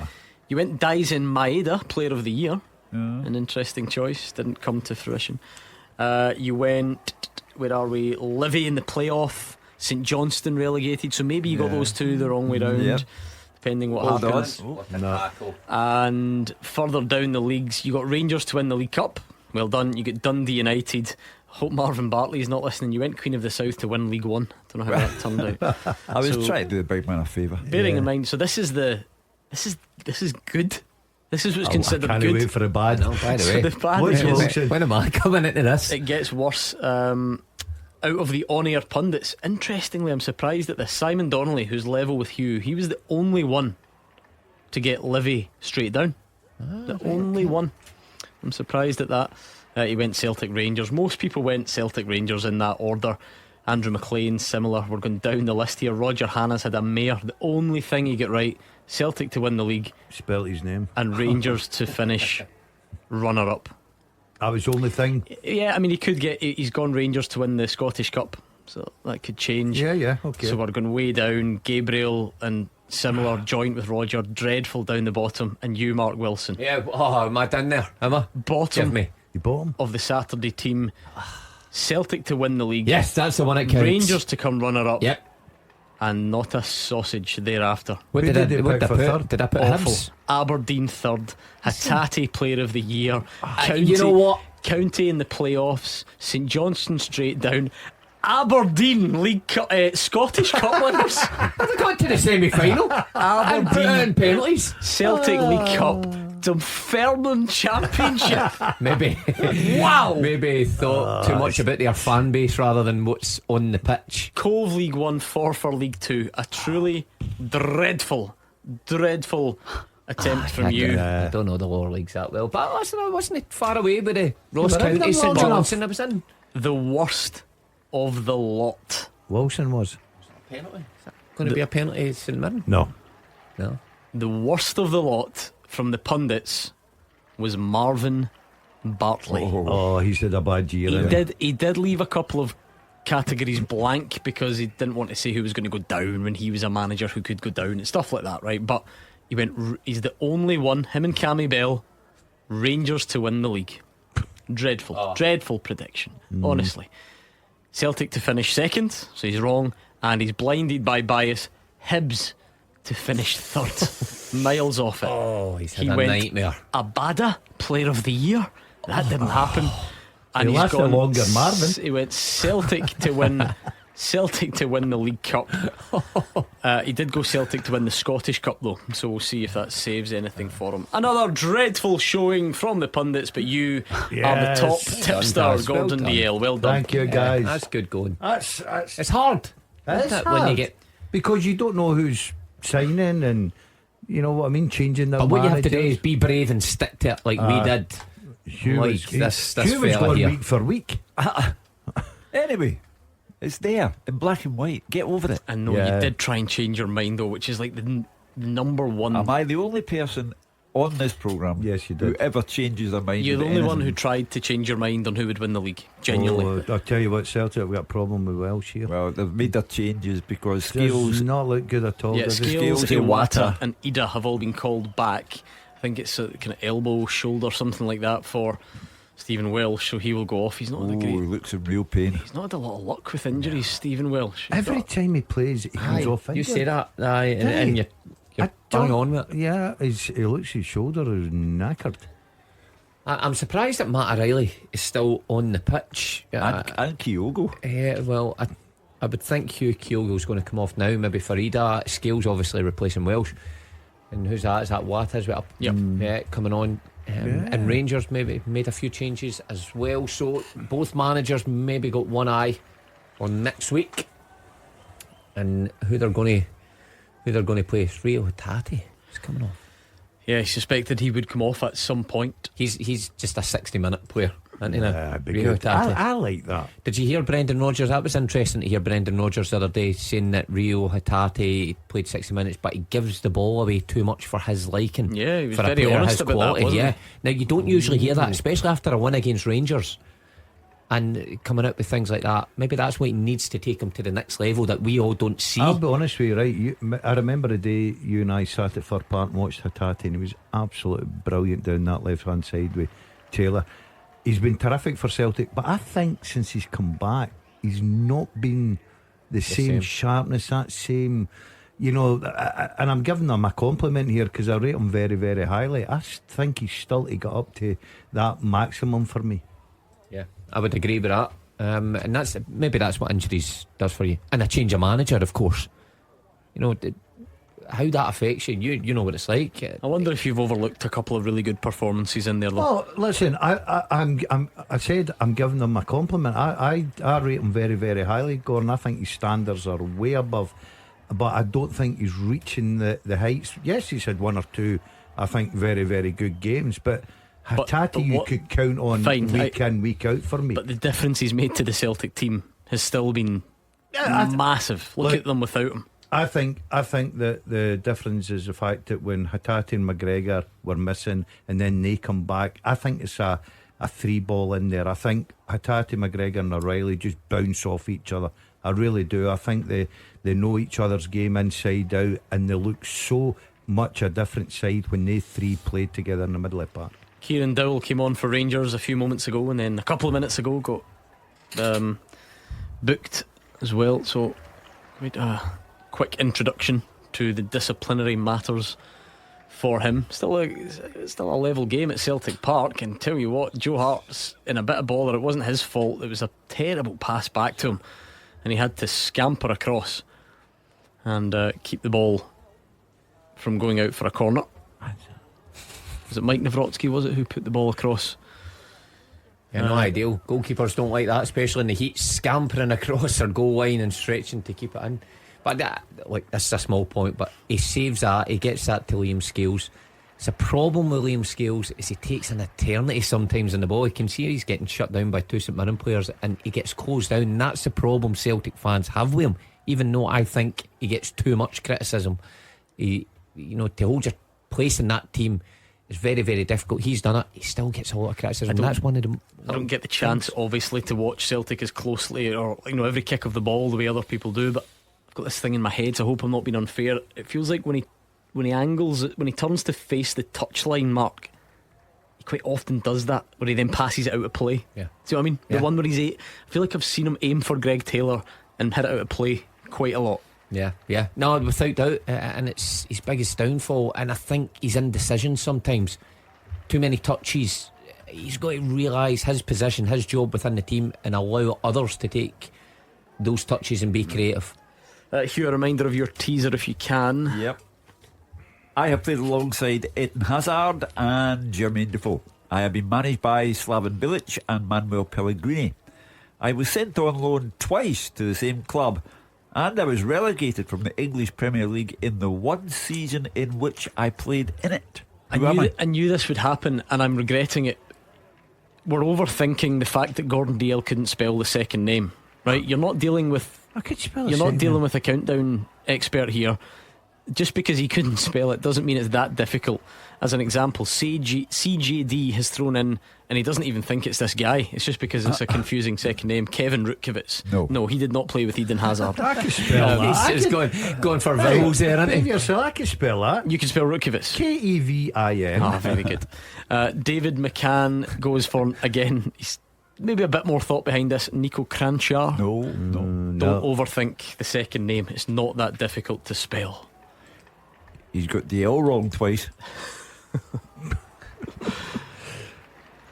Speaker 3: You went Daisen Maeda, Player of the Year. An interesting choice. Didn't come to fruition. You went, where are we? Livy in the playoff. St Johnstone relegated. So maybe you got those two the wrong way round. Depending what happens. And further down the leagues, you got Rangers to win the League Cup. Well done. You get Dundee United. Hope Marvin Bartley's not listening. You went Queen of the South to win League One. Don't know how that turned out.
Speaker 4: I was trying to do the big man a favour.
Speaker 3: Bearing in mind, so this is good. This is what's considered
Speaker 6: I can't
Speaker 3: good.
Speaker 6: wait for the bad.
Speaker 5: No, by the way,
Speaker 3: the bad is,
Speaker 5: when am I coming into this?
Speaker 3: it gets worse. Out of the on-air pundits, interestingly, I'm surprised at this. Simon Donnelly, who's level with Hugh, he was the only one to get Livy straight down. The only one. I'm surprised at that. He went Celtic Rangers. Most people went Celtic Rangers in that order. Andrew McLean, similar. We're going down the list here. Roger Hanna's had a mare. The only thing he got right: Celtic to win the league,
Speaker 6: spelt his name,
Speaker 3: and Rangers to finish runner-up.
Speaker 6: That was the only thing.
Speaker 3: Yeah, I mean, he's gone Rangers to win the Scottish Cup, so that could change.
Speaker 6: Yeah, okay.
Speaker 3: So we're going way down. Gabriel and similar, joint with Roger. Dreadful down the bottom. And you, Mark Wilson.
Speaker 5: Yeah, am I down there? Am I?
Speaker 3: Bottom.
Speaker 5: Give me.
Speaker 6: The bottom
Speaker 3: of the Saturday team. Celtic to win the league.
Speaker 5: Yes, that's the one that counts.
Speaker 3: Rangers to come runner-up.
Speaker 5: Yep.
Speaker 3: And not a sausage thereafter.
Speaker 5: What did I put? Did I put
Speaker 3: Awful.
Speaker 5: Hibs?
Speaker 3: Aberdeen third. Hatate Player of the Year. County,
Speaker 5: you know what?
Speaker 3: County in the playoffs. St Johnstone straight down. Aberdeen League Cup, Scottish Cup winners.
Speaker 5: They got to the semi-final. Aberdeen penalties.
Speaker 3: Celtic League Cup. Dunfermline Championship.
Speaker 5: Maybe.
Speaker 3: Wow.
Speaker 5: Maybe thought too much about their fan base rather than what's on the pitch.
Speaker 3: Cove League 1, for League 2. A truly dreadful attempt from you.
Speaker 5: I don't know the lower leagues that well, but listen, I wasn't far away with the Ross County St Johnstone I was in.
Speaker 3: The worst of the lot.
Speaker 6: Wilson was.
Speaker 5: Penalty? Is that going to be a penalty at St Mirren?
Speaker 6: No.
Speaker 3: The worst of the lot from the pundits was Marvin Bartley.
Speaker 6: Oh, he's had a bad year.
Speaker 3: He did leave a couple of categories blank because he didn't want to say who was going to go down when he was a manager who could go down and stuff like that, right? But he's the only one, him and Cammy Bell, Rangers to win the league. Dreadful prediction, honestly. Celtic to finish second, so he's wrong, and he's blinded by bias. Hibs to finish third. Miles off it.
Speaker 5: Oh, he's had a nightmare.
Speaker 3: Abada, Player of the Year. That didn't happen. And
Speaker 6: he's gone longer, Marvin.
Speaker 3: He went Celtic to win the League Cup. He did go Celtic to win the Scottish Cup though, so we'll see if that saves anything for him. Another dreadful showing from the pundits, but you are the top tipster, Gordon Dalziel. Well done.
Speaker 6: Thank you, guys.
Speaker 5: That's good going.
Speaker 6: It's
Speaker 5: hard.
Speaker 6: It's hard
Speaker 5: when you get,
Speaker 6: because you don't know who's signing, and you know what I mean, changing their
Speaker 5: but what
Speaker 6: managers.
Speaker 5: you have to do is be brave and stick to it like we did.
Speaker 6: Hugh
Speaker 5: like
Speaker 6: was
Speaker 5: this
Speaker 6: going
Speaker 5: here.
Speaker 6: week for week.
Speaker 4: Anyway, it's there in black and white. Get over it.
Speaker 3: I know you did try and change your mind though, which is like the number one.
Speaker 4: Am I the only person on this programme
Speaker 6: yes, you did,
Speaker 4: who ever changes their mind?
Speaker 3: You're the only one who tried to change your mind on who would win the league. Genuinely.
Speaker 6: I'll tell you what, Celtic have got a problem with Welsh here.
Speaker 4: Well, they've made their changes because Scales
Speaker 6: does not look good at all.
Speaker 3: Yeah, Scales, Iwata and Ida have all been called back. I think it's a kind of elbow, shoulder, something like that for Stephen Welsh, so he will go off. He's not had a great.
Speaker 4: He looks in real pain.
Speaker 3: He's not had a lot of luck with injuries, Stephen Welsh.
Speaker 6: Every time he plays, he comes off injured.
Speaker 5: You say that, and you're bang on with it.
Speaker 6: Yeah, he looks, his shoulder is knackered.
Speaker 5: I'm surprised that Matt O'Reilly is still on the pitch.
Speaker 4: And Kyogo.
Speaker 5: Yeah, well, I would think Hugh Keevins going to come off now, maybe for Ida. Scales obviously replacing Welsh. And who's that? Is that Watt?
Speaker 3: Yep.
Speaker 5: Yeah, coming on. And Rangers maybe made a few changes as well. So both managers maybe got one eye on next week and who they're going to play. Rio Hatate is coming off.
Speaker 3: Yeah, he suspected he would come off at some point.
Speaker 5: He's just a 60-minute player. Rio Hatate.
Speaker 4: I like that.
Speaker 5: Did you hear Brendan Rodgers? That was interesting to hear Brendan Rodgers the other day saying that Rio Hatate played 60 minutes, but he gives the ball away too much for his liking.
Speaker 3: Yeah, he was
Speaker 5: for
Speaker 3: very honest about that, wasn't he?
Speaker 5: Now you don't usually hear that, especially after a win against Rangers. And coming out with things like that, maybe that's what he needs to take him to the next level that we all don't see.
Speaker 6: I'll be honest with you, right? I remember the day you and I sat at Fir Park and watched Hatate, and he was absolutely brilliant down that left hand side with Taylor. He's been terrific for Celtic, but I think since he's come back, he's not been the same sharpness, that same, and I'm giving him a compliment here because I rate him very, very highly. I think he's still to get up to that maximum for me.
Speaker 5: Yeah, I would agree with that. And that's what injuries does for you. And a change of manager, of course. How that affects you, you know what it's like.
Speaker 3: I wonder if you've overlooked a couple of really good performances in there, though.
Speaker 6: Well, listen, I said I'm giving him a compliment. I rate him very, very highly, Gordon. I think his standards are way above, but I don't think he's reaching the heights. Yes, he's had one or two, I think, very, very good games, but Hatate you could count on week in, week out for me.
Speaker 3: But the difference he's made to the Celtic team has still been massive. Look at them without him.
Speaker 6: I think that the difference is the fact that when Hatate and McGregor were missing and then they come back, I think it's a three ball in there. I think Hatate, McGregor and O'Reilly just bounce off each other. I really do. I think they know each other's game inside out, and they look so much a different side when they three played together in the middle of the park.
Speaker 3: Kieran Dowell came on for Rangers a few moments ago, and then a couple of minutes ago got booked as well. So quick introduction to the disciplinary matters for him. Still a level game at Celtic Park, and tell you what, Joe Hart's in a bit of bother. It wasn't his fault. It was a terrible pass back to him, and he had to scamper across and keep the ball from going out for a corner. Was it Mike Nawrocki, was it, who put the ball across?
Speaker 5: Yeah, no ideal. Goalkeepers don't like that, especially in the heat, scampering across their goal line and stretching to keep it in. But this is a small point, but he saves that, he gets that to Liam Scales. It's a problem with Liam Scales is he takes an eternity sometimes in the ball. You can see he's getting shut down by two St Mirren players, and he gets closed down, and that's the problem Celtic fans have with him. Even though I think he gets too much criticism, to hold your place in that team is very, very difficult. He's done it. He still gets a lot of criticism, and that's one of the.
Speaker 3: I don't get the chance, obviously, to watch Celtic as closely, or every kick of the ball the way other people do. But I've got this thing in my head, so I hope I'm not being unfair. It feels like when he angles it, when he turns to face the touchline mark, he quite often does that, where he then passes it out of play.
Speaker 5: Yeah.
Speaker 3: See what I mean?
Speaker 5: Yeah.
Speaker 3: The one where I feel like I've seen him aim for Greg Taylor and hit it out of play quite a lot.
Speaker 5: Yeah. No, without doubt, and it's his biggest downfall. And I think his indecision sometimes. Too many touches. He's got to realise his position, his job within the team, and allow others to take those touches and be creative.
Speaker 3: Hugh, a reminder of your teaser if you can.
Speaker 4: Yep. I have played alongside Eden Hazard and Jermaine Defoe. I have been managed by Slaven Bilic and Manuel Pellegrini. I was sent on loan twice to the same club, and I was relegated from the English Premier League in the one season in which I played in it.
Speaker 3: I knew this would happen, and I'm regretting it. We're overthinking the fact that Gordon Dalziel couldn't spell the second name, right? You're not dealing with with a countdown expert here. Just because he couldn't spell it doesn't mean it's that difficult. As an example, CJD has thrown in, and he doesn't even think it's this guy. It's just because it's a confusing second name. Kevin Rutkowitz.
Speaker 4: No,
Speaker 3: he did not play with Eden Hazard.
Speaker 6: I can spell that.
Speaker 5: He's going for vowels there, isn't he?
Speaker 6: So I can spell that.
Speaker 3: You can spell Rutkowitz.
Speaker 6: Kevin.
Speaker 3: Very good. David McCann goes for, again, he's maybe a bit more thought behind this, Nico Kranjčar.
Speaker 4: No.
Speaker 3: Don't overthink the second name. It's not that difficult to spell.
Speaker 4: He's got the L wrong twice.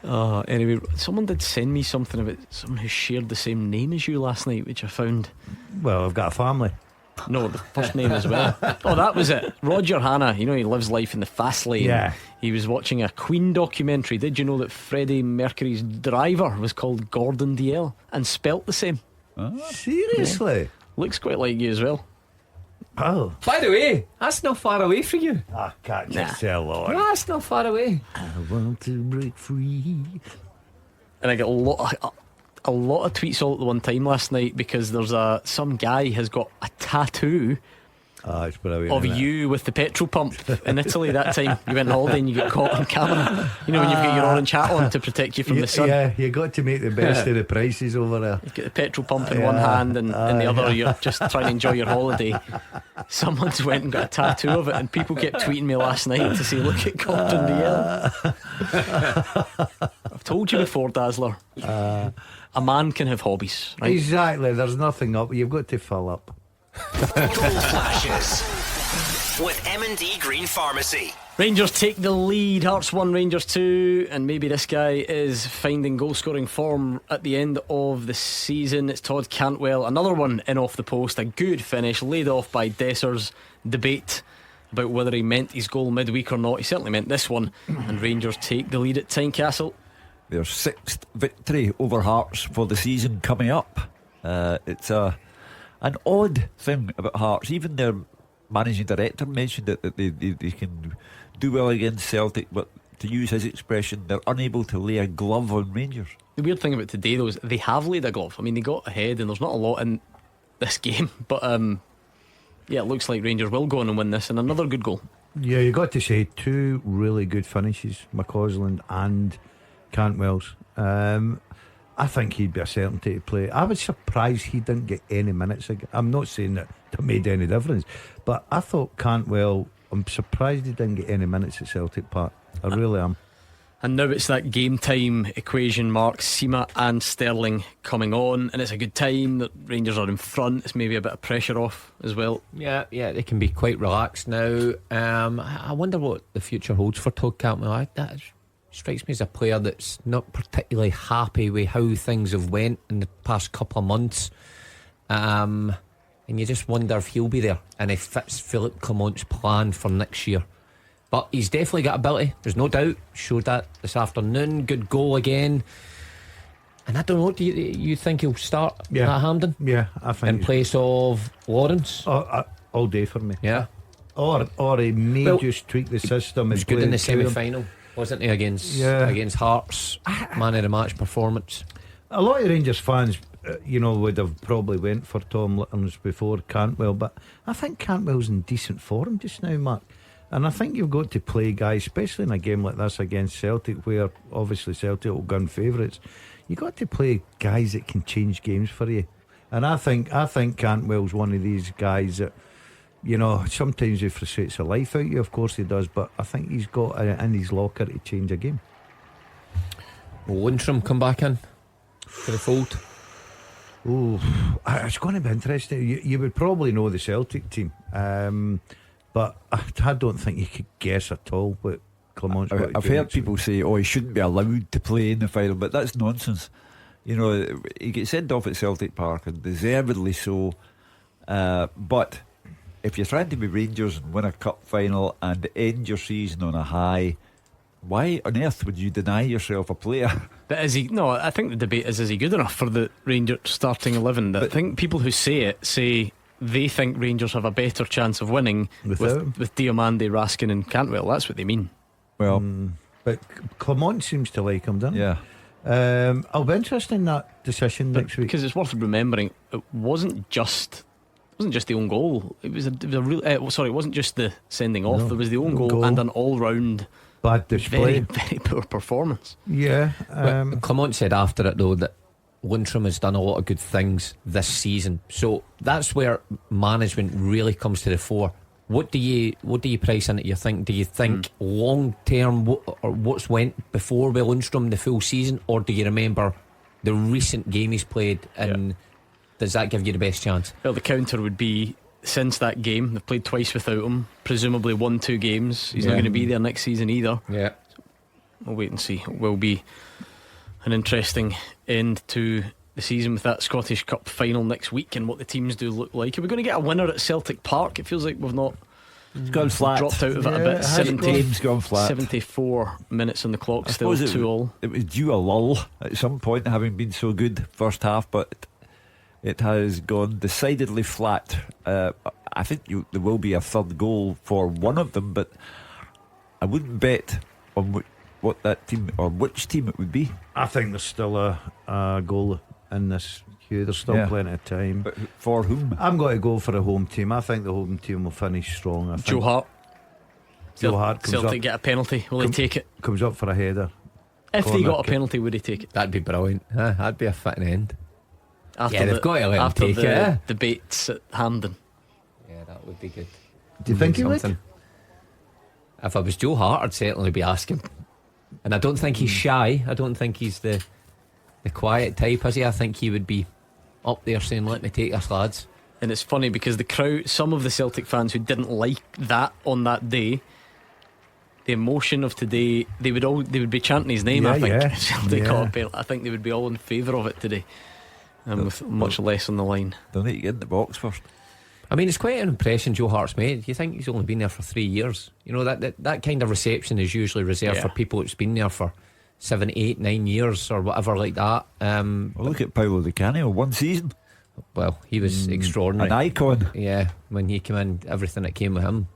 Speaker 3: Anyway, someone did send me something about someone who shared the same name as you last night, which I found.
Speaker 6: Well, I've got a family.
Speaker 3: No, the first name as well. Oh, that was it. Roger Hanna. He lives life in the fast lane.
Speaker 6: Yeah.
Speaker 3: He was watching a Queen documentary. Did you know that Freddie Mercury's driver was called Gordon Dalziel and spelt the same?
Speaker 6: Seriously?
Speaker 3: Yeah. Looks quite like you as well.
Speaker 6: Oh,
Speaker 5: By the way, that's not far away for you.
Speaker 6: I can't just tell on.
Speaker 5: That's not far away.
Speaker 6: I want to break free.
Speaker 3: and I get a lot of tweets all at the one time last night because there's some guy has got a tattoo
Speaker 6: it's brilliant,
Speaker 3: of you with the petrol pump in Italy that time you went on holiday and you get caught on camera. You know, when you've got your orange hat on to protect you from the sun.
Speaker 6: Yeah, you got to make the best of the prices over there.
Speaker 3: You've got the petrol pump in one hand and in the other you're just trying to enjoy your holiday. Someone's went and got a tattoo of it, and people kept tweeting me last night to say, look at Gordon Dalziel. I've told you before, Dazzler, a man can have hobbies, right?
Speaker 6: Exactly, there's nothing up, you've got to fill up.
Speaker 1: Goal flashes with M&D Green Pharmacy.
Speaker 3: Rangers take the lead. Hearts 1, Rangers 2. And maybe this guy is finding goal scoring form at the end of the season. It's Todd Cantwell. Another one in off the post. A good finish, laid off by Dessers. Debate about whether he meant his goal midweek or not. He certainly meant this one. And Rangers take the lead at Tynecastle.
Speaker 4: Their 6th victory over Hearts for the season coming up. It's an odd thing about Hearts. Even their managing director mentioned it, that they can do well against Celtic, but to use his expression, they're unable to lay a glove on Rangers.
Speaker 3: The weird thing about today though is they have laid a glove. I mean, they got ahead and there's not a lot in this game, but it looks like Rangers will go on and win this, and another good goal.
Speaker 6: Yeah, you got to say 2 really good finishes, McCausland and Cantwell's. I think he'd be a certainty to play. I was surprised he didn't get any minutes. I'm not saying that it made any difference, but I thought Cantwell, I'm surprised he didn't get any minutes at Celtic Park. I really am.
Speaker 3: And now it's that game time equation mark, Sima and Sterling coming on, and it's a good time that Rangers are in front. It's maybe a bit of pressure off as well.
Speaker 5: Yeah, they can be quite relaxed now. I wonder what the future holds for Todd Cantwell. That strikes me as a player that's not particularly happy with how things have went in the past couple of months, and you just wonder if he'll be there and if fits Philippe Clement's plan for next year. But he's definitely got ability, there's no doubt. Showed that this afternoon. Good goal again. And I don't know, do you think he'll start at Hampden?
Speaker 6: Yeah, I think
Speaker 5: in place of Lawrence?
Speaker 6: All day for me.
Speaker 5: Yeah.
Speaker 6: Or he may just tweak the system.
Speaker 5: He was good in the semi-final, wasn't he, against Hearts? Man of the match performance.
Speaker 6: A lot of Rangers fans would have probably went for Tom Litterns before Cantwell, but I think Cantwell's in decent form just now, Mark. And I think you've got to play guys, especially in a game like this against Celtic, where obviously Celtic will gun favourites. You've got to play guys that can change games for you. And I think Cantwell's one of these guys that, sometimes he frustrates the life out of you. Of course he does, but I think he's got in his locker to change a game.
Speaker 5: Will Lundstram come back in to the fold?
Speaker 6: Oh, it's going to be interesting. You would probably know the Celtic team, but I don't think you could guess at all what Clement's got to do.
Speaker 4: I've heard people say, he shouldn't be allowed to play in the final, but that's nonsense. He gets sent off at Celtic Park, and deservedly so. But if you're trying to be Rangers and win a cup final and end your season on a high, why on earth would you deny yourself a player?
Speaker 3: But is he? No, I think the debate is he good enough for the Rangers starting 11? I think people who say they think Rangers have a better chance of winning with Diomande, Raskin and Cantwell. That's what they mean.
Speaker 4: Well,
Speaker 6: but Clement seems to like him, doesn't he?
Speaker 4: Yeah.
Speaker 6: I'll be interested in that decision next week,
Speaker 3: because it's worth remembering it wasn't just the own goal. It was a real. It wasn't just the sending off. There was the own goal and an all-round
Speaker 6: bad display,
Speaker 3: very, very poor performance.
Speaker 6: Yeah.
Speaker 5: Clement said after it though that Lundstram has done a lot of good things this season, so that's where management really comes to the fore. What do you price in it? You think? Do you think long term or what's went before with Lundstram the full season, or do you remember the recent game he's played, and does that give you the best chance? Well, the counter would be since that game they've played twice without him, presumably won 2 games. He's not going to be there next season either. Yeah, we'll wait and see. It will be an interesting end to the season with that Scottish Cup final next week and what the teams do look like. Are we going to get a winner at Celtic Park? It feels like we've not
Speaker 4: gone flat,
Speaker 3: dropped out of it a bit.
Speaker 4: Game's gone flat.
Speaker 3: 74 minutes on the clock, still 2-2.
Speaker 4: It was due a lull at some point, having been so good first half, but it has gone decidedly flat. I think there will be a third goal for one of them, but I wouldn't bet on what that team or which team it would be?
Speaker 6: I think there's still a goal in this, Hugh. There's still plenty of time.
Speaker 4: But for whom?
Speaker 6: I'm going to go for a home team. I think the home team will finish strong. I think
Speaker 3: Joe Hart.
Speaker 6: Joe Hart comes
Speaker 3: Celtic
Speaker 6: up,
Speaker 3: get a penalty. Will he take it?
Speaker 6: comes up for a header.
Speaker 3: If they
Speaker 6: Corner
Speaker 3: got a
Speaker 6: kick.
Speaker 3: penalty, would he take it?
Speaker 5: That'd be brilliant. That'd be a fitting end.
Speaker 3: After
Speaker 5: they've got to let him
Speaker 3: after
Speaker 5: take
Speaker 3: the
Speaker 5: it.
Speaker 3: debates at Hampden.
Speaker 5: Yeah, that would be good.
Speaker 6: Do you think he would?
Speaker 5: Something. If I was Joe Hart, I'd certainly be asking. And I don't think he's shy. I don't think he's the quiet type, is he? I think he would be up there saying, "Let me take this, lads."
Speaker 3: And it's funny because the crowd, some of the Celtic fans who didn't like that on that day, the emotion of today, they would be chanting his name. I think if Celtic got a penalty, I think they would be all in favour of it today, and with much less on the line.
Speaker 4: They'll need to get in the box first.
Speaker 5: I mean, it's quite an impression Joe Hart's made. You think he's only been there for 3 years? You know, that kind of reception is usually reserved for people who've been there for 7, 8, 9 years or whatever like that.
Speaker 4: Well, look at Paolo Di Canio, 1 season.
Speaker 5: Well, he was extraordinary,
Speaker 4: an icon.
Speaker 5: Yeah, when he came in, everything that came with him.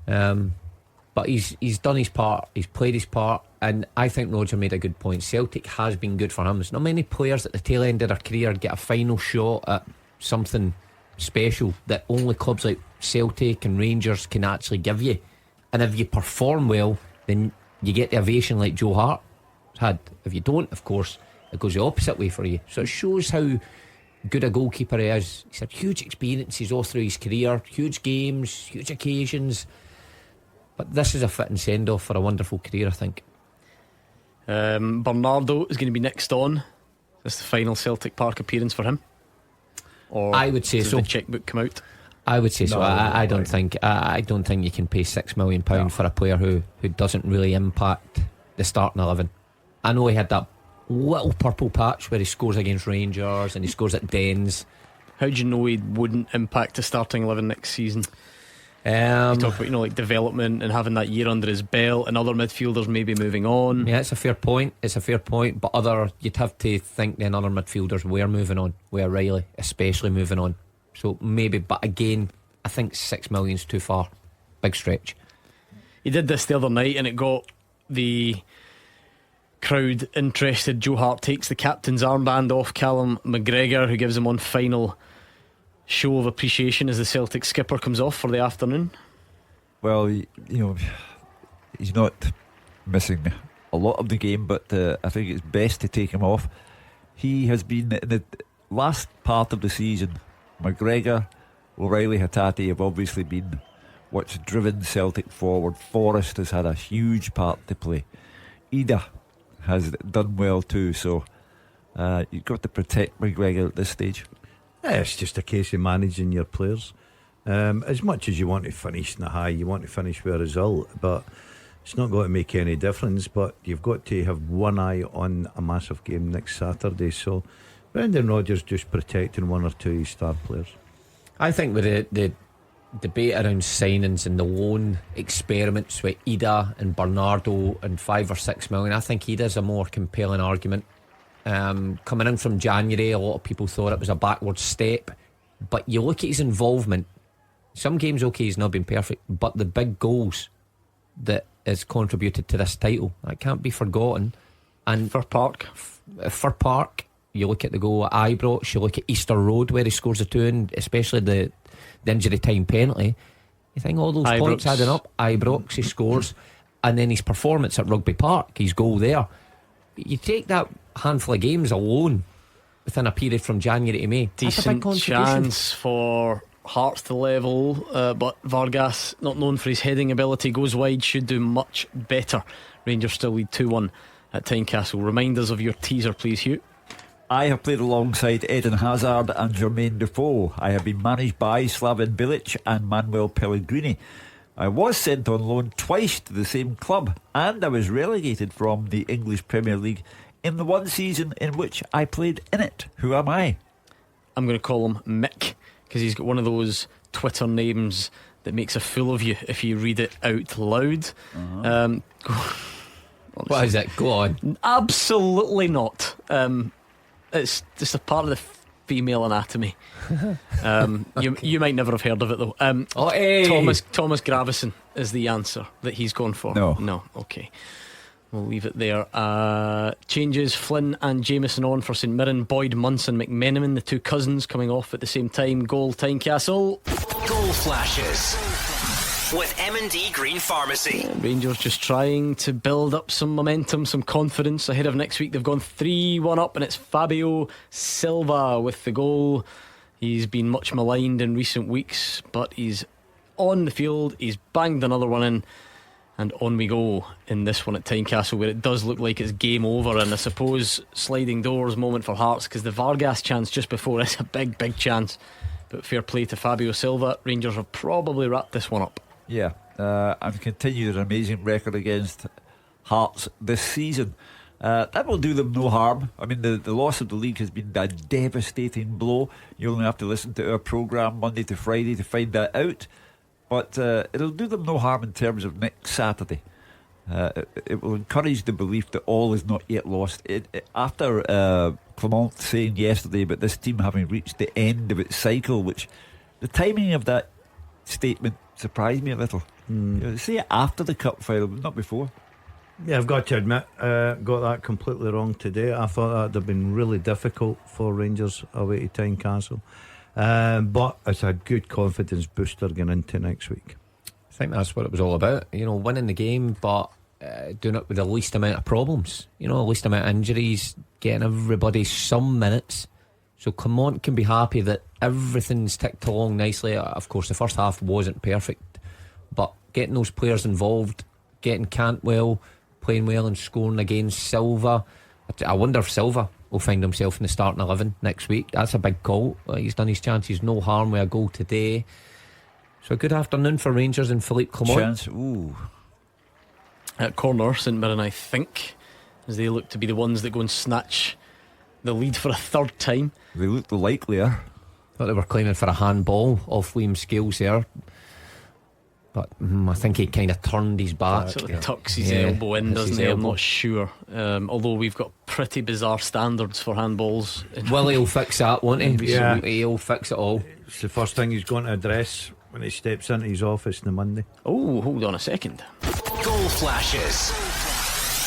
Speaker 5: But he's done his part. He's played his part, and I think Roger made a good point. Celtic has been good for him. There's not many players at the tail end of their career get a final shot at something special that only clubs like Celtic and Rangers can actually give you. And if you perform well, then you get the ovation like Joe Hart had. If you don't, of course, it goes the opposite way for you. So it shows how good a goalkeeper he is. He's had huge experiences all through his career, huge games, huge occasions. But this is a fitting send-off for a wonderful career, I think.
Speaker 3: Bernardo is going to be next on. This is the final Celtic Park appearance for him. Or
Speaker 5: I would say
Speaker 3: does
Speaker 5: so.
Speaker 3: the chequebook come out?
Speaker 5: I would say so. I don't think you can pay £6 million for a player who doesn't really impact the starting 11. I know he had that little purple patch where he scores against Rangers and he scores at Dens.
Speaker 3: How do you know he wouldn't impact the starting 11 next season? You talk about like development and having that year under his belt, and other midfielders maybe moving on.
Speaker 5: Yeah, it's a fair point. But you'd have to think then other midfielders were moving on. Where Riley especially moving on. So maybe, but again, I think 6 million's too far. Big stretch.
Speaker 3: He did this the other night and it got the crowd interested. Joe Hart takes the captain's armband off Callum McGregor, who gives him one final show of appreciation as the Celtic skipper comes off for the afternoon.
Speaker 4: Well, you know, he's not missing a lot of the game, but I think it's best to take him off. He has been in the last part of the season. McGregor, O'Reilly, Hatate have obviously been what's driven Celtic forward. Forrest has had a huge part to play. Ida has done well too, so you've got to protect McGregor at this stage.
Speaker 6: Yeah, it's just a case of managing your players. As much as you want to finish in the high, you want to finish with a result, but it's not going to make any difference. But you've got to have one eye on a massive game next Saturday. So Brendan Rodgers just protecting one or two of his star players.
Speaker 5: I think with the debate around signings and the loan experiments with Ida and Bernardo and 5 or 6 million, I think Ida's a more compelling argument. Coming in from January, a lot of people thought it was a backward step, but you look at his involvement. Some games, okay, he's not been perfect, but the big goals that has contributed to this title, that can't be forgotten. And
Speaker 3: for Park, you look at the goal at Ibrox, you look at Easter Road where he scores the 2, and especially the injury time penalty. You think all those points adding up. Ibrox, he scores, and then his performance at Rugby Park, his goal there. You take that handful of games alone within a period from January to May.
Speaker 14: Decent chance for Hearts to level, but Vargas, not known for his heading ability, goes wide, should do much better. Rangers still lead 2-1 at Tynecastle. Remind us of your teaser, please, Hugh.
Speaker 4: I have played alongside Eden Hazard and Jermaine Defoe. I have been managed by Slaven Bilic and Manuel Pellegrini. I was sent on loan twice to the same club, and I was relegated from the English Premier League in the one season in which I played in it. Who am I?
Speaker 14: I'm going to call him Mick, because he's got one of those Twitter names that makes a fool of you if you read it out loud.
Speaker 5: What is it? Go on.
Speaker 14: Absolutely not. It's just a part of the female anatomy. You might never have heard of it though.
Speaker 5: Thomas
Speaker 14: Gravison is the answer that he's gone for.
Speaker 4: No.
Speaker 14: Okay. We'll leave it there. Changes: Flynn and Jameson on for St Mirren. Boyd, Munson, McMenamin, the two cousins, coming off at the same time. Goal, Tynecastle.
Speaker 1: Goal flashes with M&D Green Pharmacy.
Speaker 14: Rangers just trying to build up some momentum, some confidence ahead of next week. They've gone 3-1 up, and it's Fabio Silva with the goal. He's been much maligned in recent weeks, but he's on the field. He's banged another one in, and on we go in this one at Tynecastle, where it does look like it's game over. And I suppose sliding doors moment for Hearts, because the Vargas chance just before is a big chance. But fair play to Fabio Silva. Rangers have probably wrapped this one up.
Speaker 4: Yeah, and continue their amazing record against Hearts this season. That will do them no harm. I mean, the loss of the league has been a devastating blow. You only have to listen to our programme Monday to Friday to find that out. But it'll do them no harm in terms of next Saturday. It will encourage the belief that all is not yet lost. After Clement saying yesterday about this team having reached the end of its cycle, which the timing of that statement surprised me a little. Say it after the cup final, but not before.
Speaker 6: Yeah, I've got to admit, got that completely wrong today. I thought that would have been really difficult for Rangers away to Tynecastle. But it's a good confidence booster going into next week.
Speaker 5: I think that's what it was all about. Winning the game, but doing it with the least amount of problems. The least amount of injuries, getting everybody some minutes. So Clement can be happy that everything's ticked along nicely. Of course, the first half wasn't perfect, but getting those players involved, getting Cantwell playing well and scoring against Silva. I wonder if Silva will find himself in the starting 11 next week. That's a big call. He's done his chances no harm with a goal today. So a good afternoon for Rangers and Philippe Clement.
Speaker 4: Chance. Ooh.
Speaker 14: At corner, St Mirren, I think, as they look to be the ones that go and snatch the lead for a third time.
Speaker 4: They look the likelier.
Speaker 5: Thought they were claiming for a handball off Liam Scales there, but I think he kind of turned his back.
Speaker 14: Sort of tucks his elbow in, doesn't he? I'm not sure. Although we've got pretty bizarre standards for handballs.
Speaker 5: Well, he'll fix that, won't he?
Speaker 6: Yeah.
Speaker 5: He'll fix it all.
Speaker 6: It's the first thing he's going to address when he steps into his office on the Monday.
Speaker 14: Oh, hold on a second.
Speaker 1: Goal flashes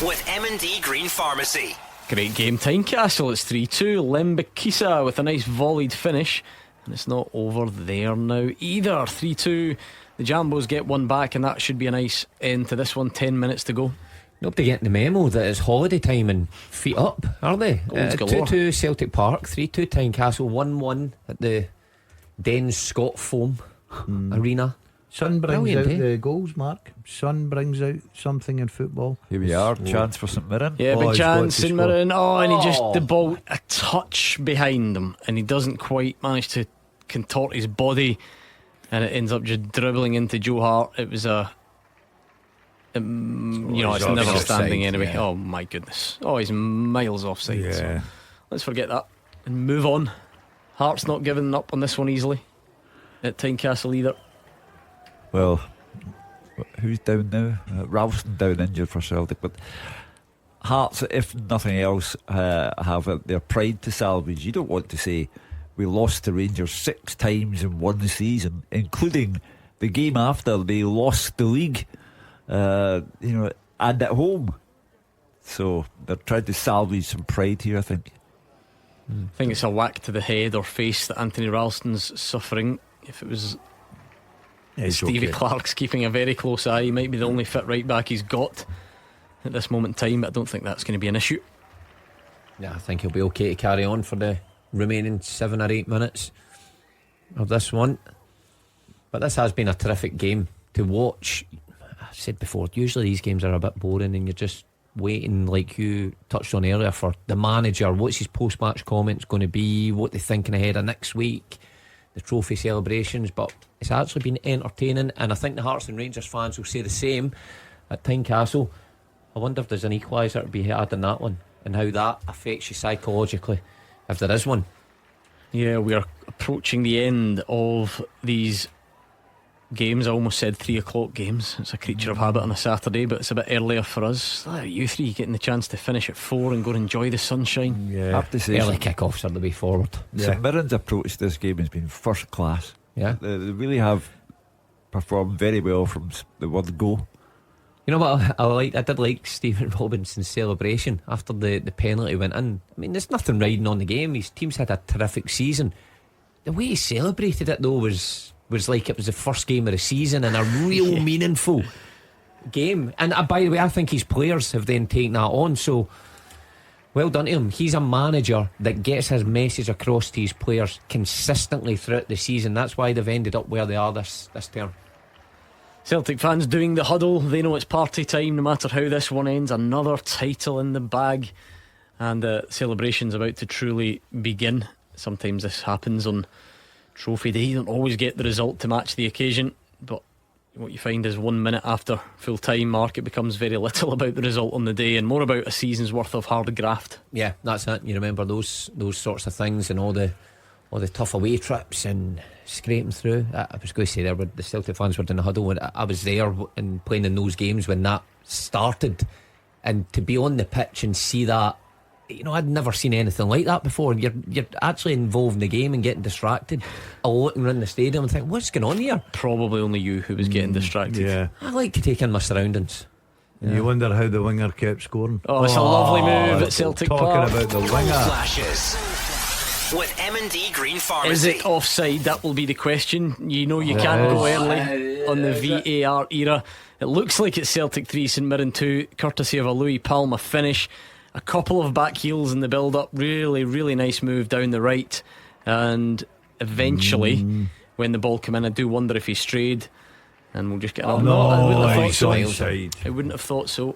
Speaker 1: with M&D Green Pharmacy.
Speaker 14: Great game, Tynecastle. It's 3-2. Lembikisa with a nice volleyed finish, and it's not over there now either. 3-2. The Jambos get one back, and that should be a nice end to this one. 10 minutes to go.
Speaker 5: Nobody getting the memo that it's holiday time and feet up, are they? 2-2 Celtic Park, 3-2 Tynecastle, 1-1 at the Den Scott Foam Arena.
Speaker 6: Sun brings out the goals, Mark. Sun brings out something in football.
Speaker 4: Here we are. Chance for St Mirren.
Speaker 14: Yeah, big chance, St Mirren. And he just, the ball a touch behind him, and he doesn't quite manage to contort his body, and it ends up just dribbling into Joe Hart. It was it's never standing anyway. Yeah. Oh my goodness. He's miles offside. Yeah. So let's forget that and move on. Hart's not giving up on this one easily at Tynecastle either.
Speaker 4: Well, who's down now? Ralston down injured for Celtic, but Hearts, if nothing else, have their pride to salvage. You don't want to say we lost to Rangers 6 times in one season, including the game after they lost the league, and at home. So they're trying to salvage some pride here, I think.
Speaker 14: I think it's a whack to the head or face that Anthony Ralston's suffering. If it was Stevie Clark's keeping a very close eye, he might be the only fit right back he's got at this moment in time, but I don't think that's going to be an issue.
Speaker 5: Yeah, I think he'll be okay to carry on for the remaining 7 or 8 minutes of this one. But this has been a terrific game to watch. I said before, usually these games are a bit boring and you're just waiting, like you touched on earlier, for the manager. What's his post-match comments going to be, what they're thinking ahead of next week, the trophy celebrations. But it's actually been entertaining, and I think the Hearts and Rangers fans will say the same at Tynecastle. I wonder if there's an equaliser to be had in that one, and how that affects you psychologically, if there is one.
Speaker 14: Yeah, we are approaching the end of these games. I almost said 3 o'clock games. It's a creature of habit on a Saturday, but it's a bit earlier for us. You three getting the chance to finish at 4 and go and enjoy the sunshine.
Speaker 4: Yeah, I have to say,
Speaker 5: early kick-offs are the way forward.
Speaker 4: St Mirren's approach to this game has been first class.
Speaker 5: Yeah,
Speaker 4: they really have performed very well from the word go.
Speaker 5: You know what I did like Stephen Robinson's celebration after the penalty went in. I mean, there's nothing riding on the game. His team's had a terrific season. The way he celebrated it though was like it was the first game of the season and a real meaningful game. And by the way, I think his players have then taken that on. So well done to him. He's a manager that gets his message across to his players consistently throughout the season. That's why they've ended up where they are this term.
Speaker 3: Celtic fans doing the huddle. They know it's party time no matter how this one ends. Another title in the bag, and the celebration's about to truly begin. Sometimes this happens on trophy day. You don't always get the result to match the occasion, but what you find is 1 minute after full time mark, it becomes very little about the result on the day and more about a season's worth of hard graft.
Speaker 5: Yeah, that's it. You remember those sorts of things and all the tough away trips and scraping through. I was going to say there, but the Celtic fans were in the huddle when I was there and playing in those games when that started, and to be on the pitch and see that, you know, I'd never seen anything like that before. You're actually involved in the game and getting distracted, looking around the stadium and thinking, what's going on here?
Speaker 3: Probably only you who was getting distracted.
Speaker 6: Yeah,
Speaker 5: I like to take in my surroundings.
Speaker 6: And you wonder how the winger kept scoring.
Speaker 3: Oh, it's a lovely move at Celtic Park.
Speaker 6: Talking about the winger.
Speaker 1: Flashes with M&D Green Pharmacy.
Speaker 3: Is it offside? That will be the question. You know you can't go early on the VAR era. It looks like it's Celtic 3, St Mirren 2, courtesy of a Louis Palma finish. A couple of back heels in the build-up. Really, really nice move down the right. And eventually, when the ball came in, I do wonder if he strayed. And we'll just get
Speaker 6: I wouldn't have thought so.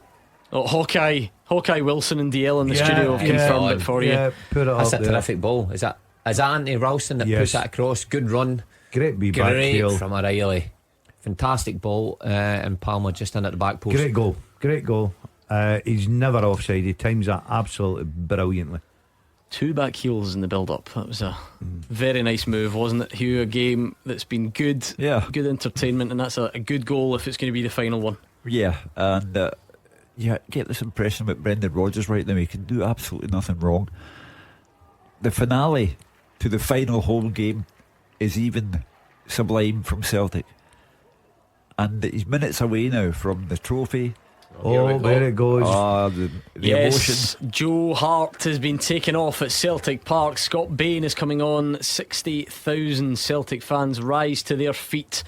Speaker 3: Oh, Hawkeye Wilson and DL in the studio have confirmed it for you.
Speaker 6: Put it
Speaker 5: That's
Speaker 6: up
Speaker 5: a
Speaker 6: there.
Speaker 5: terrific ball. Is that Anthony Ralston that puts that across? Good run.
Speaker 6: Great back heel
Speaker 5: from O'Reilly. Fantastic ball, and Palmer just in at the back post.
Speaker 6: Great goal. He's never offside. He times that absolutely brilliantly.
Speaker 3: 2 back heels in the build-up. That was a very nice move, wasn't it, Hugh? A game that's been good, good entertainment, and that's a good goal if it's going to be the final one.
Speaker 4: Yeah, and get this impression about Brendan Rodgers right now. He can do absolutely nothing wrong. The finale to the final home game is even sublime from Celtic, and he's minutes away now from the trophy.
Speaker 6: There it goes.
Speaker 4: The emotion.
Speaker 3: Joe Hart has been taken off at Celtic Park. Scott Bain is coming on. 60,000 Celtic fans rise to their feet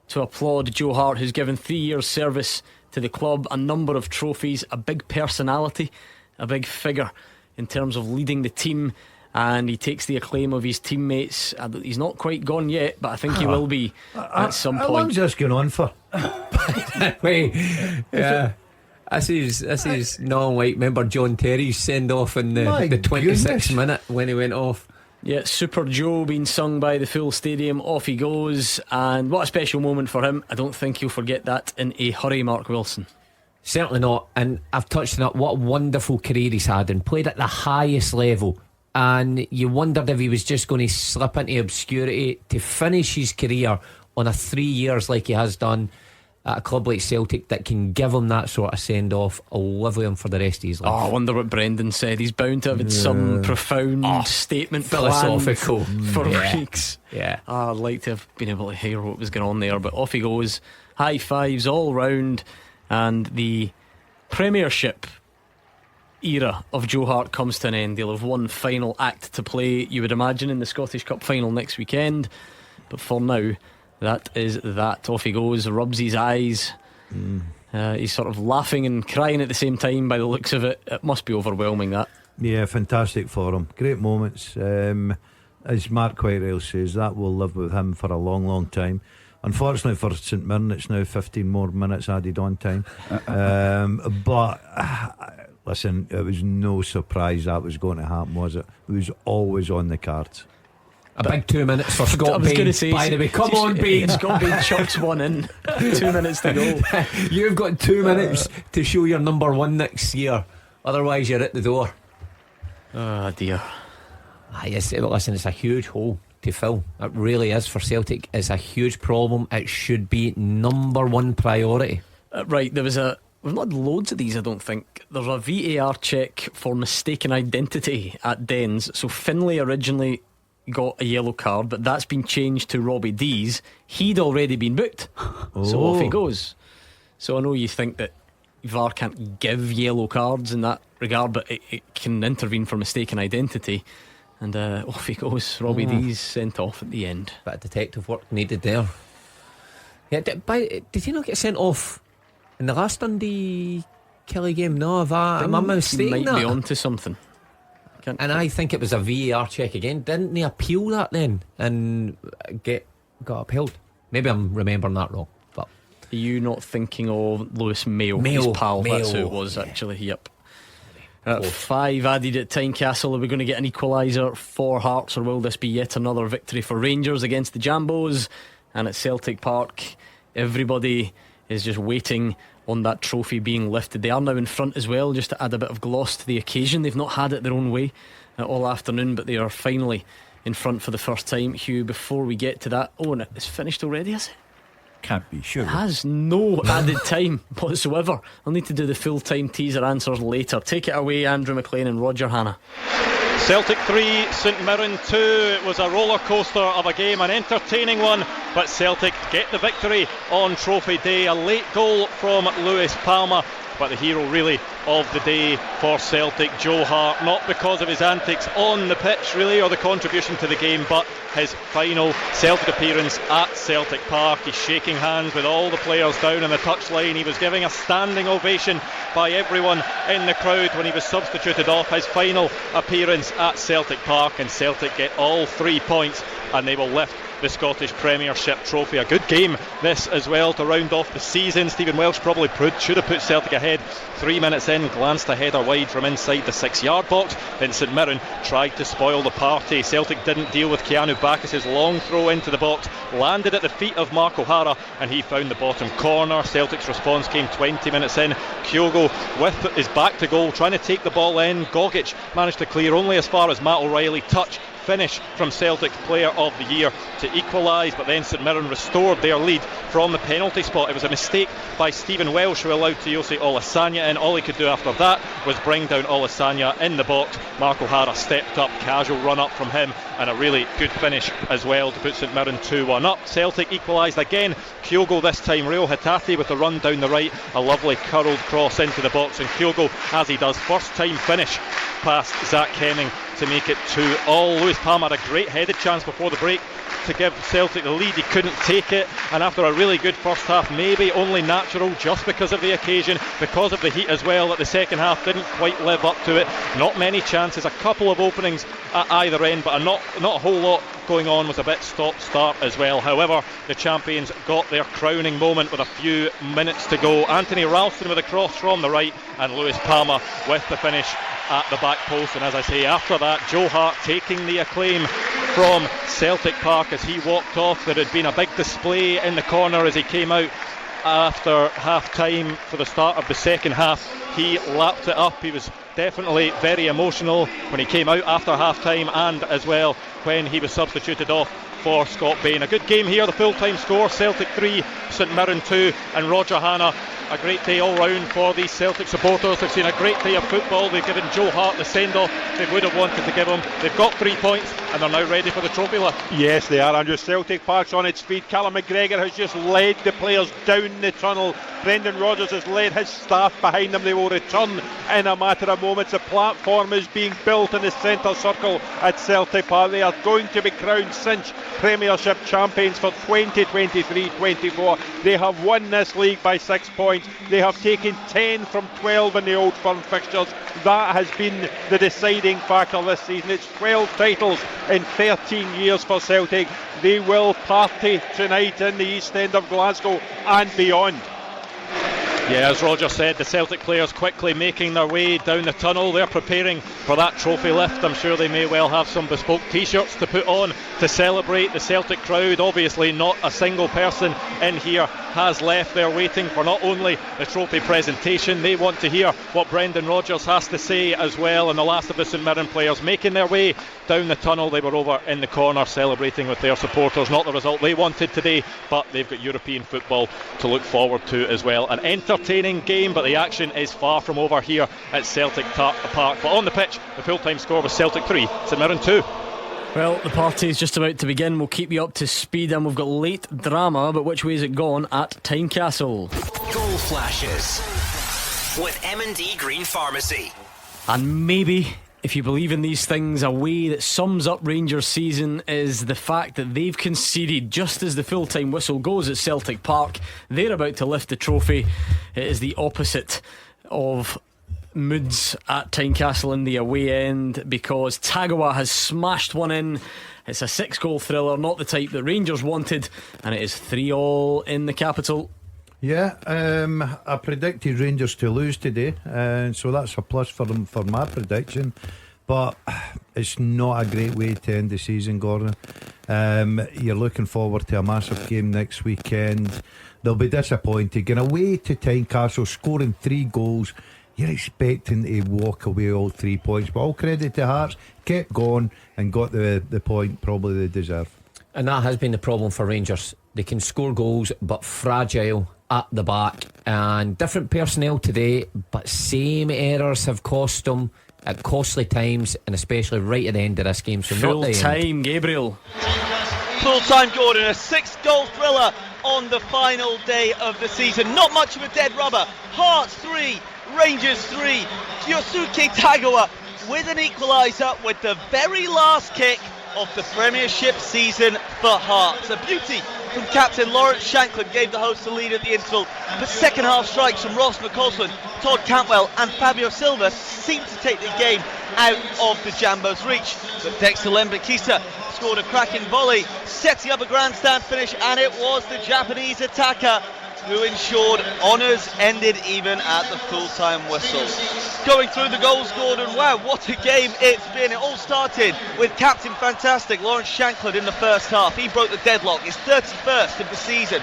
Speaker 3: to applaud Joe Hart, who's given 3 years service to the club, a number of trophies, a big personality, a big figure in terms of leading the team, and he takes the acclaim of his teammates. He's not quite gone yet, but I think he will be at some point.
Speaker 6: How long's this going on for?
Speaker 5: Wait, yeah. This is non-white. Remember John Terry's send off in the 26th minute when he went off.
Speaker 3: Yeah, Super Joe being sung by the full stadium. Off he goes, and what a special moment for him. I don't think he'll forget that in a hurry, Mark Wilson.
Speaker 5: Certainly not. And I've touched on it. What a wonderful career he's had and played at the highest level. And you wondered if he was just going to slip into obscurity to finish his career on a 3 years like he has done at a club like Celtic that can give him that sort of send off. I'll live with him for the rest of his life.
Speaker 3: I wonder what Brendan said. He's bound to have had some profound statement
Speaker 5: philosophical
Speaker 3: for weeks.
Speaker 5: Yeah,
Speaker 3: I'd like to have been able to hear what was going on there, but off he goes. High fives all round, and the Premiership era of Joe Hart comes to an end. He'll have one final act to play, you would imagine, in the Scottish Cup final next weekend, but for now, that is that. Off he goes, rubs his eyes. He's sort of laughing and crying at the same time by the looks of it. It must be overwhelming, that.
Speaker 6: Yeah, fantastic for him. Great moments. As Mark quite well says, that will live with him for a long, long time. Unfortunately for St Mirren, it's now 15 more minutes added on time. But listen, it was no surprise that was going to happen, was it? It was always on the cards.
Speaker 5: A big 2 minutes for Scott Bain. By the way, come on, Bain.
Speaker 3: Scott Bain chucks one in. 2 minutes to go.
Speaker 5: You've got 2 minutes to show your number one next year. Otherwise, you're at the door.
Speaker 3: Oh dear.
Speaker 5: Yes, listen, it's a huge hole to fill. It really is for Celtic. It's a huge problem. It should be number one priority.
Speaker 3: Right, we've not had loads of these, I don't think. There's a VAR check for mistaken identity at Dens. So Finlay originally got a yellow card, but that's been changed to Robbie Dees. He'd already been booked, so off he goes. So I know you think that
Speaker 14: VAR can't give yellow cards in that regard, but it can intervene for mistaken identity. And off he goes. Robbie D's sent off at the end.
Speaker 5: Bit of detective work needed there. Yeah, did he not get sent off in the last Dundee Kelly game? No, am I mistaken?
Speaker 14: He might be onto something.
Speaker 5: And I think it was a VAR check again. Didn't they appeal that then and got upheld? Maybe I'm remembering that wrong. But
Speaker 14: are you not thinking of Lewis Mayo? His pal. That's who it was, actually. Yep. 5 added at Tynecastle. Are we going to get an equaliser for Hearts, or will this be yet another victory for Rangers against the Jambos? And at Celtic Park, everybody is just waiting on that trophy being lifted. They are now in front as well, just to add a bit of gloss to the occasion. They've not had it their own way all afternoon, but they are finally in front for the first time. Hugh, before we get to that, and it's finished already, is it?
Speaker 4: Can't be sure.
Speaker 14: It has no added time whatsoever. I'll need to do the full-time teaser answers later. Take it away, Andrew McLean and Roger Hanna.
Speaker 7: Celtic 3, St Mirren 2. It was a roller coaster of a game, an entertaining one, but Celtic get the victory on Trophy Day. A late goal from Lewis Palmer, but the hero really of the day for Celtic, Joe Hart, not because of his antics on the pitch really, or the contribution to the game, but his final Celtic appearance at Celtic Park. He's shaking hands with all the players down on the touchline. He was giving a standing ovation by everyone in the crowd when he was substituted off. His final appearance at Celtic Park, and Celtic get all 3 points, and they will lift the Scottish Premiership trophy. A good game this as well to round off the season. Stephen Welsh probably should have put Celtic ahead 3 minutes in, glanced a header wide from inside the 6-yard box. Then St Mirren tried to spoil the party. Celtic didn't deal with Keanu Bacchus' long throw into the box, landed at the feet of Mark O'Hara, and he found the bottom corner. Celtic's response came 20 minutes in. Kyogo with his back to goal, trying to take the ball in. Gogic managed to clear only as far as Matt O'Reilly. Touch finish from Celtic's player of the year to equalise, but then St Mirren restored their lead from the penalty spot. It was a mistake by Stephen Welsh who allowed Tiosi Olasanya in. All he could do after that was bring down Olasanya in the box. Mark O'Hara stepped up, casual run up from him, and a really good finish as well to put St Mirren 2-1 up. Celtic equalised again. Kyogo this time, Reo Hatate with the run down the right, a lovely curled cross into the box, and Kyogo, as he does, first time finish past Zach Hemming to make it 2-2. Lewis Palmer had a great headed chance before the break to give Celtic the lead. He couldn't take it, and after a really good first half, maybe only natural just because of the occasion, because of the heat as well, that the second half didn't quite live up to it. Not many chances, a couple of openings at either end, but not a whole lot going on. Was a bit stop-start as well. However, the champions got their crowning moment with a few minutes to go. Anthony Ralston with a cross from the right, and Lewis Palmer with the finish at the back post. And as I say, after that, Joe Hart taking the acclaim from Celtic Park as he walked off. There had been a big display in the corner as he came out after half time for the start of the second half. He lapped it up. He was definitely very emotional when he came out after half time, and as well when he was substituted off for Scott Bain. A good game here. The full-time score, Celtic 3, St Mirren 2, and Roger Hanna, a great day all round for these Celtic supporters. They've seen a great day of football. They've given Joe Hart the send-off they would have wanted to give him. They've got 3 points and they're now ready for the trophy lift.
Speaker 8: Yes, they are, Andrew. Celtic Park's on its feet. Callum McGregor has just led the players down the tunnel. Brendan Rodgers has led his staff behind them. They will return in a matter of moments. The platform is being built in the centre circle at Celtic Park. They are going to be crowned cinch Premiership champions for 2023-24. They have won this league by 6 points. They have taken 10 from 12 in the Old Firm fixtures. That has been the deciding factor this season. It's 12 titles in 13 years for Celtic. They will party tonight in the East End of Glasgow and beyond.
Speaker 7: Yeah, as Roger said, the Celtic players quickly making their way down the tunnel. They're preparing for that trophy lift. I'm sure they may well have some bespoke t-shirts to put on to celebrate. The Celtic crowd, obviously not a single person in here has left. They're waiting for not only the trophy presentation, they want to hear what Brendan Rodgers has to say as well. And the last of the St Mirren players making their way down the tunnel. They were over in the corner celebrating with their supporters. Not the result they wanted today, but they've got European football to look forward to as well. An entertaining game, but the action is far from over here at Celtic Park. But on the pitch, the full-time score was Celtic 3, St Mirren 2.
Speaker 14: Well, the party is just about to begin. We'll keep you up to speed, and we've got late drama, but which way is it gone at Tynecastle?
Speaker 1: Goal flashes with M&D Green Pharmacy.
Speaker 3: And maybe, if you believe in these things, a way that sums up Rangers' season is the fact that they've conceded just as the full-time whistle goes at Celtic Park. They're about to lift the trophy. It is the opposite of moods at Tynecastle in the away end, because Tagawa has smashed one in. It's a 6-goal thriller, not the type that Rangers wanted, and it is 3-3 in the capital.
Speaker 6: Yeah, I predicted Rangers to lose today, and so that's a plus for them for my prediction. But it's not a great way to end the season, Gordon. You're looking forward to a massive game next weekend. They'll be disappointed. Going away to Tynecastle, scoring 3 goals. You're expecting to walk away all 3 points, but all credit to Hearts, kept going and got the point probably they deserve.
Speaker 5: And that has been the problem for Rangers. They can score goals, but fragile at the back. And different personnel today, but same errors have cost them at costly times, and especially right at the end of this game. So
Speaker 3: full
Speaker 5: not the
Speaker 3: time,
Speaker 5: end.
Speaker 3: Gabriel.
Speaker 9: Full time, Gordon. A 6-goal thriller on the final day of the season. Not much of a dead rubber. Hearts 3, Rangers 3. Yosuke Tagawa with an equaliser with the very last kick of the Premiership season for Hearts. A beauty from captain Lawrence Shanklin gave the hosts the lead at the interval, but second half strikes from Ross McCausland, Todd Cantwell and Fabio Silva seemed to take the game out of the Jambo's reach. But Dexter Lembikisa scored a cracking volley, setting up a grandstand finish, and it was the Japanese attacker who ensured honours ended even at the full-time whistle. Going through the goals, Gordon, wow, what a game it's been. It all started with Captain Fantastic Lawrence Shanklin in the first half. He broke the deadlock, his 31st of the season.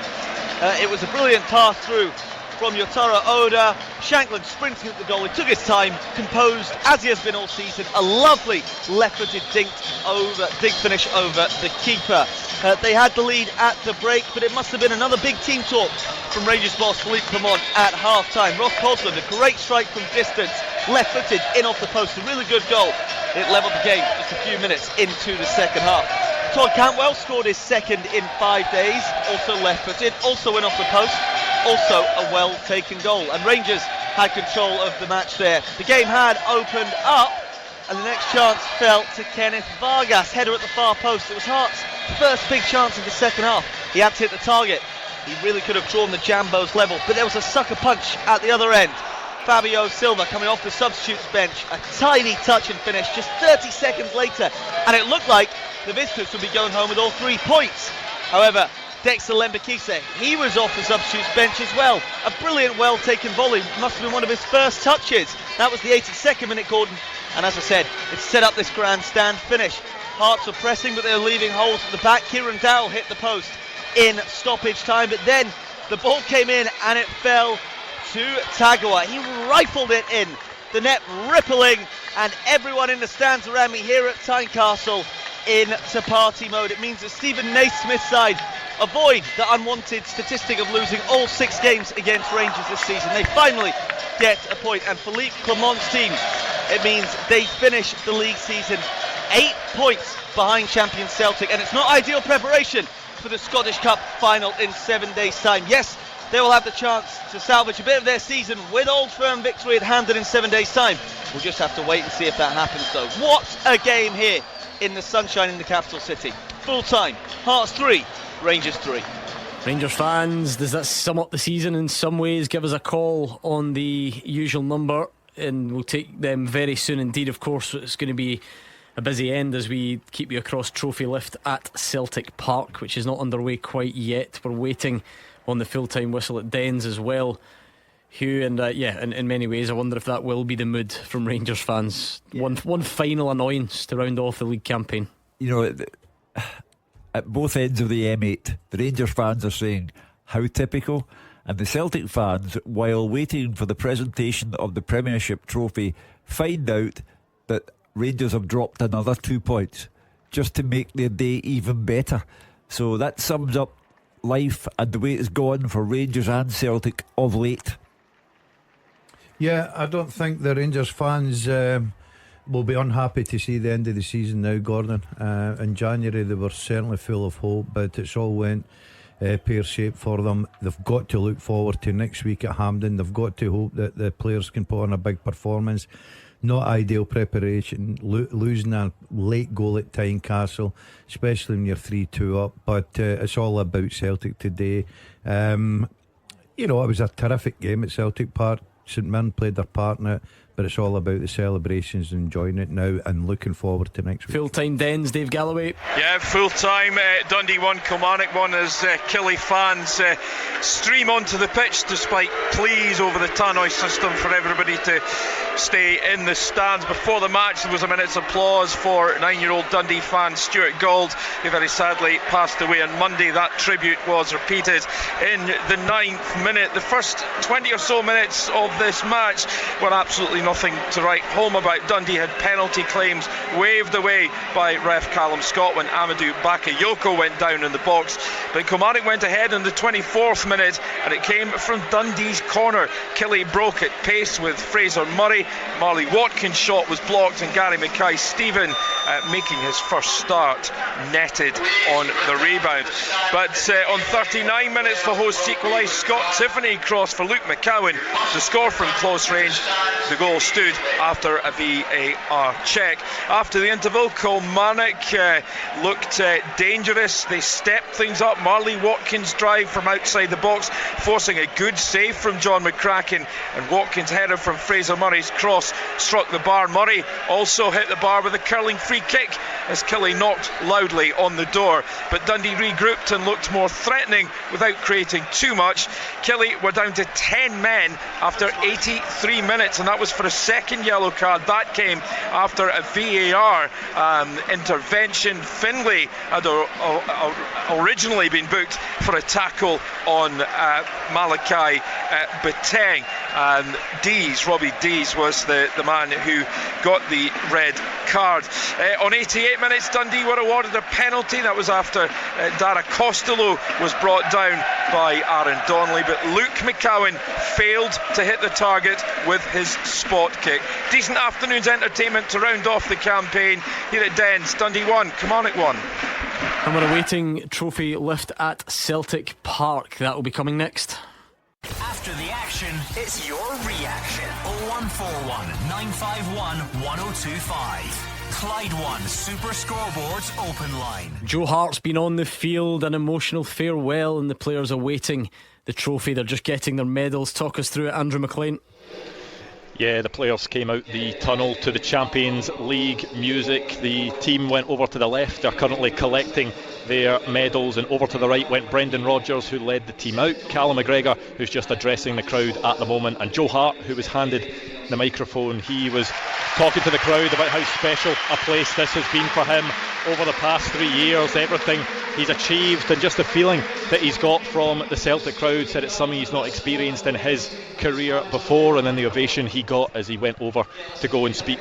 Speaker 9: It was a brilliant pass through from Yotaro Oda. Shanklin sprinting at the goal. He took his time, composed as he has been all season. A lovely left-footed dink finish over the keeper. They had the lead at the break, but it must have been another big team talk from Rangers boss Philippe Clement at half-time. Ross Cosland, a great strike from distance, left-footed in off the post, a really good goal. It levelled the game just a few minutes into the second half. Todd Cantwell scored his second in 5 days, also left-footed, also in off the post, also a well-taken goal. And Rangers had control of the match there. The game had opened up, and the next chance fell to Kenneth Vargas, header at the far post. It was Hearts' first big chance of the second half. He had to hit the target. He really could have drawn the Jambos level, but there was a sucker punch at the other end. Fabio Silva coming off the substitutes bench, a tiny touch and finish just 30 seconds later, and it looked like the visitors would be going home with all 3 points. However, Dexter Lembikise, he was off the substitutes bench as well. A brilliant, well-taken volley, must have been one of his first touches. That was the 82nd minute, Gordon, and as I said, it set up this grandstand finish. Hearts were pressing, but they were leaving holes at the back. Kieran Dowell hit the post in stoppage time, but then the ball came in and it fell to Tagawa. He rifled it in, the net rippling, and everyone in the stands around me here at Tynecastle into party mode. It means that Stephen Naismith's side avoid the unwanted statistic of losing all 6 games against Rangers this season. They finally get a point, and Philippe Clement's team, it means they finish the league season 8 points behind champion Celtic, and it's not ideal preparation for the Scottish Cup final in 7 days' time. Yes, they will have the chance to salvage a bit of their season with Old Firm victory at hand in 7 days' time. We'll just have to wait and see if that happens, though. What a game here in the sunshine in the capital city. Full time, Hearts 3, Rangers 3.
Speaker 3: Rangers fans, does that sum up the season in some ways? Give us a call on the usual number and we'll take them very soon indeed. Of course, it's going to be a busy end as we keep you across Trophy Lift at Celtic Park, which is not underway quite yet. We're waiting on the full-time whistle at Dens as well, Hugh, and in many ways I wonder if that will be the mood from Rangers fans. One final annoyance to round off the league campaign.
Speaker 4: You know, at both ends of the M8, the Rangers fans are saying how typical, and the Celtic fans, while waiting for the presentation of the Premiership trophy, find out that Rangers have dropped another 2 points just to make their day even better. So that sums up life and the way it's gone for Rangers and Celtic of late.
Speaker 6: Yeah, I don't think the Rangers fans will be unhappy to see the end of the season now, Gordon. In January they were certainly full of hope, but it's all went pear-shaped for them. They've got to look forward to next week at Hampden. They've got to hope that the players can put on a big performance. Not ideal preparation, losing a late goal at Tynecastle, especially when you're 3-2 up, but it's all about Celtic today. It was a terrific game at Celtic Park. St Mirren played their part in it, but it's all about the celebrations and enjoying it now and looking forward to next week.
Speaker 3: Full time Dens, Dave Galloway.
Speaker 10: Yeah, full time. Dundee 1, Kilmarnock 1 as Killie fans stream onto the pitch despite pleas over the tannoy system for everybody to stay in the stands. Before the match, there was a minute's applause for 9-year-old Dundee fan Stuart Gould, who very sadly passed away on Monday. That tribute was repeated in the 9th minute. The first 20 or so minutes of this match were absolutely nothing to write home about. Dundee had penalty claims waved away by ref Callum Scott when Amadou Bakayoko went down in the box, but Kilmarnock went ahead in the 24th minute, and it came from Dundee's corner. Killie broke at pace with Fraser Murray. Marley Watkins' shot was blocked, and Gary Mackay-Stephen making his first start netted on the rebound. But on 39 minutes, the hosts equalised. Scott Tiffany crossed for Luke McCowan to score from close range. The goal stood after a VAR check. After the interval, Kilmarnock looked dangerous. They stepped things up. Marley Watkins' drive from outside the box, forcing a good save from John McCracken, and Watkins' header from Fraser Murray's cross struck the bar. Murray also hit the bar with a curling free kick as Killie knocked loudly on the door, but Dundee regrouped and looked more threatening without creating too much. Killie were down to 10 men after 83 minutes, and that was for a second yellow card. That came after a VAR intervention. Finlay had originally been booked for a tackle on Malachi Bateng, and Robbie Dees was the man who got the red card. On 88 minutes, Dundee were awarded a penalty. That was after Dara Costello was brought down by Aaron Donnelly, but Luke McCowan failed to hit the target with his spot kick. Decent afternoon's entertainment to round off the campaign here at Dens. Dundee 1, Kilmarnock 1.
Speaker 3: And we're awaiting trophy lift at Celtic Park. That will be coming next.
Speaker 1: After the action, it's your reaction. 0141 951 1025. Clyde One Super Scoreboard's open line.
Speaker 3: Joe Hart's been on the field, an emotional farewell, and the players awaiting the trophy. They're just getting their medals. Talk us through it, Andrew McLean.
Speaker 7: Yeah, the players came out the tunnel to the Champions League music. The team went over to the left. They're currently collecting their medals, and over to the right went Brendan Rodgers, who led the team out, Callum McGregor, who's just addressing the crowd at the moment, and Joe Hart, who was handed the microphone. He was talking to the crowd about how special a place this has been for him over the past 3 years, everything he's achieved, and just the feeling that he's got from the Celtic crowd. Said it's something he's not experienced in his career before, and then the ovation he got as he went over to go and speak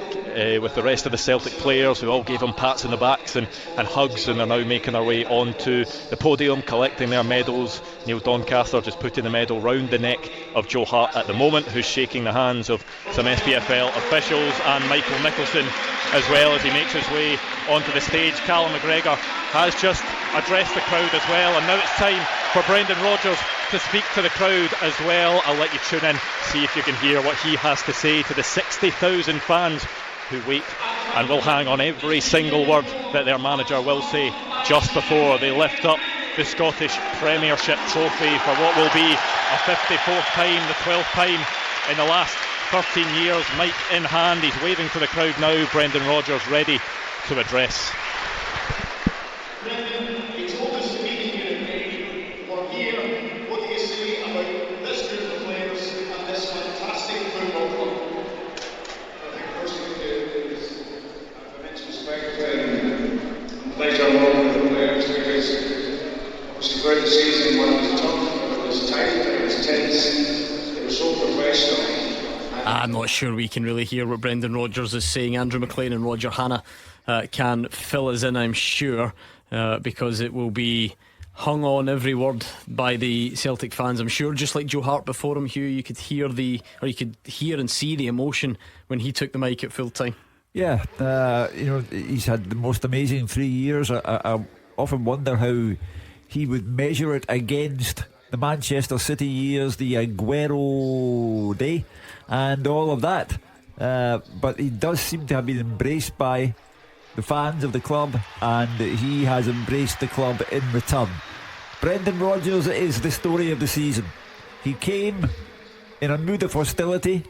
Speaker 7: with the rest of the Celtic players, who all gave him pats on the backs and hugs, and are now making their way onto the podium collecting their medals. Neil Doncaster just putting the medal round the neck of Joe Hart at the moment, who's shaking the hands of some SPFL officials and Michael Nicholson as well as he makes his way onto the stage. Callum McGregor has just addressed the crowd as well, and now it's time for Brendan Rodgers to speak to the crowd as well. I'll let you tune in, see if you can hear what he has to say to the 60,000 fans who wait and will hang on every single word that their manager will say just before they lift up the Scottish Premiership trophy for what will be a 54th time, the 12th time in the last 13 years. Mic in hand, he's waving to the crowd now. Brendan Rodgers ready to address.
Speaker 15: Pleasure working with the players, because obviously throughout the season when it was tough, it was tight, it was tense, it was so professional.
Speaker 3: I'm not sure we can really hear what Brendan Rodgers is saying. Andrew McLean and Roger Hanna can fill us in, I'm sure, because it will be hung on every word by the Celtic fans, I'm sure. Just like Joe Hart before him, Hugh, you could hear and see the emotion when he took the mic at full time.
Speaker 4: Yeah, he's had the most amazing 3 years. I often wonder how he would measure it against the Manchester City years, the Aguero day, and all of that. But he does seem to have been embraced by the fans of the club, and he has embraced the club in return. Brendan Rodgers is the story of the season. He came in a mood of hostility.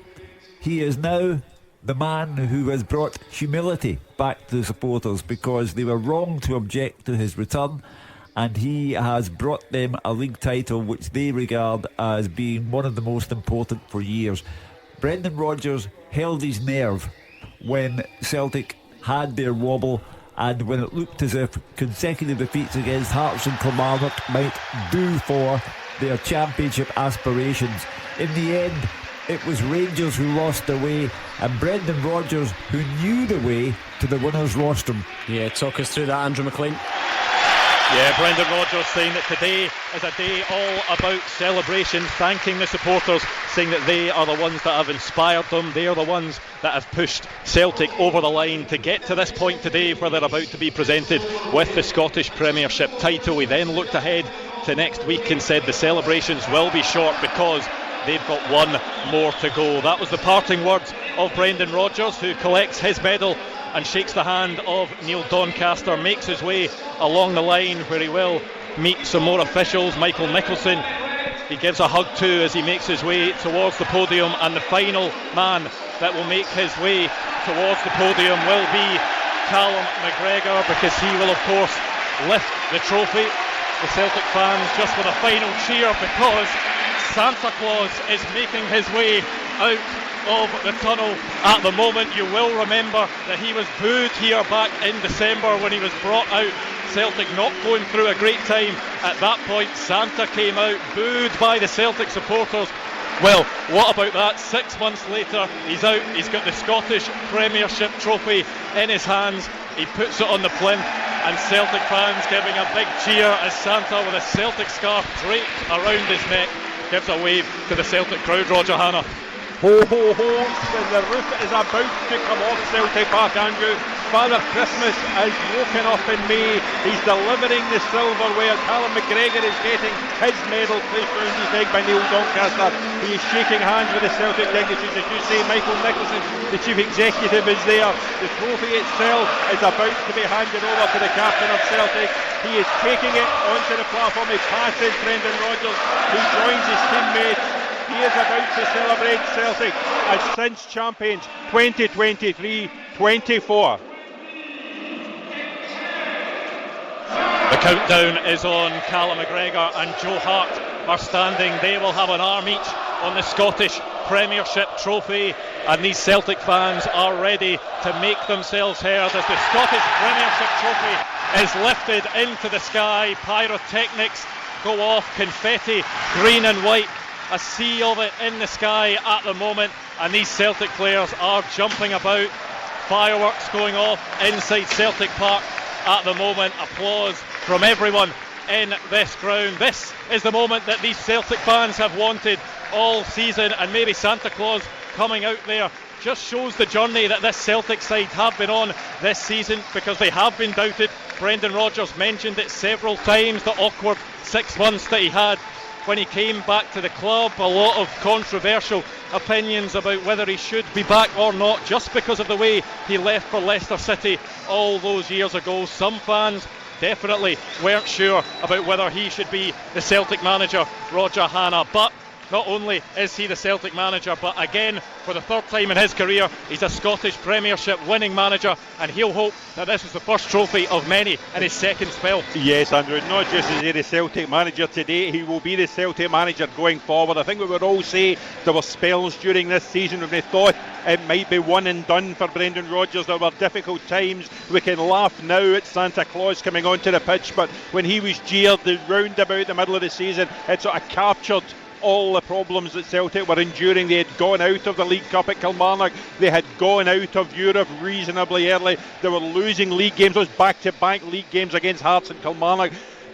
Speaker 4: He is now the man who has brought humility back to the supporters, because they were wrong to object to his return, and he has brought them a league title which they regard as being one of the most important for years. Brendan Rodgers held his nerve when Celtic had their wobble, and when it looked as if consecutive defeats against Hearts and Kilmarnock might do for their championship aspirations. In the end, it was Rangers who lost their way, and Brendan Rodgers who knew the way to the winners' rostrum.
Speaker 3: Yeah, talk us through that, Andrew McLean.
Speaker 8: Yeah, Brendan Rodgers saying that today is a day all about celebration, thanking the supporters, saying that they are the ones that have inspired them, they are the ones that have pushed Celtic over the line to get to this point today where they're about to be presented with the Scottish Premiership title. He then looked ahead to next week and said the celebrations will be short because they've got one more to go. That was the parting words of Brendan Rodgers, who collects his medal and shakes the hand of Neil Doncaster, makes his way along the line where he will meet some more officials. Michael Nicholson he gives a hug to as he makes his way towards the podium, and the final man that will make his way towards the podium will be Callum McGregor, because he will of course lift the trophy. The Celtic fans just with a final cheer, because Santa Claus is making his way out of the tunnel at the moment. You will remember that he was booed here back in December when he was brought out. Celtic not going through a great time at that point. Santa came out, booed by the Celtic supporters. Well, what about that? 6 months later, he's out. He's got the Scottish Premiership trophy in his hands. He puts it on the plinth, and Celtic fans giving a big cheer as Santa, with a Celtic scarf draped around his neck, gives a wave to the Celtic crowd. Roger Hannah.
Speaker 16: Ho ho ho, the roof is about to come off Celtic Park, Andrew. Father Christmas has woken up in May. He's delivering the silverware. Callum McGregor is getting his medal placed around his neck by Neil Doncaster. He is shaking hands with the Celtic dignitaries. As you say, Michael Nicholson, the chief executive, is there. The trophy itself is about to be handed over to the captain of Celtic. He is taking it onto the platform. He passes Brendan Rodgers. He joins his teammates. He is about to celebrate Celtic as since champions 2023-24.
Speaker 8: The countdown is on. Callum McGregor and Joe Hart are standing. They will have an arm each on the Scottish Premiership trophy, and these Celtic fans are ready to make themselves heard as the Scottish Premiership trophy is lifted into the sky. Pyrotechnics go off, confetti, green and white, a sea of it in the sky at the moment, and these Celtic players are jumping about. Fireworks going off inside Celtic Park at the moment. Applause from everyone in this ground. This is the moment that these Celtic fans have wanted all season, and maybe Santa Claus coming out there just shows the journey that this Celtic side have been on this season, because they have been doubted. Brendan Rodgers mentioned it several times, the awkward 6 months that he had when he came back to the club. A lot of controversial opinions about whether he should be back or not, just because of the way he left for Leicester City all those years ago. Some fans definitely weren't sure about whether he should be the Celtic manager, Roger Hannah. But not only is he the Celtic manager, but again, for the third time in his career, he's a Scottish Premiership winning manager, and he'll hope that this is the first trophy of many in his second spell.
Speaker 16: Yes, Andrew, not just is he the Celtic manager today, he will be the Celtic manager going forward. I think we would all say there were spells during this season when we thought it might be one and done for Brendan Rodgers. There were difficult times. We can laugh now at Santa Claus coming onto the pitch, but when he was jeered round about the middle of the season, it sort of captured all the problems that Celtic were enduring. They had gone out of the League Cup at Kilmarnock. They had gone out of Europe reasonably early. They were losing league games, those back-to-back league games against Hearts and Kilmarnock.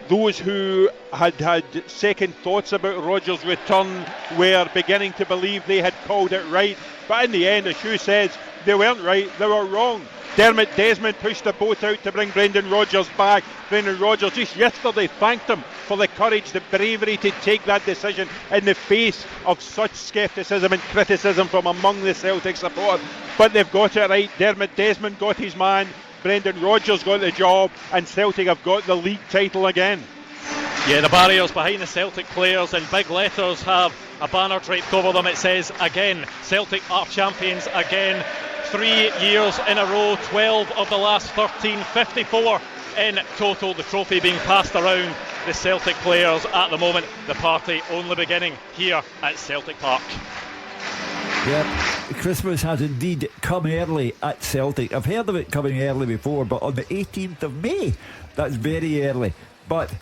Speaker 16: Those who had had second thoughts about Rodgers' return were beginning to believe they had called it right. But in the end, as Hugh says, They weren't right, they were wrong. Dermot Desmond pushed the boat out to bring Brendan Rodgers back. Brendan Rodgers just yesterday thanked him for the courage, the bravery to take that decision in the face of such scepticism and criticism from among the Celtic support. But they've got it right. Dermot Desmond got his man, Brendan Rodgers got the job, and Celtic have got the league title again.
Speaker 7: Yeah, the barriers behind the Celtic players in big letters have a banner draped over them. It says, again, Celtic are champions again. 3 years in a row, 12 of the last 13, 54 in total. The trophy being passed around the Celtic players at the moment. The party only beginning here at Celtic Park.
Speaker 4: Yep, Christmas has indeed come early at Celtic. I've heard of it coming early before, but on the 18th of May, that's very early. But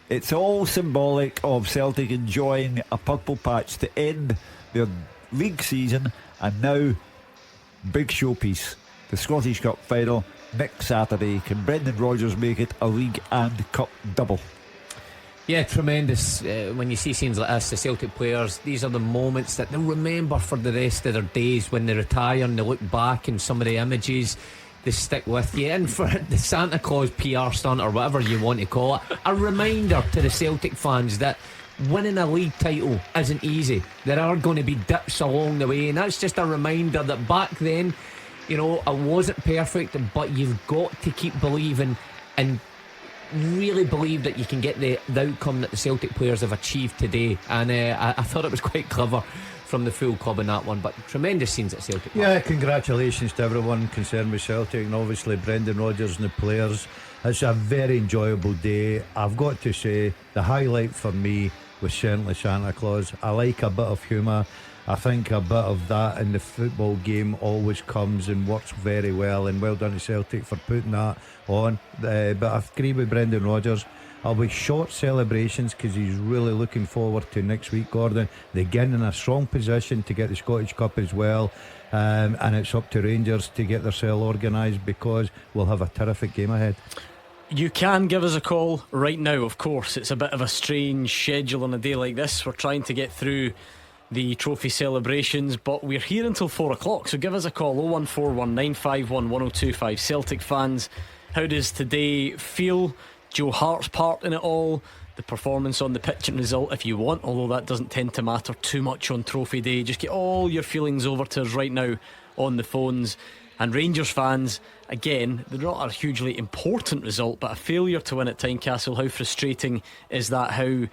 Speaker 4: it's all symbolic of Celtic enjoying a purple patch to end their league season, and now big showpiece, the Scottish Cup final next Saturday. Can Brendan Rodgers make it a league and cup double?
Speaker 5: Yeah, tremendous. When you see scenes like this, the Celtic players, these are the moments that they'll remember for the rest of their days. When they retire and they look back, and some of the images, they stick with you. And for the Santa Claus PR stunt, or whatever you want to call it, a reminder to the Celtic fans that winning a league title isn't easy. There are going to be dips along the way, and that's just a reminder that back then, you know, it wasn't perfect, but you've got to keep believing and really believe that you can get the outcome that the Celtic players have achieved today. And I thought it was quite clever from the full club in that one. But tremendous scenes at Celtic Park.
Speaker 6: Yeah, congratulations to everyone concerned with Celtic, and obviously Brendan Rodgers and the players. It's a very enjoyable day. I've got to say, the highlight for me was certainly Santa Claus. I like a bit of humour. I think a bit of that in the football game always comes and works very well, and well done to Celtic for putting that on. But I agree with Brendan Rodgers. I'll be short celebrations because he's really looking forward to next week, Gordon. They get in a strong position to get the Scottish Cup as well, and it's up to Rangers to get themselves organised, because we'll have a terrific game ahead.
Speaker 14: You can give us a call right now, of course. It's a bit of a strange schedule on a day like this. We're trying to get through the trophy celebrations, but we're here until 4 o'clock, so give us a call. 01419511025. Celtic fans, how does today feel? Joe Hart's part in it all, the performance on the pitch and result if you want, although that doesn't tend to matter too much on trophy day. Just get all your feelings over to us right now on the phones. And Rangers fans, again, they're not a hugely important result, but a failure to win at Tynecastle, how frustrating is that? How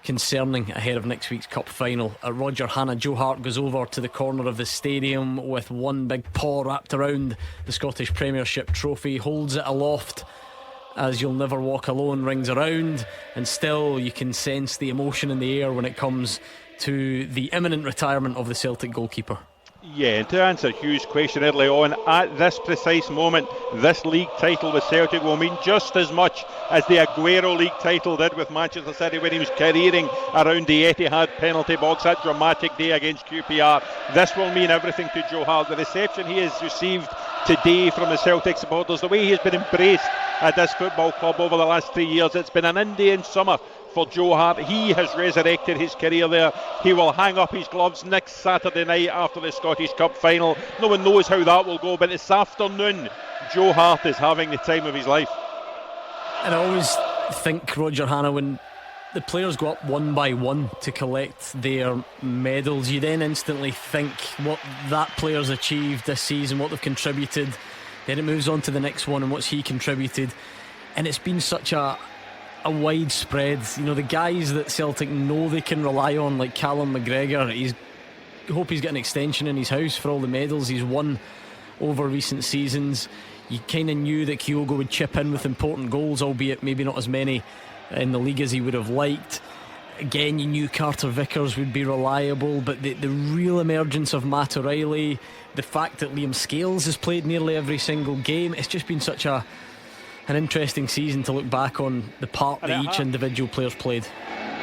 Speaker 14: concerning ahead of next week's cup final. Roger Hannah, Joe Hart goes over to the corner of the stadium with one big paw wrapped around the Scottish Premiership trophy, holds it aloft as You'll Never Walk Alone rings around, and still you can sense the emotion in the air when it comes to the imminent retirement of the Celtic goalkeeper.
Speaker 16: Yeah, and to answer Hugh's question early on, at this precise moment, this league title with Celtic will mean just as much as the Aguero League title did with Manchester City when he was careering around the Etihad penalty box that dramatic day against QPR. This will mean everything to Joe Hart. The reception he has received today from the Celtic supporters, the way he has been embraced at this football club over the last 3 years, it's been an Indian summer for Joe Hart. He has resurrected his career there. He will hang up his gloves next Saturday night after the Scottish Cup final. No one knows how that will go, but this afternoon Joe Hart is having the time of his life.
Speaker 14: And I always think, Roger Hannah, when the players go up one by one to collect their medals, you then instantly think what that player's achieved this season, what they've contributed. Then it moves on to the next one and what's he contributed. And it's been such a widespread, you know, the guys that Celtic know they can rely on, like Callum McGregor, I hope he's got an extension in his house for all the medals he's won over recent seasons. You kind of knew that Kyogo would chip in with important goals, albeit maybe not as many in the league as he would have liked. Again, you knew Carter Vickers would be reliable, but the real emergence of Matt O'Reilly, the fact that Liam Scales has played nearly every single game, it's just been such an interesting season to look back on the part that each individual player's played.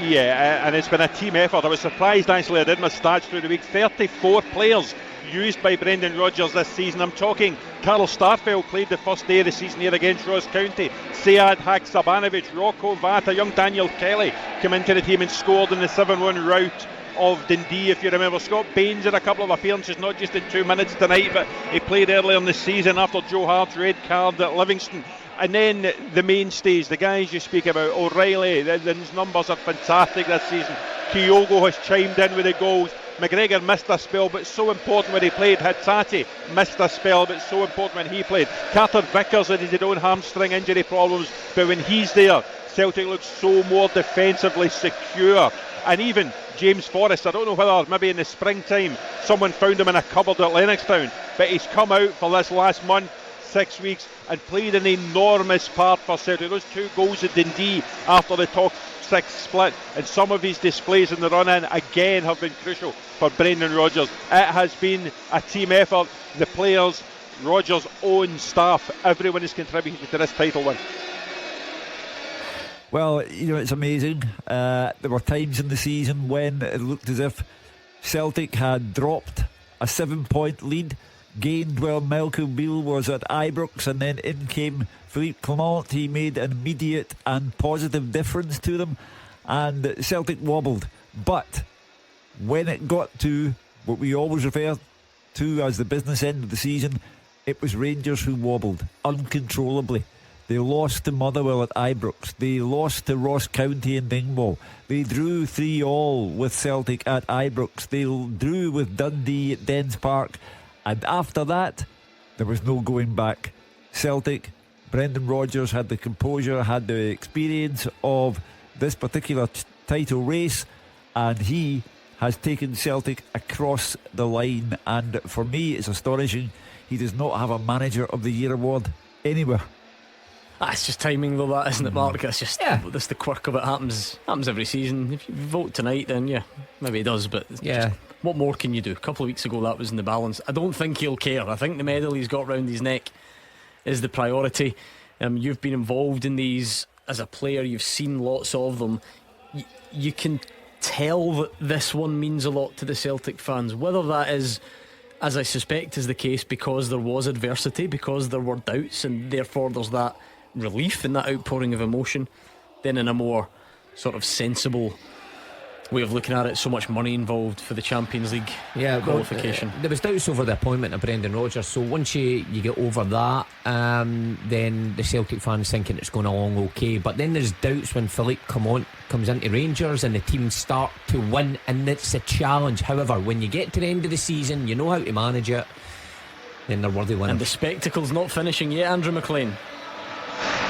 Speaker 16: Yeah, and it's been a team effort. I was surprised actually, I did my stats through the week. 34 players used by Brendan Rodgers this season. I'm talking Carl Starfelt played the first day of the season here against Ross County. Sead Haksabanovic, Rocco Vata, young Daniel Kelly came into the team and scored in the 7-1 rout
Speaker 8: of Dundee, if you remember. Scott Baines in a couple of appearances, not just in 2 minutes tonight, but he played earlier in the season after Joe Hart's red card at Livingston. And then the mainstays, the guys you speak about, O'Reilly, his numbers are fantastic this season. Kyogo has chimed in with the goals. McGregor missed a spell, but so important when he played. Hatsati missed a spell, but so important when he played. Carter Vickers had his own hamstring injury problems, but when he's there, Celtic looks so more defensively secure. And even James Forrest, I don't know whether maybe in the springtime someone found him in a cupboard at Lennoxtown, but he's come out for this last month, 6 weeks, and played an enormous part for Celtic. Those 2 goals at Dundee after the top 6 split, and some of his displays in the run-in again have been crucial for Brendan Rodgers. It has been a team effort. The players, Rodgers' own staff, everyone has contributed to this title win.
Speaker 4: Well, it's amazing. There were times in the season when it looked as if Celtic had dropped a 7-point lead, gained while Malcolm Beale was at Ibrox, and then in came Philippe Clement. He made an immediate and positive difference to them, and Celtic wobbled. But when it got to what we always refer to as the business end of the season, it was Rangers who wobbled uncontrollably. They lost to Motherwell at Ibrox. They lost to Ross County in Dingwall. They drew 3-3 with Celtic at Ibrox. They drew with Dundee at Dens Park. And after that, there was no going back. Celtic, Brendan Rodgers had the composure, had the experience of this particular title race, and he has taken Celtic across the line. And for me, it's astonishing he does not have a Manager of the Year award anywhere.
Speaker 14: It's just timing though, that, isn't it, Mark? It's just that's the quirk of it. Happens every season. If you vote tonight, then maybe it does, but just, what more can you do? A couple of weeks ago that was in the balance. I don't think he'll care. I think the medal he's got round his neck is the priority. You've been involved in these as a player, you've seen lots of them. You can tell that this one means a lot to the Celtic fans, whether that is, as I suspect is the case, because there was adversity, because there were doubts, and therefore there's that relief in that outpouring of emotion, then in a more sort of sensible way of looking at it, so much money involved for the Champions League qualification.
Speaker 5: There was doubts over the appointment of Brendan Rodgers, so once you get over that, then the Celtic fans thinking it's going along okay. But then there's doubts when Philippe Clement comes into Rangers and the team start to win, and it's a challenge. However, when you get to the end of the season, you know how to manage it, then they're worthy winners.
Speaker 14: And the spectacle's not finishing yet, Andrew McLean.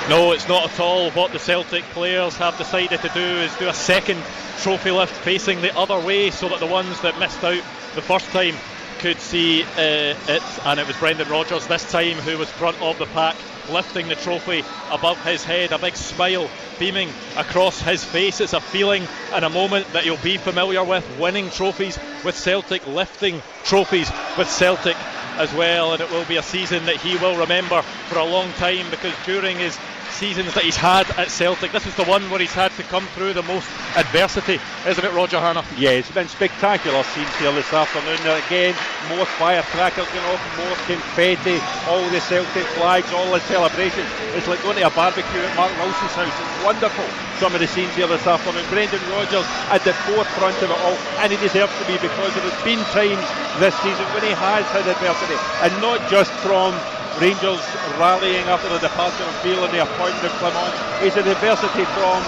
Speaker 7: No, it's not at all. What the Celtic players have decided to do is do a second trophy lift facing the other way, so that the ones that missed out the first time could see it. And it was Brendan Rodgers this time who was front of the pack, lifting the trophy above his head, a big smile beaming across his face. It's a feeling and a moment that you'll be familiar with, winning trophies with Celtic, lifting trophies with Celtic as well, and it will be a season that he will remember for a long time, because during his seasons that he's had at Celtic, this is the one where he's had to come through the most adversity, isn't it, Roger Hannah?
Speaker 8: Yeah, it's been spectacular scenes here this afternoon. Again, more firecrackers going off, more confetti, all the Celtic flags, all the celebrations. It's like going to a barbecue at Mark Wilson's house. It's wonderful, some of the scenes here this afternoon. Brendan Rodgers at the forefront of it all, and he deserves to be, because there has been times this season when he has had adversity, and not just from Rangers rallying after the departure of Beale and the appointment of Clement. It's an adversity from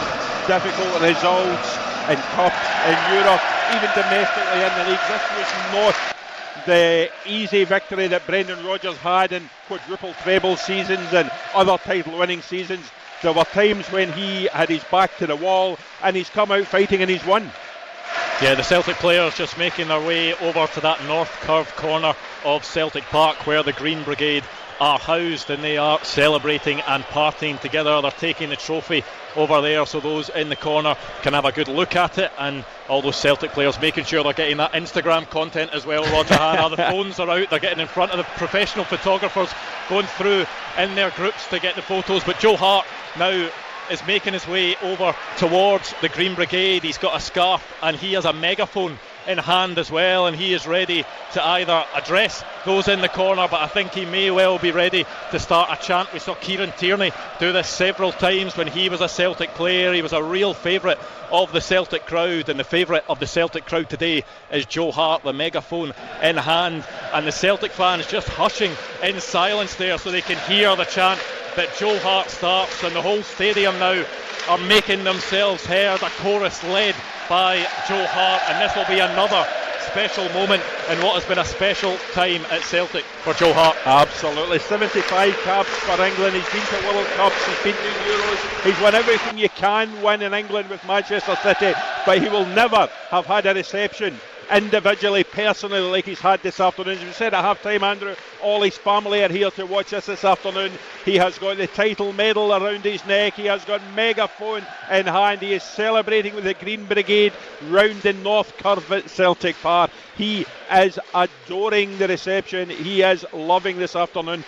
Speaker 8: difficult results in Cup, in Europe, even domestically in the league. This was not the easy victory that Brendan Rodgers had in quadruple treble seasons and other title winning seasons. There were times when he had his back to the wall, and he's come out fighting and he's won.
Speaker 7: Yeah, the Celtic players just making their way over to that north curved corner of Celtic Park where the Green Brigade are housed, and they are celebrating and partying together. They're taking the trophy over there so those in the corner can have a good look at it, and all those Celtic players making sure they're getting that Instagram content as well, Roger Hannah. The phones are out, they're getting in front of the professional photographers, going through in their groups to get the photos. But Joe Hart now is making his way over towards the Green Brigade. He's got a scarf and he has a megaphone in hand as well, and he is ready to either address those in the corner, but I think he may well be ready to start a chant. We saw Kieran Tierney do this several times when he was a Celtic player. He was a real favourite of the Celtic crowd, and the favourite of the Celtic crowd today is Joe Hart, the megaphone in hand, and the Celtic fans just hushing in silence there so they can hear the chant that Joe Hart starts, and the whole stadium now are making themselves heard, a chorus led by Joe Hart, and this will be another special moment in what has been a special time at Celtic for Joe Hart.
Speaker 8: Absolutely, 75 caps for England. He's been to World Cups, he's been to Euros, he's won everything you can win in England with Manchester City, but he will never have had a reception individually, personally, like he's had this afternoon. As we said at half time, Andrew, all his family are here to watch this afternoon. He has got the title medal around his neck, he has got megaphone in hand, he is celebrating with the Green Brigade round in North Curve at Celtic Park. He is adoring the reception, he is loving this afternoon.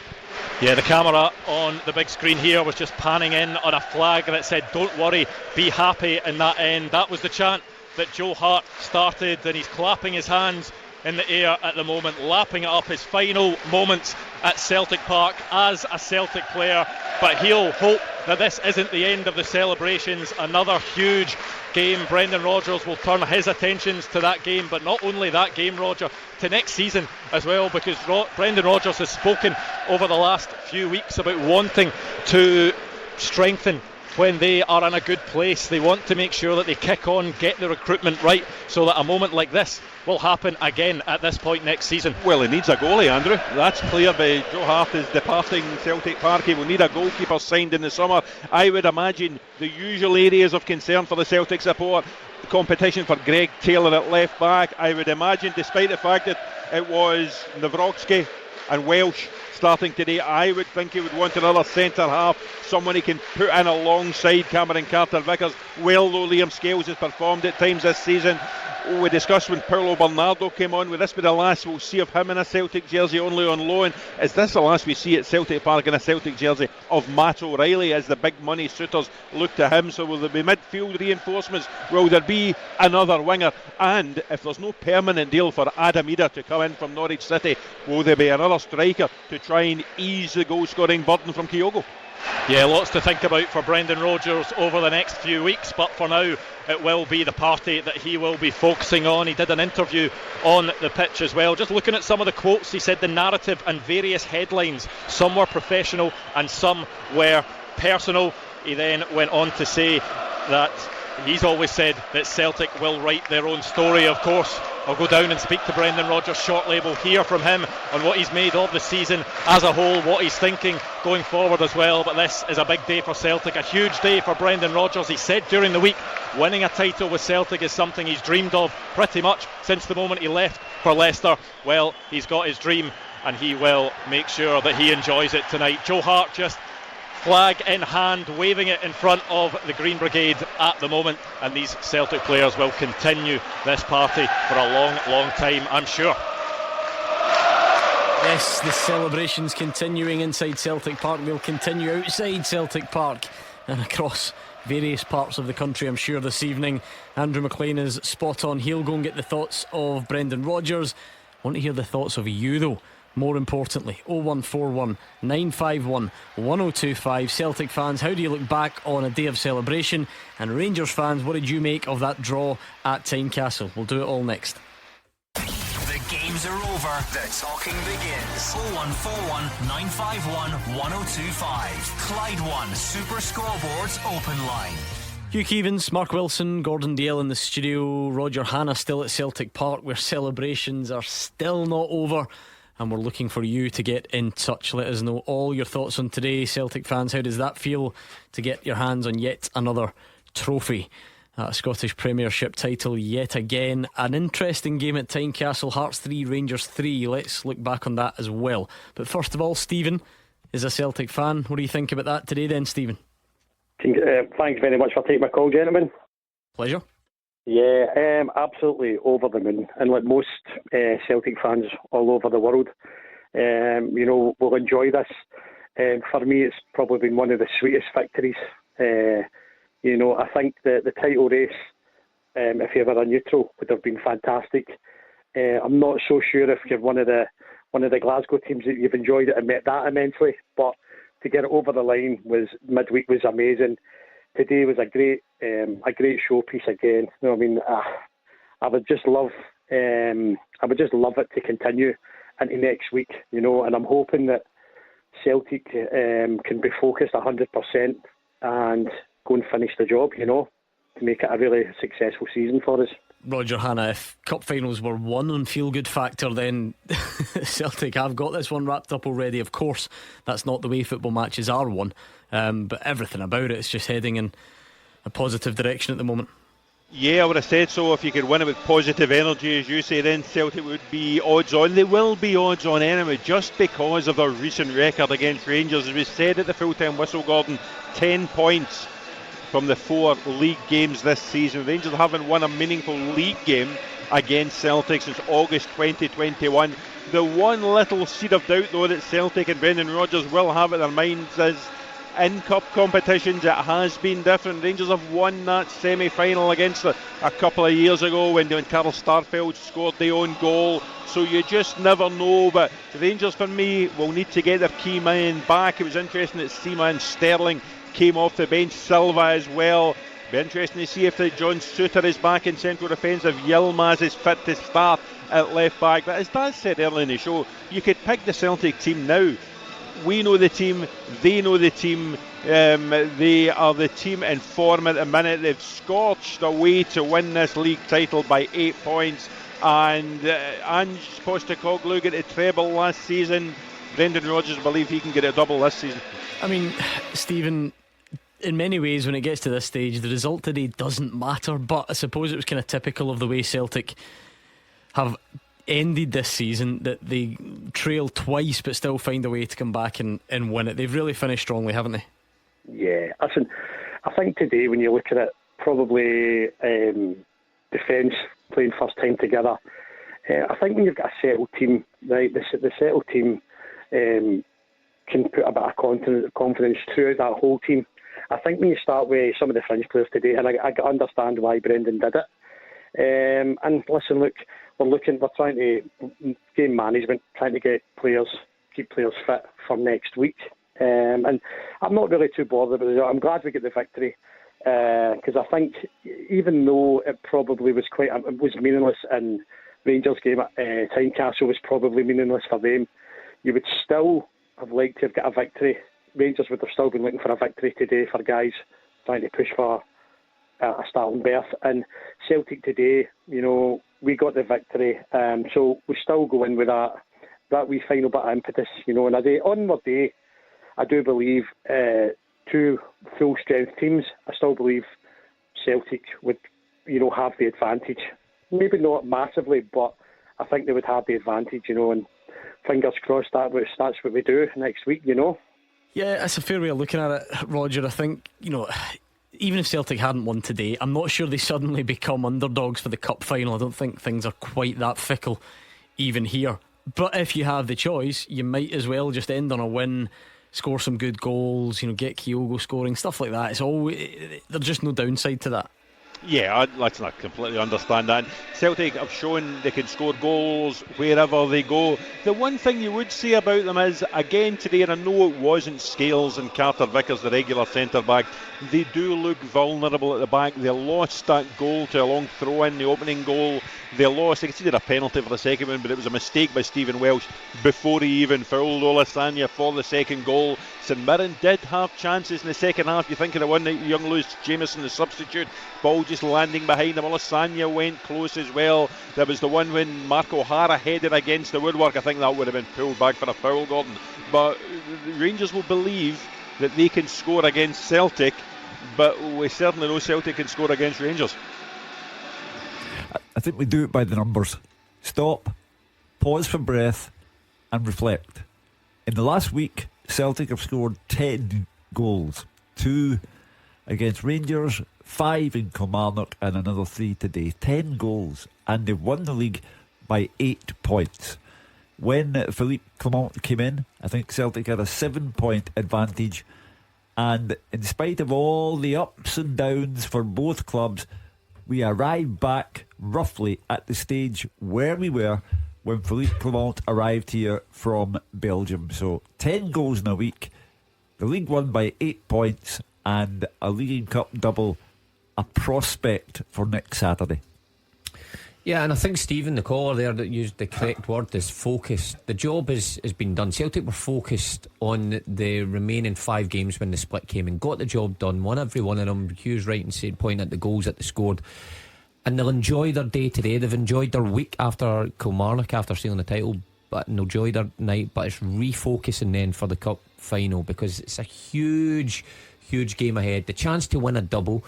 Speaker 7: Yeah, the camera on the big screen here was just panning in on a flag that said "Don't worry, be happy" in that end. That was the chant that Joe Hart started, and he's clapping his hands in the air at the moment, lapping it up, his final moments at Celtic Park as a Celtic player. But he'll hope that this isn't the end of the celebrations. Another huge game. Brendan Rodgers will turn his attentions to that game, but not only that game, Roger, to next season as well, because Brendan Rodgers has spoken over the last few weeks about wanting to strengthen when they are in a good place. They want to make sure that they kick on, get the recruitment right, so that a moment like this will happen again at this point next season.
Speaker 8: Well, he needs a goalie, Andrew. That's clear. Joe Hart is departing Celtic Park. He will need a goalkeeper signed in the summer. I would imagine the usual areas of concern for the Celtic support: competition for Greg Taylor at left back. I would imagine, despite the fact that it was Nawrocki and Welsh starting today, I would think he would want another centre half, someone he can put in alongside Cameron Carter-Vickers. Well, though Liam Scales has performed at times this season, we discussed when Paulo Bernardo came on, will this be the last we'll see of him in a Celtic jersey, only on loan? Is this the last we see at Celtic Park in a Celtic jersey of Matt O'Reilly as the big money suitors look to him? So will there be midfield reinforcements? Will there be another winger? And if there's no permanent deal for Adam Eder to come in from Norwich City, will there be another striker to try and ease the goal scoring burden from Kyogo?
Speaker 7: Yeah, lots to think about for Brendan Rodgers over the next few weeks, but for now it will be the party that he will be focusing on. He did an interview on the pitch as well. Just looking at some of the quotes, he said the narrative and various headlines, some were professional and some were personal. He then went on to say that he's always said that Celtic will write their own story. Of course, I'll go down and speak to Brendan Rodgers shortly. We'll hear from him on what he's made of the season as a whole, what he's thinking going forward as well. But this is a big day for Celtic, a huge day for Brendan Rodgers. He said during the week winning a title with Celtic is something he's dreamed of pretty much since the moment he left for Leicester. Well, he's got his dream and he will make sure that he enjoys it tonight. Joe Hart just flag in hand, waving it in front of the Green Brigade at the moment, and these Celtic players will continue this party for a long, long time, I'm sure.
Speaker 3: Yes, the celebrations continuing inside Celtic Park will continue outside Celtic Park and across various parts of the country, I'm sure, this evening. Andrew McLean is spot on. He'll go and get the thoughts of Brendan Rodgers. I want to hear the thoughts of you though. More importantly, 0141 951 1025. Celtic fans, how do you look back on a day of celebration? And Rangers fans, what did you make of that draw at Tynecastle? We'll do it all next.
Speaker 1: The games are over. The talking begins. 0141 951 1025. Clyde One Super Scoreboard's open line.
Speaker 3: Hugh Keevins, Mark Wilson, Gordon Dalziel in the studio. Roger Hannah still at Celtic Park, where celebrations are still not over. And we're looking for you to get in touch. Let us know all your thoughts on today. Celtic fans, how does that feel to get your hands on yet another trophy? A Scottish Premiership title yet again. An interesting game at Tynecastle. Hearts 3, Rangers 3. Let's look back on that as well. But first of all, Stephen is a Celtic fan. What do you think about that today then, Stephen?
Speaker 17: Thanks very much for taking my call, gentlemen.
Speaker 3: Pleasure.
Speaker 17: Yeah, absolutely over the moon, and like most Celtic fans all over the world, we'll enjoy this. For me, it's probably been one of the sweetest victories. I think the title race if you were a neutral, would have been fantastic. I'm not so sure if you're one of the Glasgow teams that you've enjoyed it and met that immensely, but to get it over the line midweek was amazing. Today was a great showpiece again. You know what I mean? I would just love it to continue into next week, and I'm hoping that Celtic can be focused 100% and go and finish the job, to make it a really successful season for us.
Speaker 3: Roger, Hannah, if cup finals were won on feel-good factor, then Celtic have got this one wrapped up already. Of course, that's not the way football matches are won, but everything about it is just heading in a positive direction at the moment.
Speaker 16: Yeah, I would have said so. If you could win it with positive energy, as you say, then Celtic would be odds on. They will be odds on anyway, just because of their recent record against Rangers. As we said at the full-time whistle, Gordon, 10 points from the 4 league games this season. Rangers haven't won a meaningful league game against Celtic since August 2021. The one little seed of doubt, though, that Celtic and Brendan Rodgers will have in their minds is in cup competitions it has been different. Rangers have won that semi-final against a couple of years ago when Carl Starfelt scored their own goal, so you just never know. But Rangers, for me, will need to get their key man back. It was interesting that Seaman Sterling came off the bench, Silva as well. Be interesting to see if John Suter is back in central defence, if Yilmaz is fit to start at left back. But as Daz said earlier in the show, you could pick the Celtic team now. We know the team, they know the team, they are the team in form at the minute. They've scorched away to win this league title by 8 points, and Ange Postecoglou got a treble last season. Brendan Rodgers believe he can get a double this season.
Speaker 3: I mean, Stephen, in many ways when it gets to this stage the result today doesn't matter, but I suppose it was kind of typical of the way Celtic have ended this season, that they trail twice but still find a way to come back and win it. They've really finished strongly, haven't they?
Speaker 17: Yeah, listen, I think today when you look at it, probably defence playing first time together, I think when you've got a settled team, right, the settled team can put a bit of confidence throughout that whole team. I think when you start with some of the fringe players today, and I understand why Brendan did it, and listen, look, we're trying to game management, trying to keep players fit for next week, and I'm not really too bothered about it. I'm glad we get the victory, because I think even though it probably was was meaningless, and Rangers game at Tynecastle was probably meaningless for them, you would still have liked to have got a victory. Rangers would have still been looking for a victory today for guys trying to push for a starting berth. And Celtic today, we got the victory, so we still go in with that wee final bit of impetus, and on our day, I do believe 2 full strength teams, I still believe Celtic would, have the advantage. Maybe not massively, but I think they would have the advantage, and fingers crossed that's what we do next week,
Speaker 3: Yeah, that's a fair way of looking at it, Roger. I think, even if Celtic hadn't won today, I'm not sure they suddenly become underdogs for the cup final. I don't think things are quite that fickle even here. But if you have the choice, you might as well just end on a win, score some good goals, get Kyogo scoring, stuff like that. There's just no downside to that.
Speaker 16: Yeah, let's not completely understand that. Celtic have shown they can score goals wherever they go. The one thing you would say about them is, again today, and I know it wasn't Scales and Carter Vickers, the regular centre-back, they do look vulnerable at the back. They lost that goal to a long throw-in, the opening goal. They conceded a penalty for the second one, but it was a mistake by Stephen Welsh before he even fouled Olasanya for the second goal. St Mirren did have chances in the second half. You think of the one that young Lewis Jameson, the substitute, ball just landing behind him. Olasanya went close as well. There was the one when Mark O'Hara headed against the woodwork. I think that would have been pulled back for a foul, Gordon. But the Rangers will believe that they can score against Celtic, but we certainly know Celtic can score against Rangers.
Speaker 4: I think we do it by the numbers. Stop, pause for breath, and reflect. In the last week, Celtic have scored 10 goals. 2 against Rangers, 5 in Kilmarnock, and another 3 today. 10 goals, and they've won the league by 8 points. When Philippe Clement came in, I think Celtic had a 7-point advantage, and in spite of all the ups and downs for both clubs, we arrived back roughly at the stage where we were when Philippe Clement arrived here from Belgium. So 10 goals in a week, the league won by 8 points, and a League Cup double, a prospect for next Saturday.
Speaker 5: Yeah, and I think Stephen, the caller there that used the correct word, is focused. The job has been done. Celtic were focused on the remaining 5 games when the split came and got the job done, won every one of them. Hugh's right in saying, pointing at the goals that they scored, and they'll enjoy their day today. They've enjoyed their week after Kilmarnock, after stealing the title, but they'll enjoy their night. But it's refocusing then for the cup final, because it's a huge game ahead. The chance to win a double,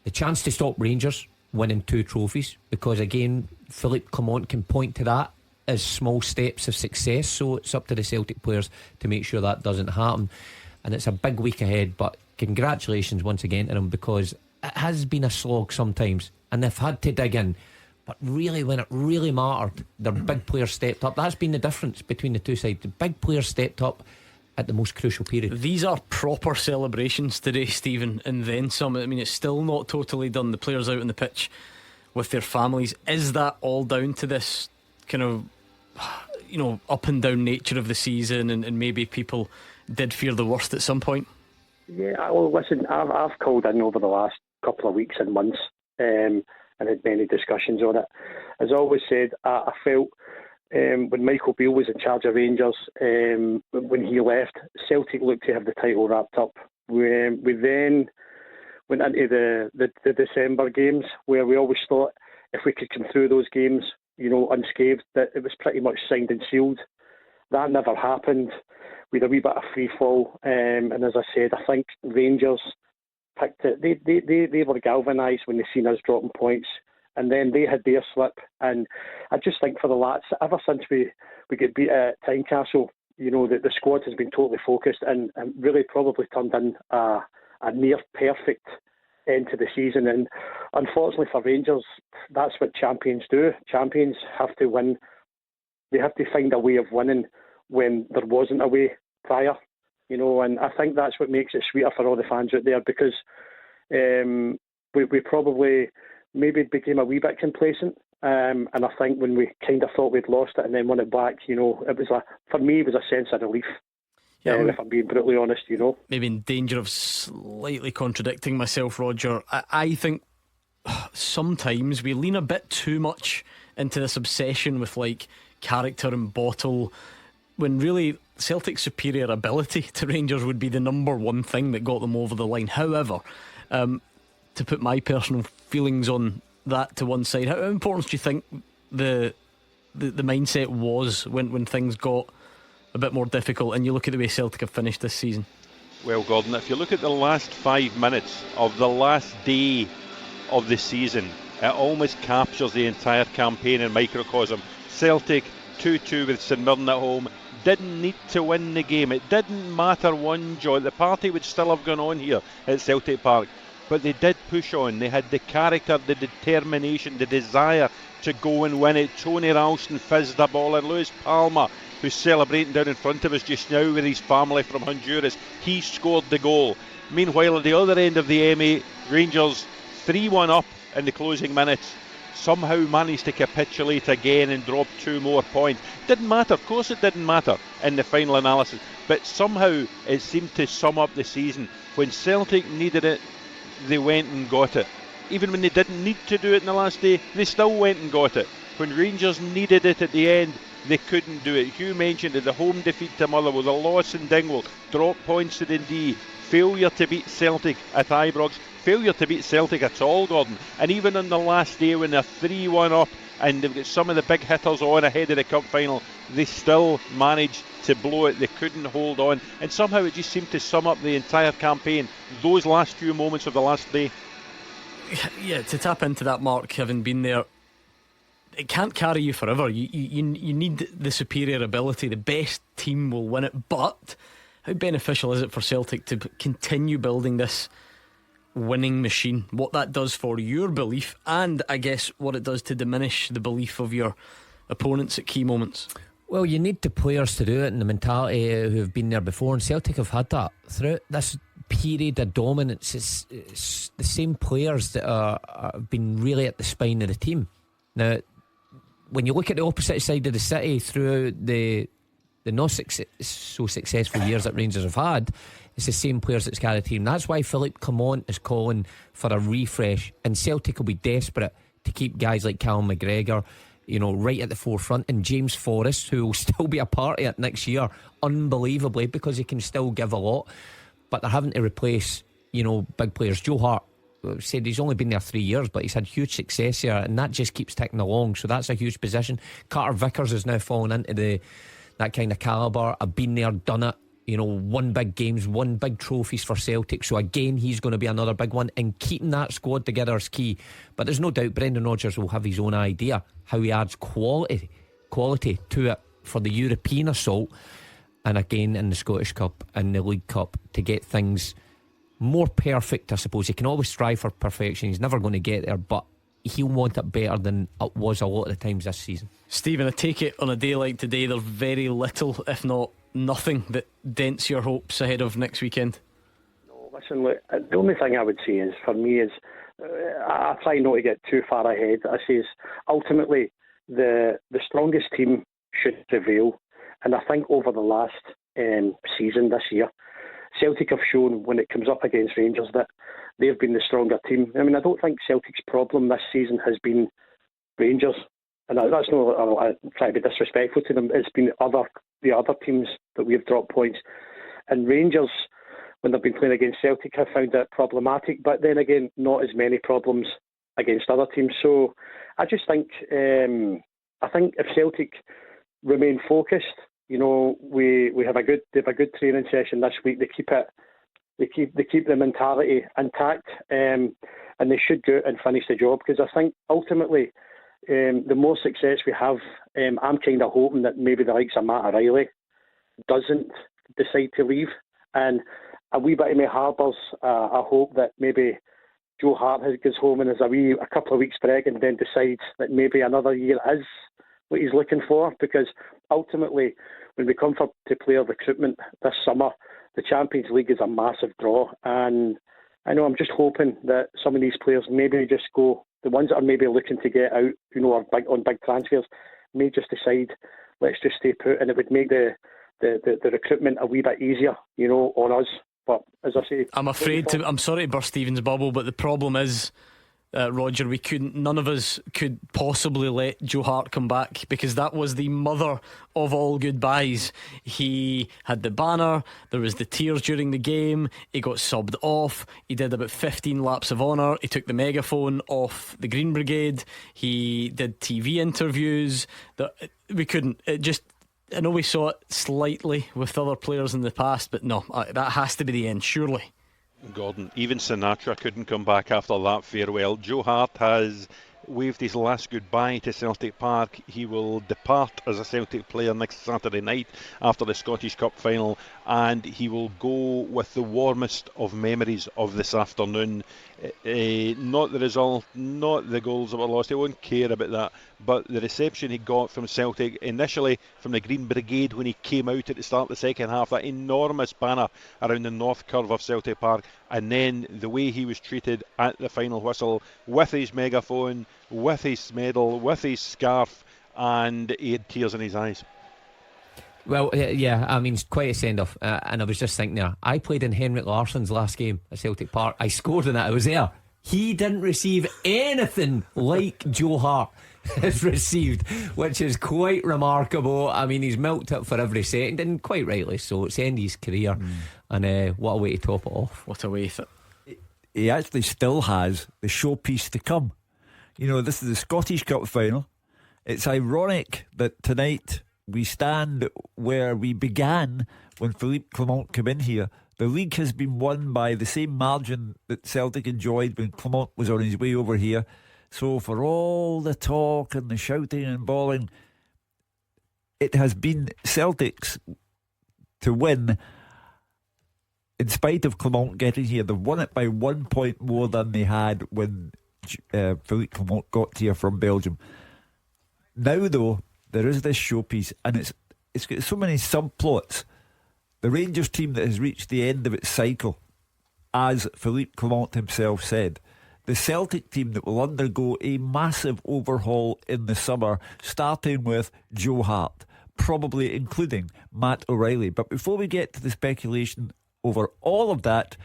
Speaker 5: the chance to stop Rangers winning 2 trophies, because again Philippe Clement can point to that as small steps of success. So it's up to the Celtic players to make sure that doesn't happen, and it's a big week ahead. But congratulations once again to them, because it has been a slog sometimes and they've had to dig in, but really when it really mattered, their big players stepped up. That's been the difference between the two sides. The big players stepped up at the most crucial period.
Speaker 14: These are proper celebrations today, Stephen, and then some. I mean, it's still not totally done. The players out on the pitch with their families. Is that all down to this kind of, up and down nature of the season, and maybe people did fear the worst at some point?
Speaker 17: Yeah, well, listen, I've called in over the last couple of weeks and months, and had many discussions on it. As I always said, I felt when Michael Beale was in charge of Rangers, when he left, Celtic looked to have the title wrapped up. We then went into the December games, where we always thought if we could come through those games, unscathed, that it was pretty much signed and sealed. That never happened. We had a wee bit of free fall, and as I said, I think Rangers picked it. They were galvanised when they seen us dropping points, and then they had their slip. And I just think for the lads, ever since we get beat at Tynecastle, the squad has been totally focused and really probably turned in a near perfect end to the season. And unfortunately for Rangers, that's what champions do. Champions have to win. They have to find a way of winning when there wasn't a way prior, and I think that's what makes it sweeter for all the fans out there, because we probably maybe became a wee bit complacent, and I think when we kind of thought we'd lost it and then won it back, for me it was a sense of relief. Yeah, if I'm being brutally honest,
Speaker 14: Maybe in danger of slightly contradicting myself, Roger. I think sometimes we lean a bit too much into this obsession with character and bottle, when really Celtic's superior ability to Rangers would be the number one thing that got them over the line. However, to put my personal feelings on that to one side, how important do you think the mindset was when things got a bit more difficult, and you look at the way Celtic have finished this season?
Speaker 8: Well, Gordon, if you look at the last 5 minutes of the last day of the season, it almost captures the entire campaign in microcosm. Celtic 2-2 with St Mirren at home. Didn't need to win the game. It didn't matter one jot. The party would still have gone on here at Celtic Park, but they did push on. They had the character, the determination, the desire to go and win it. Tony Ralston fizzed the ball, and Lewis Palmer, who's celebrating down in front of us just now with his family from Honduras, he scored the goal. Meanwhile, at the other end of the MA, Rangers 3-1 up in the closing minutes, somehow managed to capitulate again and drop 2 more points. Didn't matter, of course it didn't matter in the final analysis, but somehow it seemed to sum up the season. When Celtic needed it, they went and got it. Even when they didn't need to do it in the last day, they still went and got it. When Rangers needed it at the end, they couldn't do it. Hugh mentioned it, the home defeat to Motherwell, the loss in Dingwall, drop points to Dundee, failure to beat Celtic at Ibrox, failure to beat Celtic at all, Gordon. And even on the last day when they're 3-1 up and they've got some of the big hitters on ahead of the cup final, they still managed to blow it. They couldn't hold on, and somehow it just seemed to sum up the entire campaign, those last few moments of the last day.
Speaker 14: Yeah, to tap into that, Mark, having been there, it can't carry you forever. You need the superior ability. The best team will win it. But how beneficial is it for Celtic to continue building this winning machine? What that does for your belief, and I guess what it does to diminish the belief of your opponents at key moments.
Speaker 5: Well, you need the players to do it, and the mentality who have been there before, and Celtic have had that throughout this period of dominance, it's the same players that have been really at the spine of the team. Now, when you look at the opposite side of the city throughout the not so successful years that Rangers have had, it's the same players that's carried the team. That's why Philippe Clement is calling for a refresh, and Celtic will be desperate to keep guys like Callum McGregor, you know, right at the forefront, and James Forrest, who will still be a part of it next year, unbelievably, because he can still give a lot. But they're having to replace, you know, big players. Joe Hart said he's only been there 3 years, but he's had huge success here, and that just keeps ticking along. So that's a huge position. Carter Vickers is now falling into that kind of calibre. I've been there, done it. You know, won big games, won big trophies for Celtic. So again, he's going to be another big one, and keeping that squad together is key. But there's no doubt Brendan Rodgers will have his own idea how he adds quality to it for the European assault, and again in the Scottish Cup and the League Cup, to get things more perfect. I suppose he can always strive for perfection. He's never going to get there, but he'll want it better than it was a lot of the times this season.
Speaker 14: Stephen, I take it on a day like today there's very little, if not nothing, that dents your hopes ahead of next weekend.
Speaker 17: No, listen, look, the only thing I would say is, for me, is I try not to get too far ahead. I say ultimately the strongest team should prevail, and I think over the last season this year, Celtic have shown when it comes up against Rangers that they've been the stronger team. I mean, I don't think Celtic's problem this season has been Rangers, and that's not, I try to be disrespectful to them. It's been the other teams that we've dropped points, and Rangers, when they've been playing against Celtic, have found it problematic, but then again, not as many problems against other teams. So I just think I think if Celtic remain focused, you know, they have a good training session this week. They keep the mentality intact, and they should go out and finish the job, because I think ultimately the more success we have, I'm kind of hoping that maybe the likes of Matt O'Reilly doesn't decide to leave, and a wee bit of me harbours I hope that maybe Joe Hart goes home and is a couple of weeks pregnant, and then decides that maybe another year is what he's looking for, because ultimately when we come to player recruitment this summer, the Champions League is a massive draw, and I know I'm just hoping that some of these players maybe just go, the ones that are maybe looking to get out, you know, or on big transfers, may just decide, let's just stay put, and it would make the recruitment a wee bit easier, you know, on us. But as I say,
Speaker 14: I'm sorry to burst Stephen's bubble, but the problem is, Roger, none of us could possibly let Joe Hart come back, because that was the mother of all goodbyes. He had the banner, there was the tears during the game, he got subbed off, he did about 15 laps of honour, he took the megaphone off the Green Brigade, he did TV interviews. We couldn't, I know we saw it slightly with other players in the past, but no, that has to be the end, surely.
Speaker 8: Gordon, even Sinatra couldn't come back after that farewell. Joe Hart has waved his last goodbye to Celtic Park. He will depart as a Celtic player next Saturday night after the Scottish Cup final, and he will go with the warmest of memories of this afternoon. Not the result, not the goals that were lost, he won't care about that, but the reception he got from Celtic, initially from the Green Brigade when he came out at the start of the second half, that enormous banner around the north curve of Celtic Park, and then the way he was treated at the final whistle, with his megaphone, with his medal, with his scarf, and he had tears in his eyes.
Speaker 5: Well, yeah, I mean, it's quite a send-off, and I was just thinking there, I played in Henrik Larsson's last game at Celtic Park. I scored in it, I was there. He didn't receive anything like Joe Hart has received, which is quite remarkable. I mean, he's milked it for every second, and quite rightly so. It's the end of his career, and what a way to top it off.
Speaker 14: What a way for it.
Speaker 4: He actually still has the showpiece to come. You know, this is the Scottish Cup final. It's ironic that tonight we stand where we began when Philippe Clement came in here. The league has been won by the same margin that Celtic enjoyed when Clement was on his way over here. So for all the talk and the shouting and bawling, it has been Celtic's to win. In spite of Clement getting here, they've won it by 1 point more than they had when Philippe Clement got here from Belgium. Now though, there is this showpiece, and it's got so many subplots. The Rangers team that has reached the end of its cycle as Philippe Clement himself said, the Celtic team that will undergo a massive overhaul in the summer, starting with Joe Hart, probably including Matt O'Reilly. But before we get to the speculation over all of that,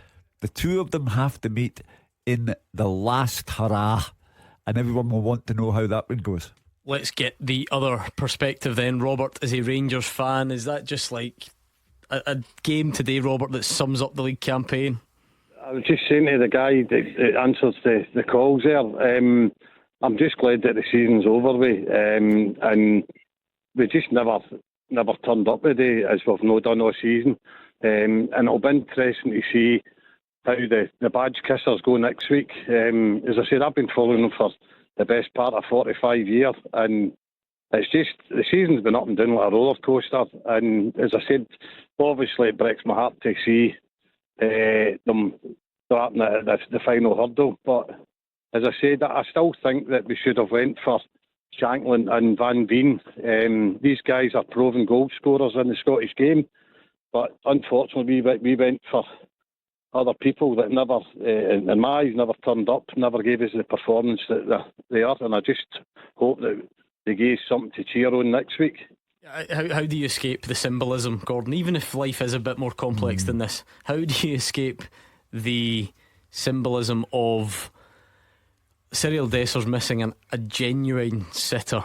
Speaker 4: the two of them have to meet in the last hurrah, and everyone will want to know how that one goes.
Speaker 3: Let's get the other perspective then. Robert, as a Rangers fan, is that just like a game today, Robert, that sums up the league campaign?
Speaker 17: I was just saying to the guy that answers the calls there, I'm just glad that the season's over with, and we just never turned up today, as we've not done all season, and it'll be interesting to see how the badge kissers go next week. As I said, I've been following them for the best part of 45 years, and it's just the season's been up and down like a roller coaster, and as I said, obviously it breaks my heart to see them starting at the final hurdle. But as I said, I still think that we should have went for Shankland and Van Veen. These guys are proven goal scorers in the Scottish game, but unfortunately we went for other people that never, in my eyes, never turned up, never gave us the performance that they are, and I just hope that they gave something to cheer on next week.
Speaker 3: How do you escape the symbolism, Gordon? Even if life is a bit more complex than this, how do you escape the symbolism of Cyril Dessers missing a genuine sitter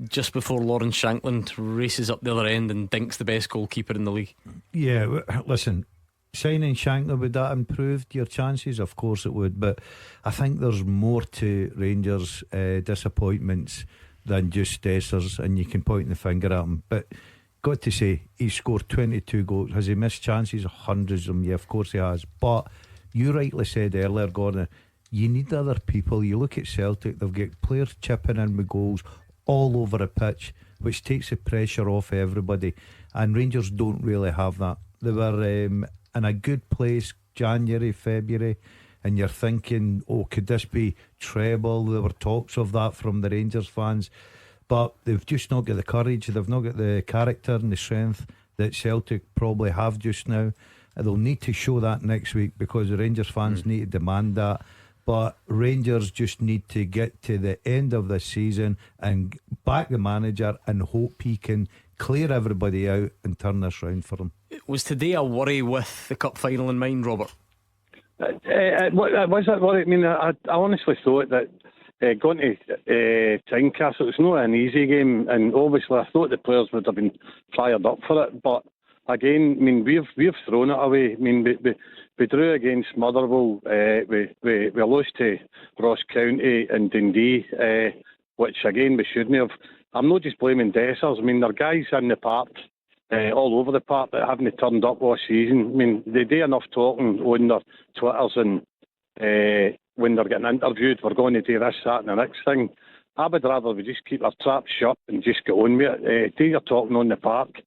Speaker 3: just before Lawrence Shankland races up the other end and dinks the best goalkeeper in the league?
Speaker 6: Yeah, listen, signing Shankland, would that improved your chances? Of course it would, but I think there's more to Rangers' disappointments than just Dessers, and you can point the finger at him. But got to say, he scored 22 goals. Has he missed chances? Hundreds of them. Yeah, of course he has. But you rightly said earlier, Gordon, you need other people. You look at Celtic, they've got players chipping in with goals all over a pitch, which takes the pressure off everybody, and Rangers don't really have that. They were in a good place January, February, and you're thinking, oh, could this be treble? There were talks of that from the Rangers fans, but they've just not got the courage, they've not got the character and the strength that Celtic probably have just now. And they'll need to show that next week, because the Rangers fans need to demand that. But Rangers just need to get to the end of the season and back the manager and hope he can clear everybody out and turn this round for them.
Speaker 3: Was today a worry with the cup final in mind, Robert?
Speaker 17: Was that worry? I mean, I honestly thought that going to Tynecastle, it's not an easy game, and obviously I thought the players would have been fired up for it. But again, I mean, we've thrown it away. I mean, we drew against Motherwell, we lost to Ross County and Dundee, which again we shouldn't have. I'm not just blaming Dessers. I mean, there are guys in the park, all over the park, that haven't turned up all season. I mean, they do enough talking on their Twitters, and when they're getting interviewed, we're going to do this, that and the next thing. I would rather we just keep our traps shut and just get on with it. Do your talking on the park.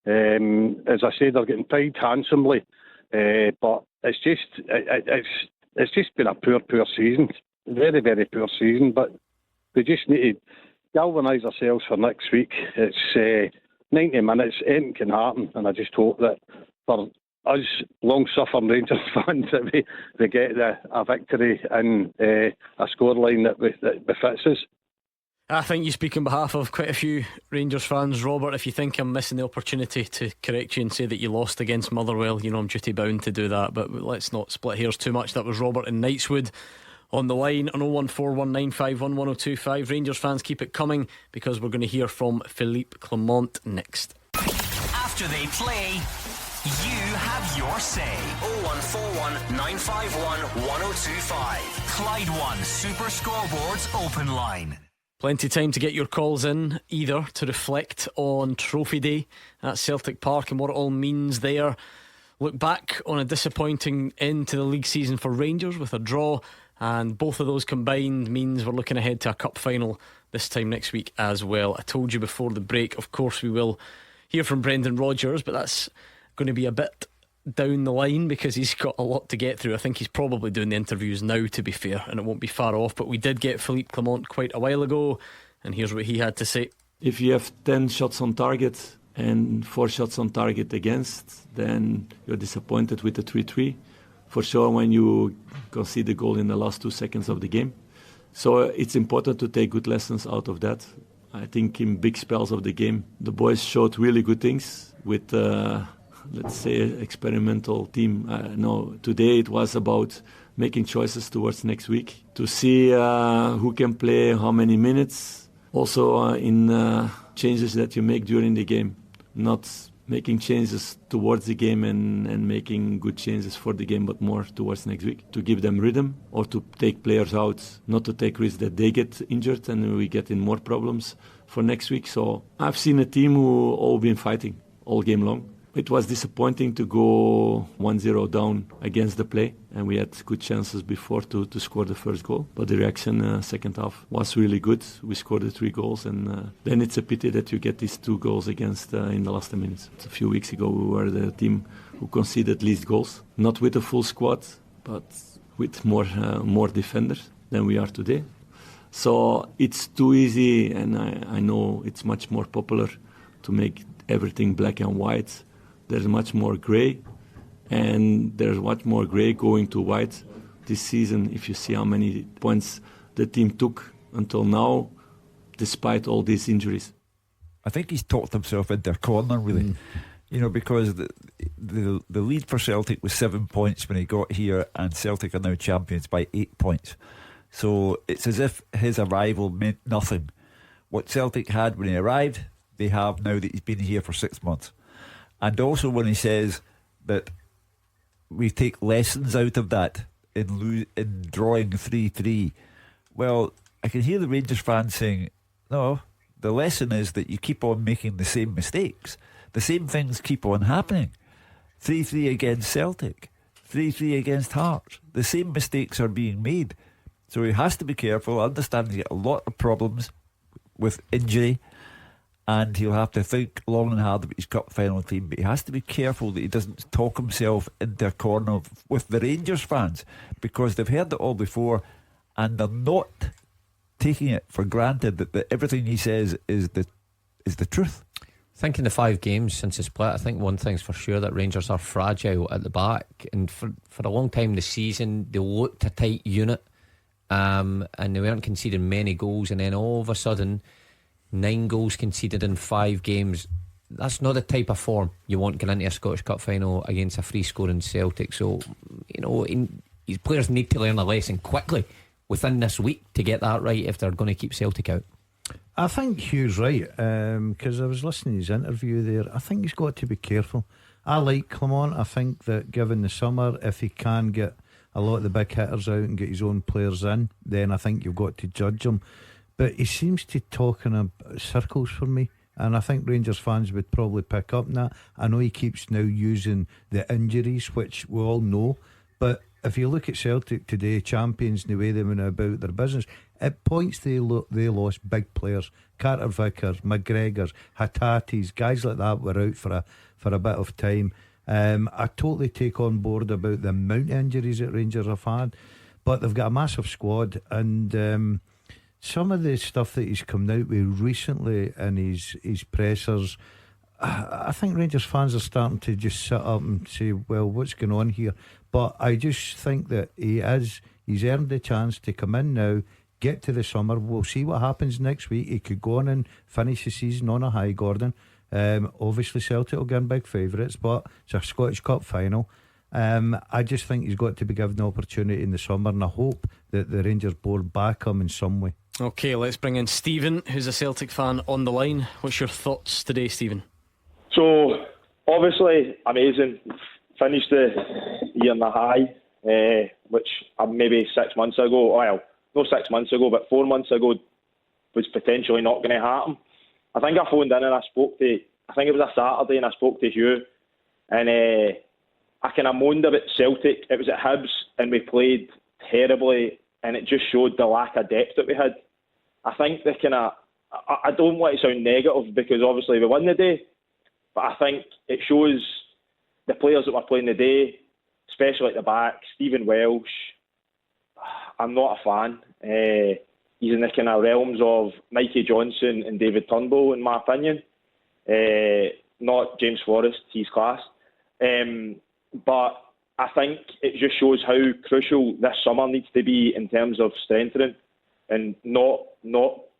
Speaker 17: As I say, they're getting paid handsomely, but it's just been a poor season, very, very poor season. But we just need to galvanise ourselves for next week. It's 90 minutes, anything can happen, and I just hope that for us long-suffering Rangers fans that we get a victory and a scoreline that befits us.
Speaker 3: I think you speak on behalf of quite a few Rangers fans, Robert. If you think I'm missing the opportunity to correct you and say that you lost against Motherwell, you know I'm duty bound to do that, but let's not split hairs too much. That was Robert in Knightswood on the line on 01419511025. Rangers fans, keep it coming, because we're going to hear from Philippe Clement next.
Speaker 1: After they play, you have your say. 0141 951 1025. Clyde One Super Scoreboard's open line.
Speaker 3: Plenty of time to get your calls in, either to reflect on Trophy Day at Celtic Park and what it all means there. Look back on a disappointing end to the league season for Rangers with a draw, and both of those combined means we're looking ahead to a cup final this time next week as well. I told you before the break, of course we will hear from Brendan Rodgers, but that's going to be a bit down the line because he's got a lot to get through. I think he's probably doing the interviews now, to be fair, and it won't be far off. But we did get Philippe Clement quite a while ago, and here's what he had to say.
Speaker 18: If you have 10 shots on target and 4 shots on target against, then you're disappointed with the 3-3. for sure when you concede the goal in the last 2 seconds of the game. So it's important to take good lessons out of that. I think in big spells of the game, the boys showed really good things with, let's say, experimental team. No, today it was about making choices towards next week to see who can play how many minutes. Also in changes that you make during the game, not making changes towards the game and making good changes for the game, but more towards next week to give them rhythm or to take players out, not to take risks that they get injured and we get in more problems for next week. So I've seen a team who all been fighting all game long. It was disappointing to go 1-0 down against the play, and we had good chances before to score the first goal. But the reaction second half was really good. We scored the 3 goals, and then it's a pity that you get these 2 goals against in the last 10 minutes. A few weeks ago, we were the team who conceded least goals, not with a full squad, but with more defenders than we are today. So it's too easy, and I know it's much more popular to make everything black and white. There's much more grey, and there's much more grey going to white this season. If you see how many points the team took until now, despite all these injuries.
Speaker 4: I think he's talked himself into a corner, really. You know, because the lead for Celtic was 7 points when he got here, and Celtic are now champions by 8 points. So it's as if his arrival meant nothing. What Celtic had when he arrived, they have now that he's been here for 6 months. And also when he says that we take lessons out of that in drawing 3-3, well, I can hear the Rangers fans saying, no, the lesson is that you keep on making the same mistakes. The same things keep on happening. 3-3 against Celtic, 3-3 against Hearts. The same mistakes are being made. So he has to be careful, understand he's got a lot of problems with injury, and he'll have to think long and hard about his cup final team. But he has to be careful that he doesn't talk himself into a corner with the Rangers fans, because they've heard it all before and they're not taking it for granted that everything he says is the truth.
Speaker 5: I think in the 5 games since the split, I think one thing's for sure, that Rangers are fragile at the back, and for a long time this season they looked a tight unit, and they weren't conceding many goals, and then all of a sudden 9 goals conceded in 5 games. That's not the type of form you want going into a Scottish Cup final against a free scoring Celtic. So, you know, these players need to learn a lesson quickly within this week to get that right if they're going to keep Celtic out.
Speaker 6: I think Hugh's right, because I was listening to his interview there. I think he's got to be careful. I like Clement. I think that given the summer, if he can get a lot of the big hitters out and get his own players in, then I think you've got to judge him. But he seems to talk in circles for me, and I think Rangers fans would probably pick up on that. I know he keeps now using the injuries, which we all know, but if you look at Celtic today, champions, and the way they went about their business, at points they lost big players. Carter Vickers, McGregor's, Hatatis, guys like that were out for a bit of time. I totally take on board about the amount of injuries that Rangers have had, but they've got a massive squad, and some of the stuff that he's come out with recently in his pressers, I think Rangers fans are starting to just sit up and say, well, what's going on here? But I just think that he's earned the chance to come in now, get to the summer. We'll see what happens next week. He could go on and finish the season on a high, Gordon. Obviously Celtic will get big favourites, but it's a Scottish Cup final. I just think he's got to be given the opportunity in the summer, and I hope that the Rangers board back him in some way.
Speaker 3: Okay, let's bring in Stephen, who's a Celtic fan, on the line. What's your thoughts today, Stephen?
Speaker 19: So, obviously, amazing. Finished the year in the high, which maybe 6 months ago, well, not 6 months ago, but 4 months ago, was potentially not going to happen. I think I phoned in and I spoke to, I think it was a Saturday, and I spoke to Hugh, and I kind of moaned about Celtic. It was at Hibs, and we played terribly, and it just showed the lack of depth that we had. I think they kind of, I don't want to sound negative, because obviously we won the day, but I think it shows the players that were playing the day, especially at the back. Stephen Welsh, I'm not a fan. He's in the kind of realms of Mikey Johnson and David Turnbull, in my opinion. Not James Forrest, he's class. But I think it just shows how crucial this summer needs to be in terms of strengthening, and not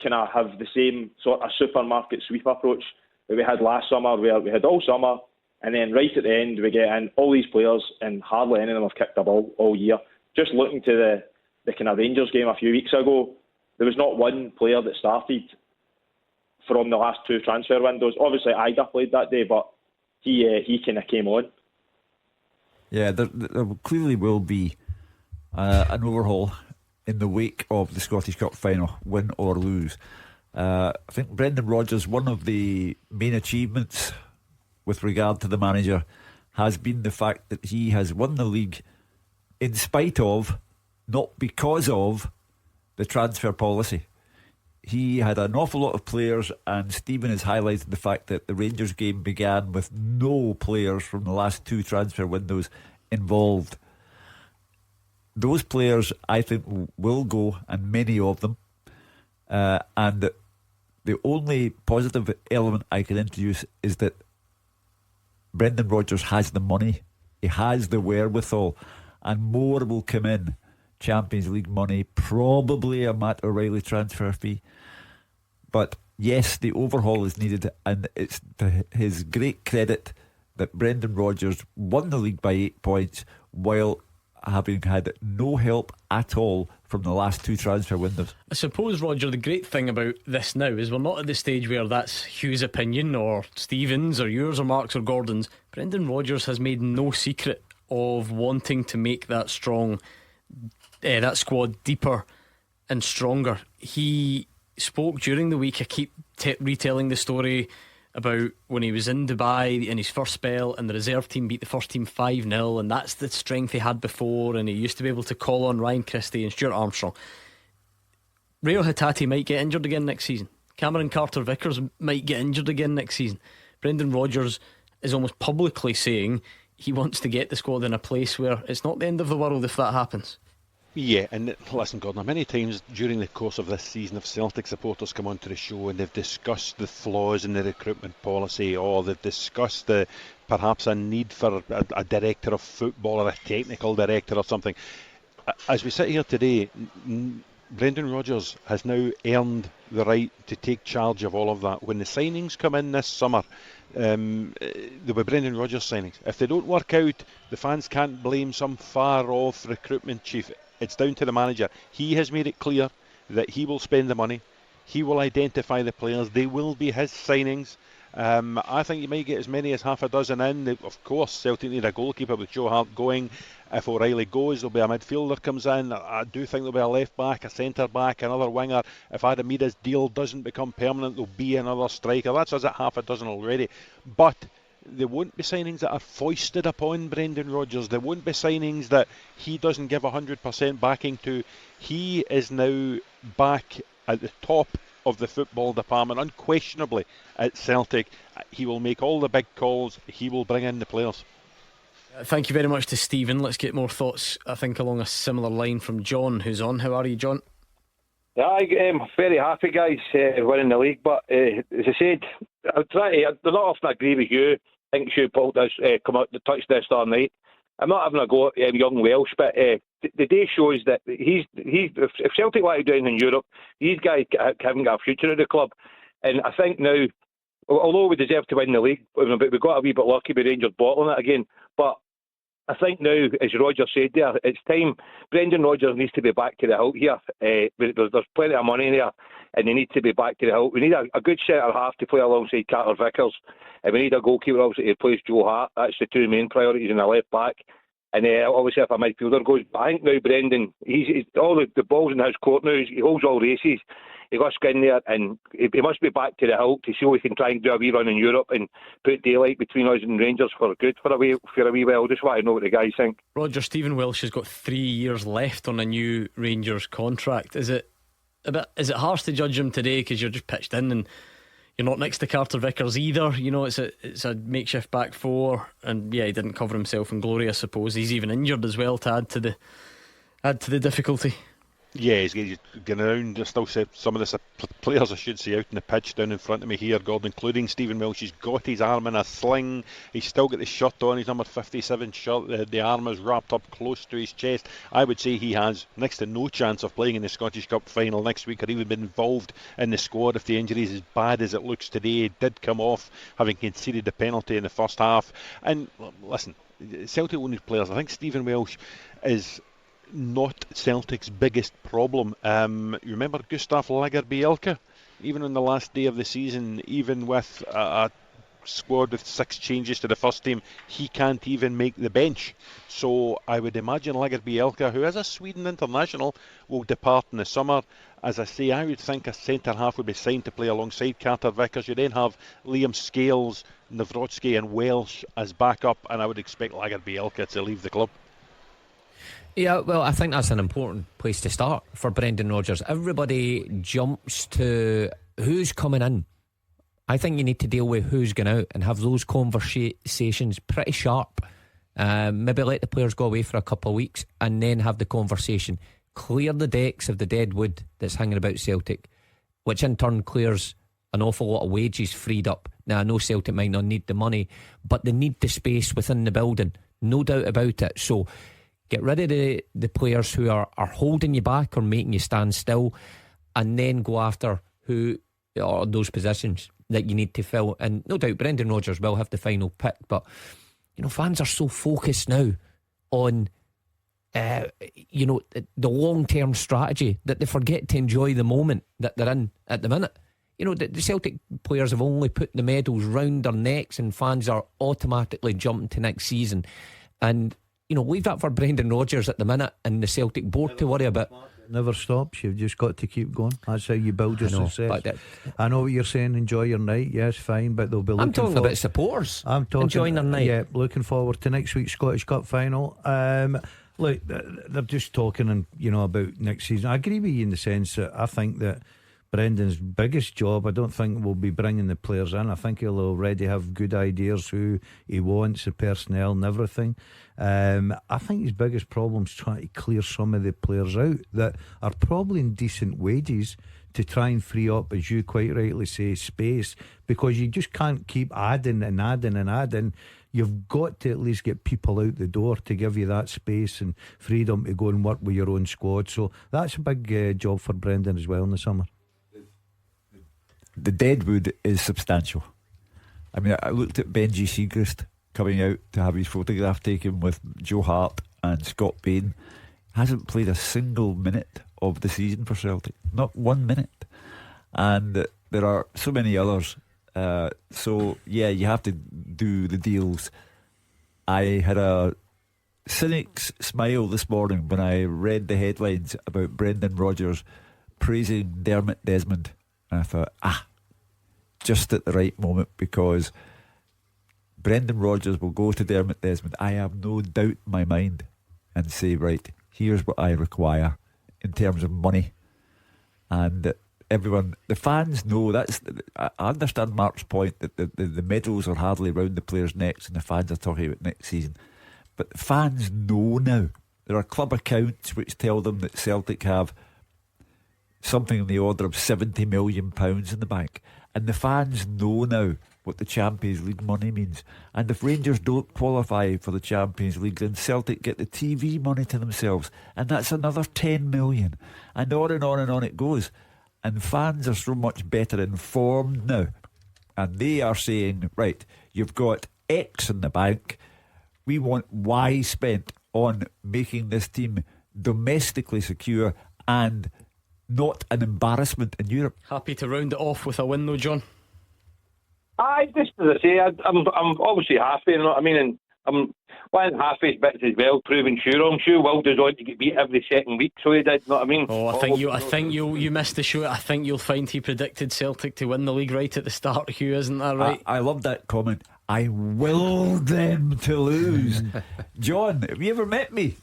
Speaker 19: kind of have the same sort of supermarket sweep approach that we had last summer, where we had all summer and then right at the end we get in all these players and hardly any of them have kicked a ball all year. Just looking to the kind of Rangers game a few weeks ago, there was not one player that started from the last two transfer windows. Obviously Ida played that day, but he kind of came on.
Speaker 4: Yeah, there clearly will be an overhaul in the wake of the Scottish Cup final, win or lose. I think Brendan Rodgers, one of the main achievements with regard to the manager has been the fact that he has won the league in spite of, not because of, the transfer policy. He had an awful lot of players, and Stephen has highlighted the fact that the Rangers game began with no players from the last two transfer windows involved. Those players, I think, will go, and many of them. And the only positive element I can introduce is that Brendan Rodgers has the money, he has the wherewithal, and more will come in. Champions League money, probably a Matt O'Reilly transfer fee. But yes, the overhaul is needed, and it's to his great credit that Brendan Rodgers won the league by 8 points while having had no help at all from the last two transfer windows.
Speaker 14: I suppose, Roger, the great thing about this now is we're not at the stage where that's Hugh's opinion or Stephen's or yours or Mark's or Gordon's. Brendan Rodgers has made no secret of wanting to make that that squad deeper and stronger. He spoke during the week, I keep retelling the story about when he was in Dubai in his first spell and the reserve team beat the first team 5-0, and that's the strength he had before, and he used to be able to call on Ryan Christie and Stuart Armstrong. Rio Hatate might get injured again next season. Cameron Carter-Vickers might get injured again next season. Brendan Rodgers is almost publicly saying he wants to get the squad in a place where it's not the end of the world if that happens.
Speaker 8: Yeah, and listen, Gordon, many times during the course of this season, if Celtic supporters come onto the show and they've discussed the flaws in the recruitment policy, or they've discussed perhaps a need for a director of football or a technical director or something, as we sit here today, Brendan Rodgers has now earned the right to take charge of all of that. When the signings come in this summer, there'll be Brendan Rodgers signings. If they don't work out, the fans can't blame some far off recruitment chief. It's down to the manager. He has made it clear that he will spend the money, he will identify the players, they will be his signings. I think you might get as many as half a dozen in. Of course, Celtic need a goalkeeper with Joe Hart going. If O'Reilly goes, there'll be a midfielder comes in. I do think there'll be a left back, a centre back, another winger. If Adamida's deal doesn't become permanent, there'll be another striker. That's us at half a dozen already. But there won't be signings that are foisted upon Brendan Rodgers. There won't be signings that he doesn't give 100% backing to. He is now back at the top of the football department, unquestionably, at Celtic. He will make all the big calls. He will bring in the players.
Speaker 14: Thank you very much to Stephen. Let's get more thoughts, I think, along a similar line from John, who's on. How are you, John?
Speaker 17: Yeah, I'm very happy, guys, winning the league. But as I said, I not often agree with you. I think Hugh Paul does come out to touch this all night. I'm not having a go at young Welsh, but the day shows that if Celtic want to do anything in Europe, these guys haven't got a future at the club. And I think now, although we deserve to win the league, we got a wee bit lucky with Rangers bottling it again. But I think now, as Roger said there, it's time. Brendan Rodgers needs to be back to the hilt here. There's plenty of money in there, and they need to be back to the hilt. We need a good centre half to play alongside Carter Vickers, and we need a goalkeeper obviously to replace Joe Hart. That's the two main priorities in the left back. And obviously, if a midfielder goes, I think now Brendan, he's all the balls in his court now. He holds all races. He got skin there, and he must be back to the hilt to see if we can try and do a wee run in Europe and put daylight between us and Rangers for good for a wee while. Just want to know what the guys think.
Speaker 14: Roger, Stephen Welsh has got 3 years left on a new Rangers contract. Is it harsh to judge him today because you're just pitched in and you're not next to Carter Vickers either? You know, it's a makeshift back four, and yeah, he didn't cover himself in glory, I suppose. He's even injured as well to add to the difficulty.
Speaker 8: Yeah, he's getting around. There's still some of the players, I should say, out in the pitch down in front of me here, Gordon, including Stephen Welsh. He's got his arm in a sling. He's still got the shirt on, his number 57 shirt. The arm is wrapped up close to his chest. I would say he has next to no chance of playing in the Scottish Cup final next week or even been involved in the squad if the injury is as bad as it looks today. He did come off having conceded the penalty in the first half. And listen, Celtic will need players. I think Stephen Welsh is not Celtic's biggest problem. You remember Gustav Lagerbielke? Even on the last day of the season, even with a squad with 6 changes to the first team, he can't even make the bench. So I would imagine Lagerbielke, who is a Sweden international, will depart in the summer. As I say, I would think a centre half would be signed to play alongside Carter Vickers. You then have Liam Scales, Nawrocki and Welsh as backup, and I would expect Lagerbielke to leave the club.
Speaker 5: Yeah, well, I think that's an important place to start for Brendan Rodgers. Everybody jumps to who's coming in. I think you need to deal with who's going out and have those conversations pretty sharp. Maybe let the players go away for a couple of weeks and then have the conversation. Clear the decks of the dead wood that's hanging about Celtic, which in turn clears an awful lot of wages freed up. Now, I know Celtic might not need the money, but they need the space within the building. No doubt about it. So get rid of the players who are holding you back or making you stand still, and then go after who are those positions that you need to fill. And no doubt Brendan Rodgers will have the final pick, but fans are so focused now on the long-term strategy that they forget to enjoy the moment that they're in at the minute. The Celtic players have only put the medals round their necks, and fans are automatically jumping to next season. And leave that for Brendan Rodgers at the minute and the Celtic board to worry about.
Speaker 6: Never stops. You've just got to keep going. That's how you build your success. I know what you're saying. Enjoy your night. Yes, fine, but they'll be looking.
Speaker 5: I'm talking about supporters.
Speaker 6: I'm talking
Speaker 5: enjoying their night.
Speaker 6: Yeah, looking forward to next week's Scottish Cup final. Look, they're just talking about next season. I agree with you in the sense that I think that Brendan's biggest job, I don't think will be bringing the players in. I think he'll already have good ideas who he wants, the personnel and everything. I think his biggest problem is trying to clear some of the players out that are probably in decent wages to try and free up, as you quite rightly say, space, because you just can't keep adding and adding and adding. You've got to at least get people out the door to give you that space and freedom to go and work with your own squad. So that's a big job for Brendan as well in the summer.
Speaker 4: The deadwood is substantial. I mean, I looked at Benji Siegrist coming out to have his photograph taken with Joe Hart and Scott Bain. Hasn't played a single minute of the season for Celtic, not 1 minute. And there are so many others. So yeah, you have to do the deals. I had a cynic's smile this morning when I read the headlines about Brendan Rodgers praising Dermot Desmond. And I thought, just at the right moment, because Brendan Rodgers will go to Dermot Desmond, I have no doubt in my mind, and say, right, here's what I require in terms of money. And everyone, the fans know I understand Mark's point that the medals are hardly round the players' necks and the fans are talking about next season. But the fans know now. There are club accounts which tell them that Celtic have something in the order of £70 million in the bank, and the fans know now what the Champions League money means. And if Rangers don't qualify for the Champions League, then Celtic get the TV money to themselves, and that's another 10 million, and on and on and on it goes. And fans are so much better informed now, and they are saying, right, you've got X in the bank, we want Y spent on making this team domestically secure and not an embarrassment in Europe.
Speaker 14: Happy to round it off with a win though, John?
Speaker 20: Just as I say, I'm obviously happy, you know what I mean, and I'm one happy bits as well, proving sure. I'm sure Will does want to get beat every second week, so he did, you know what I mean?
Speaker 14: I think you missed the show. I think you'll find he predicted Celtic to win the league right at the start, Hugh, isn't that right?
Speaker 4: I love that comment. I willed them to lose. John, have you ever met me?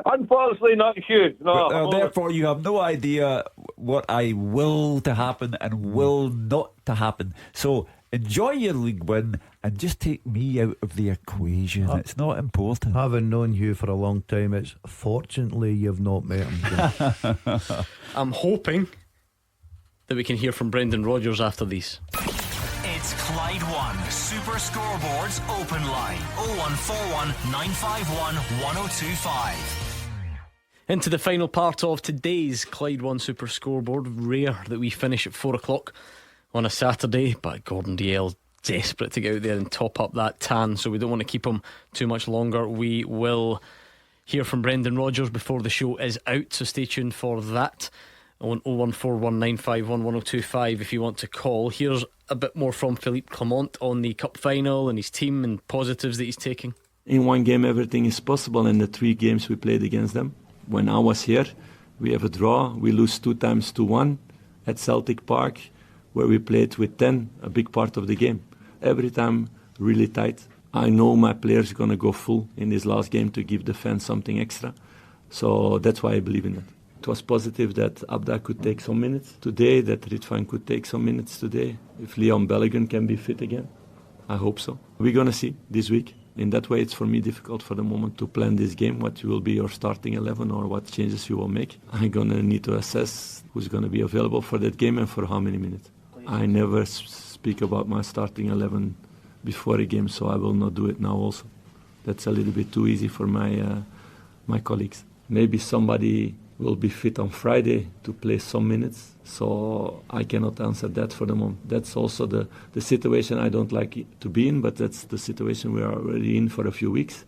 Speaker 20: Unfortunately not, Hugh. No.
Speaker 4: Therefore you have no idea what I will to happen and will not to happen. So enjoy your league win and just take me out of the equation. It's not important.
Speaker 6: Having known Hugh for a long time, it's fortunately you've not met him.
Speaker 14: I'm hoping that we can hear from Brendan Rodgers after these.
Speaker 1: It's Clyde One Super Scoreboard's open line 0141 951 1025.
Speaker 14: Into the final part of today's Clyde One Super Scoreboard. Rare that we finish at 4 o'clock on a Saturday, but Gordon Dalziel desperate to get out there and top up that tan, so we don't want to keep him too much longer. We will hear from Brendan Rodgers before the show is out, so stay tuned for that on 01419511025 if you want to call. Here's a bit more from Philippe Clement on the cup final and his team and positives that he's taking.
Speaker 18: In one game everything is possible, and the 3 games we played against them, when I was here, we have a draw. We lose 2 times to 1 at Celtic Park, where we played with 10 a big part of the game. Every time really tight. I know my players are going to go full in this last game to give the fans something extra. So that's why I believe in it. It was positive that Abda could take some minutes today, that Ritvan could take some minutes today. If Leon Belligan can be fit again, I hope so. We're going to see this week. In that way, it's for me difficult for the moment to plan this game, what will be your starting 11 or what changes you will make. I'm going to need to assess who's going to be available for that game and for how many minutes. I never speak about my starting 11 before a game, so I will not do it now also. That's a little bit too easy for my colleagues. Maybe somebody will be fit on Friday to play some minutes, so I cannot answer that for the moment. That's also the situation I don't like to be in, but that's the situation we are already in for a few weeks.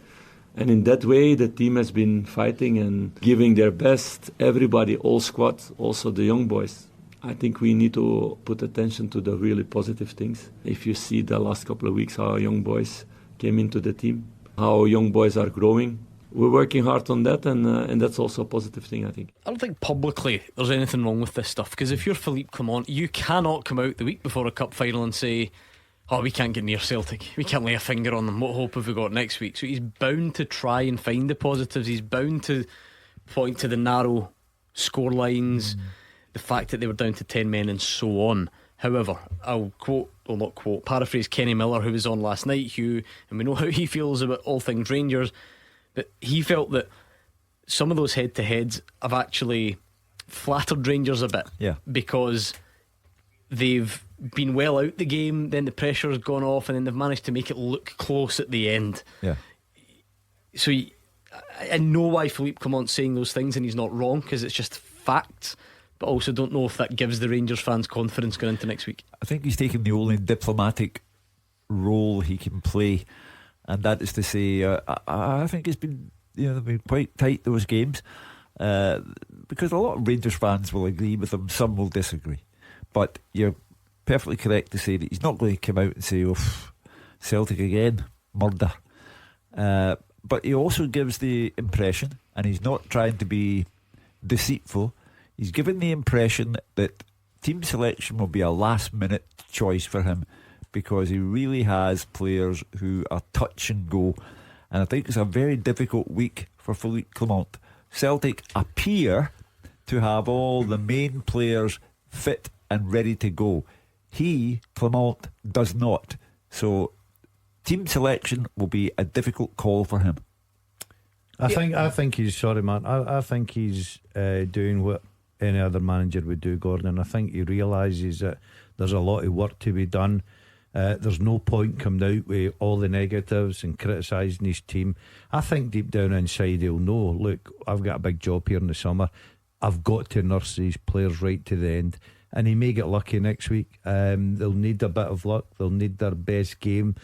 Speaker 18: And in that way, the team has been fighting and giving their best. Everybody, all squad, also the young boys. I think we need to put attention to the really positive things. If you see the last couple of weeks, how young boys came into the team, how young boys are growing, we're working hard on that, and that's also a positive thing, I think.
Speaker 14: I don't think publicly there's anything wrong with this stuff, because if you're Philippe Clement, you cannot come out the week before a cup final and say, oh, we can't get near Celtic, we can't lay a finger on them, what hope have we got next week? So he's bound to try and find the positives. He's bound to point to the narrow score lines, the fact that they were down to 10 men and so on. However, I'll paraphrase Kenny Miller, who was on last night, Hugh, and we know how he feels about all things Rangers. But he felt that some of those head-to-heads have actually flattered Rangers a bit, because they've been well out the game, then the pressure has gone off, and then they've managed to make it look close at the end. So I know why Philippe Clement's saying those things, and he's not wrong, because it's just facts. But also don't know if that gives the Rangers fans confidence going into next week.
Speaker 4: I think he's taken the only diplomatic role he can play, and that is to say, I think it's been, they've been quite tight, those games, because a lot of Rangers fans will agree with him, some will disagree. But you're perfectly correct to say that he's not going to come out and say, oh, Celtic again, murder. But he also gives the impression, and he's not trying to be deceitful, he's given the impression that team selection will be a last minute choice for him, because he really has players who are touch and go. And I think it's a very difficult week for Philippe Clement. Celtic appear to have all the main players fit and ready to go. He, Clement, does not. So team selection will be a difficult call for him.
Speaker 6: I think he's sorry, man. I think he's doing what any other manager would do, Gordon. I think he realises that there's a lot of work to be done. There's no point coming out with all the negatives and criticising his team. I think deep down inside he'll know, look, I've got a big job here in the summer. I've got to nurse these players right to the end, and he may get lucky next week. They'll need a bit of luck. They'll need their best game.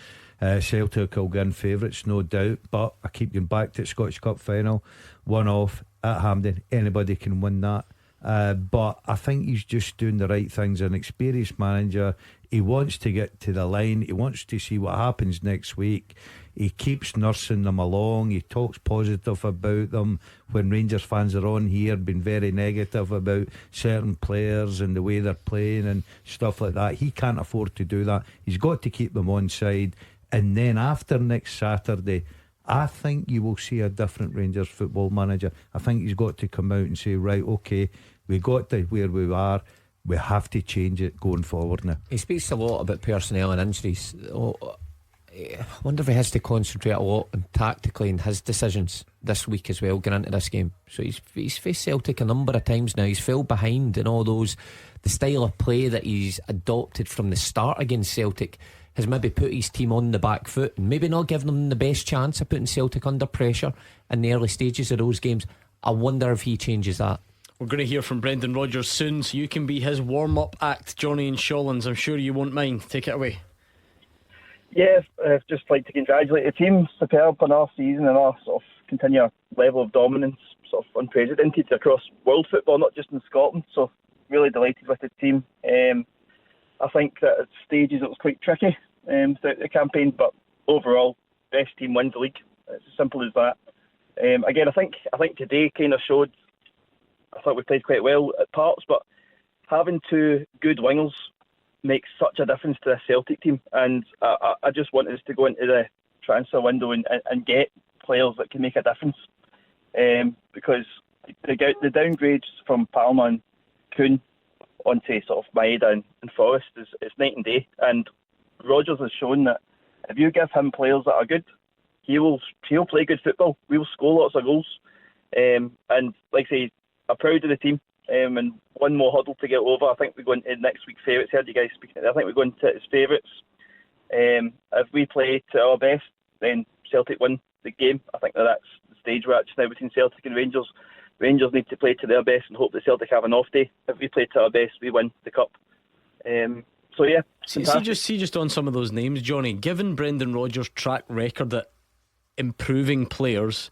Speaker 6: Celtic will win favourites, no doubt, but I keep going back to the Scottish Cup final, 1-off at Hampden. Anybody can win that. But I think he's just doing the right things. An experienced manager, he wants to get to the line, he wants to see what happens next week. He keeps nursing them along, he talks positive about them. When Rangers fans are on here been very negative about certain players and the way they're playing and stuff like that, he can't afford to do that. He's got to keep them on side. And then after next Saturday, I think you will see a different Rangers football manager. I think he's got to come out and say, right, okay, we got to where we are. We have to change it going forward now.
Speaker 5: He speaks a lot about personnel and injuries. I wonder if he has to concentrate a lot on tactically in his decisions this week as well, going into this game. So he's faced Celtic a number of times now. He's fell behind in all those. The style of play that he's adopted from the start against Celtic has maybe put his team on the back foot and maybe not given them the best chance of putting Celtic under pressure in the early stages of those games. I wonder if he changes that.
Speaker 14: We're going to hear from Brendan Rodgers soon, so you can be his warm-up act, Johnny and Shawlands. I'm sure you won't mind. Take it away.
Speaker 21: Yeah, I'd just like to congratulate the team. Superb on our season and our sort of continued level of dominance, sort of unprecedented across world football, not just in Scotland. So really delighted with the team. I think that at stages it was quite tricky throughout the campaign, but overall, best team wins the league. It's as simple as that. Again, I think today kind of showed. I thought we played quite well at parts, but having two good wingers makes such a difference to the Celtic team, and I just wanted us to go into the transfer window and get players that can make a difference, because the downgrades from Palma and Kuhn onto sort of Maeda and Forrest is night and day, and Rodgers has shown that if you give him players that are good, he'll play good football. We'll score lots of goals, and like I say, I'm proud of the team. And one more hurdle to get over. I think we're going to next week's favourites. Heard you guys speaking. I think we're going to his favourites. If we play to our best, then Celtic win the game. I think that's the stage we're at just now between Celtic and Rangers. Rangers need to play to their best and hope that Celtic have an off day. If we play to our best, we win the cup. So yeah.
Speaker 14: See just on some of those names, Johnny. Given Brendan Rodgers' track record at improving players,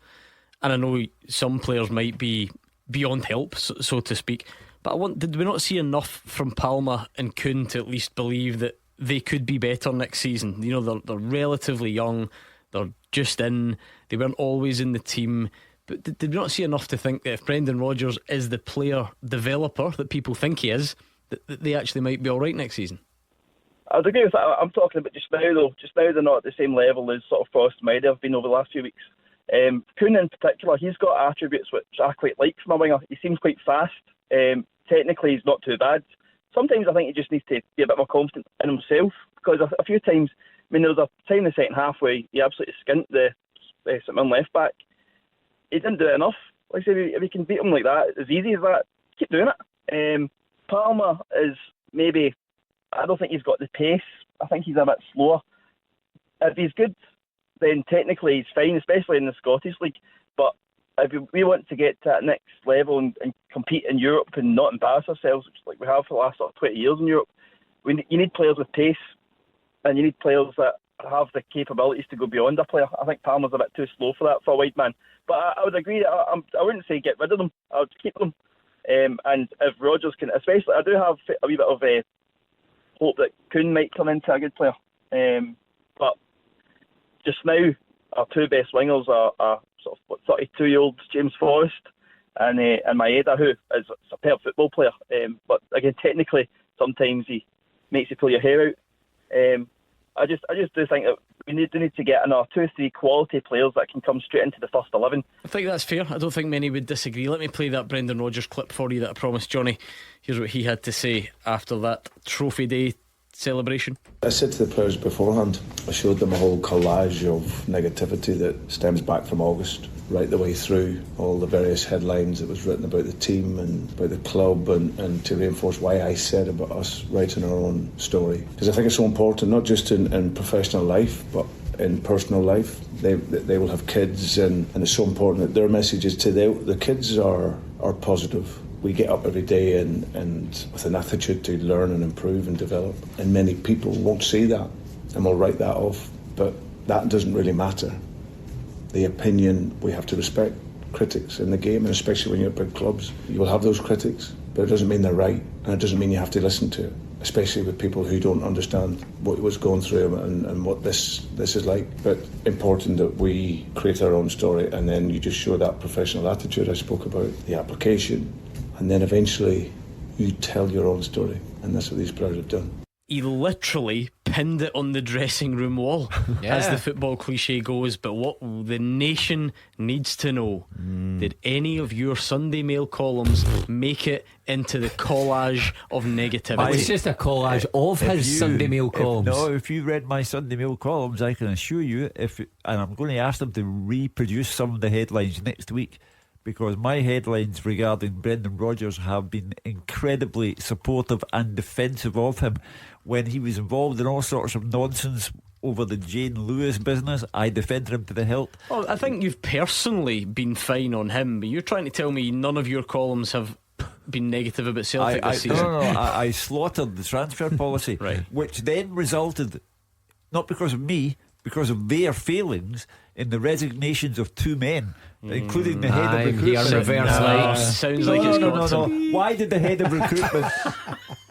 Speaker 14: and I know some players might be beyond help, so to speak, but did we not see enough from Palma and Kuhn to at least believe that they could be better next season? You know, they're relatively young, they're just in, they weren't always in the team, but did we not see enough to think that if Brendan Rodgers is the player developer that people think he is, that they actually might be alright next season?
Speaker 21: I'd agree with that. I'm talking about just now though. Just now they're not at the same level as sort of Frost and Maeda have been over the last few weeks. Kuhn in particular, he's got attributes which I quite like from a winger. He seems quite fast. Technically he's not too bad. Sometimes I think he just needs to be a bit more confident in himself, because a few times, I mean, there was a time in the second half where he absolutely skint the St Mirren left back. He didn't do it enough. Like I say, if he can beat him like that, as easy as that, keep doing it. Palmer is maybe, I don't think he's got the pace. I think he's a bit slower. If he's good, then technically he's fine, especially in the Scottish League. But if we want to get to that next level and compete in Europe and not embarrass ourselves, which like we have for the last sort of 20 years in Europe, you need players with pace, and you need players that have the capabilities to go beyond a player. I think Palmer's a bit too slow for that for a wide man. But I would agree that I wouldn't say get rid of them. I would keep them. And if Rodgers can, especially, I do have a wee bit of hope that Kuhn might come into a good player. But just now, our two best wingers are sort of 32-year-old James Forrest and Maeda, who is a superb football player. But again, technically, sometimes he makes you pull your hair out. I just do think that we need to get another 2-3 quality players that can come straight into the first 11.
Speaker 14: I think that's fair. I don't think many would disagree. Let me play that Brendan Rodgers clip for you that I promised, Johnny. Here's what he had to say after that Trophy Day celebration.
Speaker 22: I said to the players beforehand, I showed them a whole collage of negativity that stems back from August right the way through, all the various headlines that was written about the team and about the club, and to reinforce why I said about us writing our own story, because I think it's so important, not just in professional life but in personal life. They will have kids, and it's so important that their messages to the kids are positive. We get up every day and with an attitude to learn and improve and develop, and many people won't see that and will write that off, but that doesn't really matter. The opinion, we have to respect critics in the game, and especially when you're at big clubs. You will have those critics, but it doesn't mean they're right, and it doesn't mean you have to listen to it, especially with people who don't understand what was going through and what this is like. But important that we create our own story, and then you just show that professional attitude I spoke about, the application, and then eventually you tell your own story, and that's what these players have done.
Speaker 14: he literally pinned it on the dressing room wall, as the football cliche goes. But what the nation needs to know, did any of your Sunday Mail columns make it into the collage of negativity?
Speaker 5: It's just a collage of his Sunday Mail columns.
Speaker 4: If you read my Sunday Mail columns, I can assure you, and I'm going to ask them to reproduce some of the headlines next week, because my headlines regarding Brendan Rodgers have been incredibly supportive and defensive of him. When he was involved in all sorts of nonsense over the Jane Lewis business, I defended him to the hilt.
Speaker 14: Well, I think you've personally been fine on him, but you're trying to tell me none of your columns have been negative about Celtic this season.
Speaker 4: No, I slaughtered the transfer policy, which then resulted, not because of me, because of their failings in the resignations of two men, including the head of recruitment.
Speaker 14: Sounds like it's got
Speaker 4: no. Why did the head of recruitment?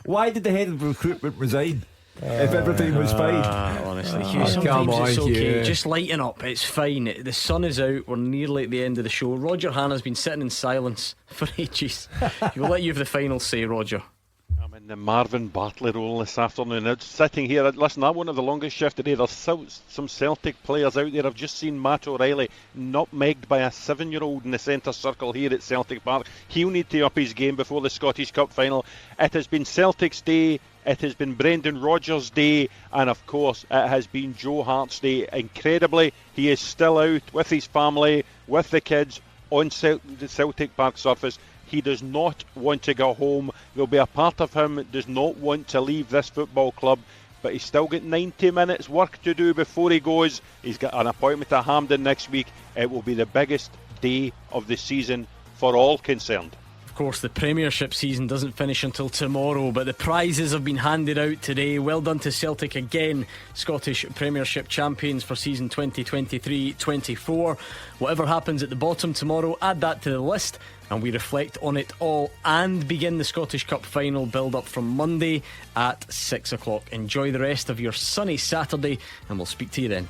Speaker 4: Why did the head of recruitment resign? If everything was fine.
Speaker 14: Honestly, Hugh, sometimes it's okay. Just lighten up. It's fine. The sun is out. We're nearly at the end of the show. Roger Hanna's been sitting in silence for ages. We'll let you have the final say, Roger.
Speaker 16: I'm in the Marvin Bartley role this afternoon. It's sitting here. Listen, I won't have the longest shift today. There's some Celtic players out there. I've just seen Matt O'Reilly nutmegged by a 7-year-old in the centre circle here at Celtic Park. He'll need to up his game before the Scottish Cup final. It has been Celtic's day. It has been Brendan Rodgers' day, and of course it has been Joe Hart's day. Incredibly, he is still out with his family, with the kids, on the Celtic Park surface. He does not want to go home. There'll be a part of him that does not want to leave this football club, but he's still got 90 minutes work to do before he goes. He's got an appointment to Hampden next week. It will be the biggest day of the season for all concerned.
Speaker 14: Of course, the Premiership season doesn't finish until tomorrow, but the prizes have been handed out today. Well done to Celtic again, Scottish Premiership champions for season 2023-24. Whatever happens at the bottom tomorrow, add that to the list and we reflect on it all and begin the Scottish Cup final build up from Monday at 6 o'clock. Enjoy the rest of your sunny Saturday and we'll speak to you then.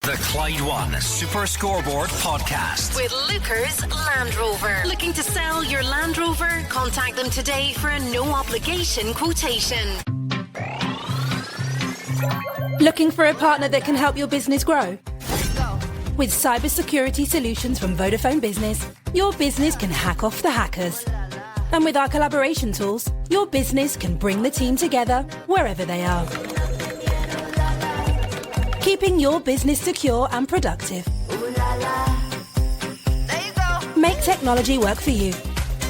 Speaker 1: The Clyde One Super Scoreboard Podcast
Speaker 2: with Luker's Land Rover. Looking to sell your Land Rover? Contact them today for a no-obligation quotation.
Speaker 11: Looking for a partner that can help your business grow? With cybersecurity solutions from Vodafone Business, your business can hack off the hackers. And with our collaboration tools, your business can bring the team together wherever they are. Keeping your business secure and productive. Make technology work for you.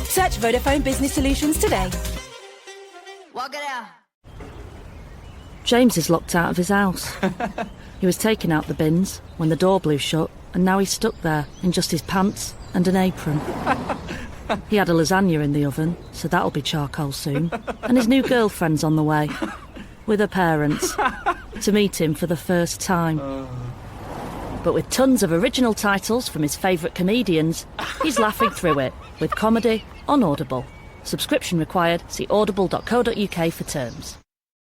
Speaker 11: Search Vodafone Business Solutions today.
Speaker 13: James is locked out of his house. He was taking out the bins when the door blew shut, and now he's stuck there in just his pants and an apron. He had a lasagna in the oven, so that'll be charcoal soon. And his new girlfriend's on the way, with her parents, to meet him for the first time. But with tons of original titles from his favourite comedians, he's laughing through it with comedy on Audible. Subscription required. See audible.co.uk for terms.